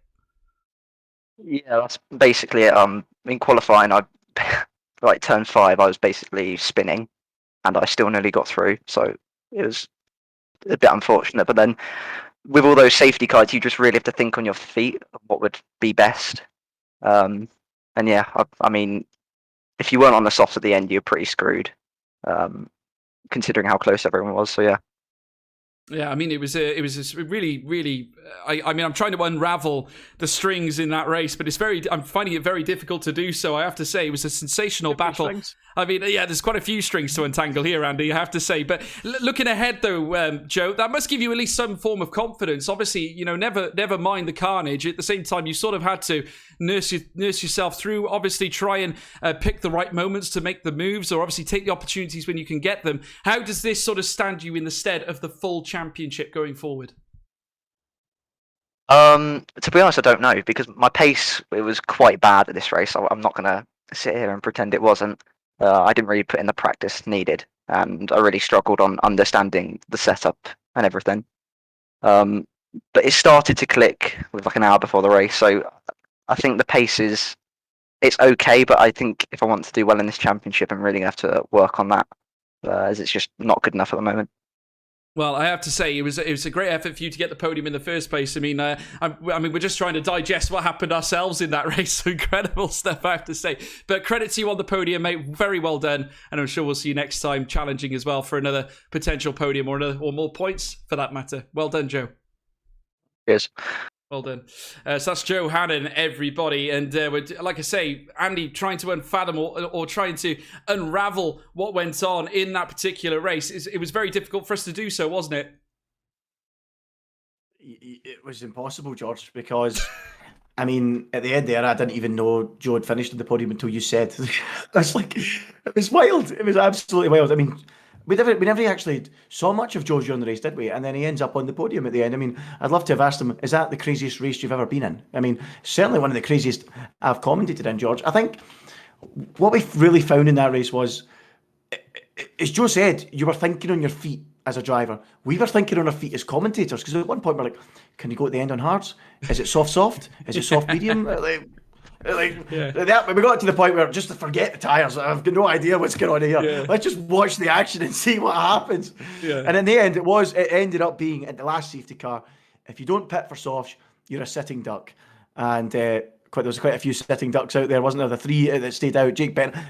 Yeah, that's basically it. In qualifying, like turn 5, I was basically spinning, and I still nearly got through. So it was a bit unfortunate. But then, with all those safety cars, you just really have to think on your feet what would be best. And yeah, I mean, if you weren't on the softs at the end, you're pretty screwed, considering how close everyone was. So yeah. Yeah, I mean, it was really, really. I mean, I'm trying to unravel the strings in that race, but I'm finding it very difficult to do so. I have to say, it was a sensational battle. Strings. I mean, yeah, there's quite a few strings to untangle here, Andy, I have to say. But looking ahead, though, Joe, that must give you at least some form of confidence. Obviously, never mind the carnage. At the same time, you sort of had to nurse yourself through. Obviously, try and pick the right moments to make the moves, or obviously take the opportunities when you can get them. How does this sort of stand you in the stead of the full championship going forward? To be honest, I don't know, because my pace, it was quite bad at this race. I'm not going to sit here and pretend it wasn't. I didn't really put in the practice needed, and I really struggled on understanding the setup and everything. But it started to click with like an hour before the race, so I think the pace it's okay, but I think if I want to do well in this championship, I'm really going to have to work on that, as it's just not good enough at the moment. Well, I have to say, it was a great effort for you to get the podium in the first place. I mean, we're just trying to digest what happened ourselves in that race. So incredible stuff, I have to say. But credit to you on the podium, mate. Very well done. And I'm sure we'll see you next time challenging as well for another potential podium or more points for that matter. Well done, Joe. Cheers. Well done. So that's Joe Hannon, everybody. And like I say, Andy trying to unfathom or trying to unravel what went on in that particular race. It was very difficult for us to do so, wasn't it? It was impossible, George, because, I mean, at the end there, I didn't even know Joe had finished on the podium until you said. It's like, it was wild. It was absolutely wild. I mean, we never actually saw much of Joe during the race, did we? And then he ends up on the podium at the end. I mean, I'd love to have asked him, is that the craziest race you've ever been in? I mean, certainly one of the craziest I've commentated in, George. I think what we really found in that race was, as Joe said, you were thinking on your feet as a driver. We were thinking on our feet as commentators, because at one point we're like, can you go at the end on hards? Is it soft? Is it soft medium? We got to the point where just to forget the tyres. I've got no idea what's going on here. Yeah. Let's just watch the action and see what happens. Yeah. And in the end, it ended up being at the last safety car. If you don't pit for softs, you're a sitting duck. And there was quite a few sitting ducks out there, wasn't there? The three that stayed out.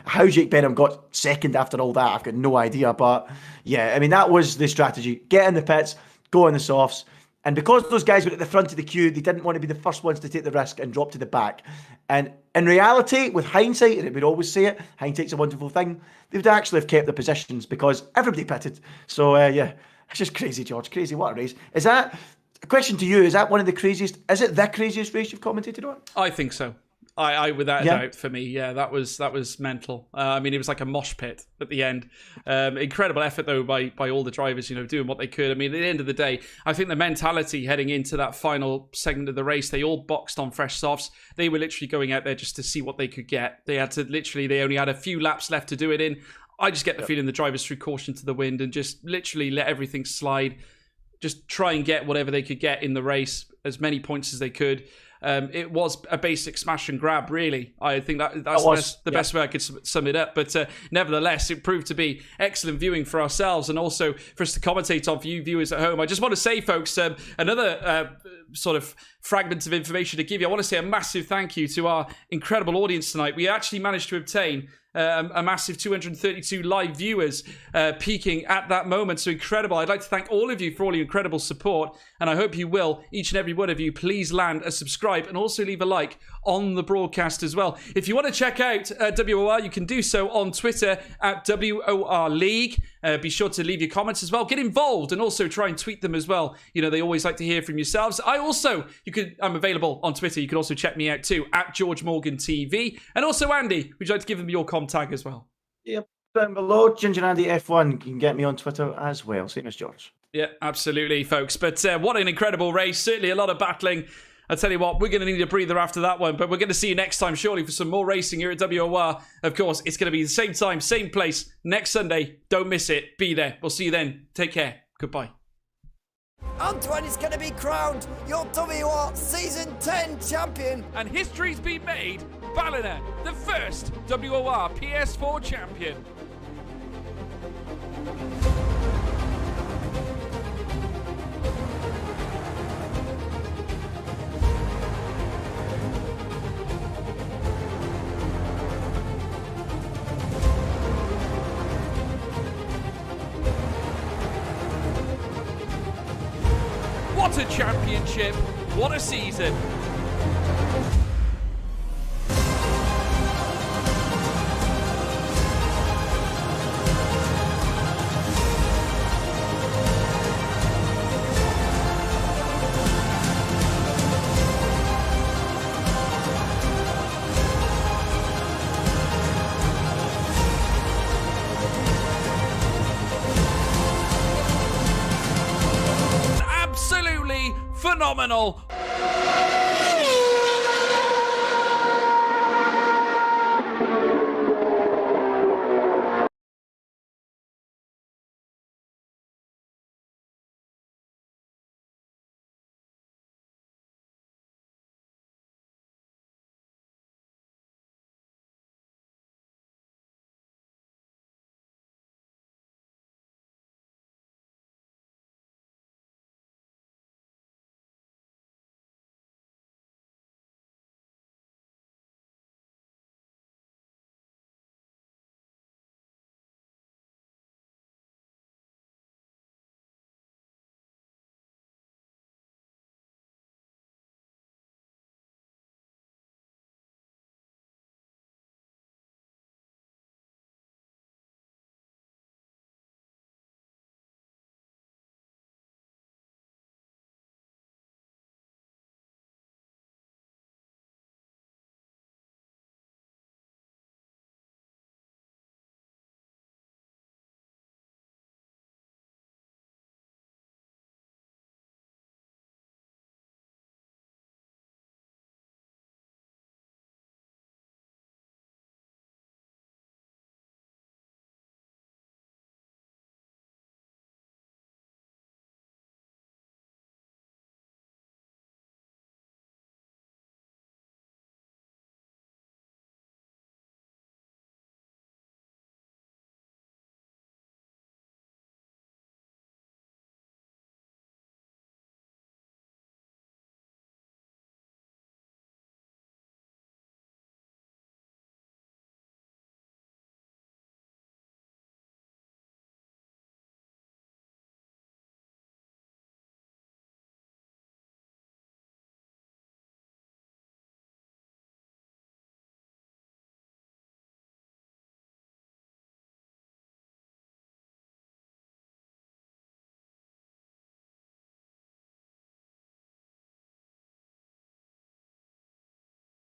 How Jake Benham got second after all that, I've got no idea. But yeah, I mean, that was the strategy. Get in the pits, go in the softs. And because those guys were at the front of the queue, they didn't want to be the first ones to take the risk and drop to the back. And in reality, with hindsight, and we'd always say it, hindsight's a wonderful thing, they would actually have kept their positions because everybody pitted. So, yeah, it's just crazy, George. Crazy. What a race. Is that, a question to you, is that one of the craziest, is it the craziest race you've commentated on? I think so. I without a doubt, for me, yeah, that was mental. I mean, it was like a mosh pit at the end. Incredible effort though by all the drivers, doing what they could. I mean, at the end of the day, I think the mentality heading into that final segment of the race, they all boxed on fresh softs. They were literally going out there just to see what they could get. They only had a few laps left to do it in. I just get the feeling the drivers threw caution to the wind and just literally let everything slide. Just try and get whatever they could get in the race, as many points as they could. It was a basic smash and grab, really. I think that's the best way I could sum it up. But nevertheless, it proved to be excellent viewing for ourselves and also for us to commentate on for you viewers at home. I just want to say, folks, another sort of fragment of information to give you. I want to say a massive thank you to our incredible audience tonight. We actually managed to obtain a massive 232 live viewers peaking at that moment. So incredible. I'd like to thank all of you for all your incredible support. And I hope you will, each and every one of you, please land a subscribe and also leave a like on the broadcast as well. If you want to check out WOR, you can do so on Twitter at WOR League. Be sure to leave your comments as well. Get involved and also try and tweet them as well. They always like to hear from yourselves. I'm available on Twitter. You can also check me out too at George Morgan TV. And also Andy, would you like to give them your tag as well? Yep. Down below, Ginger Andy F1. You can get me on Twitter as well. Same as George. Yeah, absolutely, folks. But what an incredible race. Certainly a lot of battling. I'll tell you what, we're going to need a breather after that one, but we're going to see you next time, surely, for some more racing here at WOR. Of course, it's going to be the same time, same place, next Sunday. Don't miss it. Be there. We'll see you then. Take care. Goodbye. Antoine is going to be crowned your WOR Season 10 champion. And history's been made. Ballina, the first WOR PS4 champion. What a championship. What a season. Phenomenal.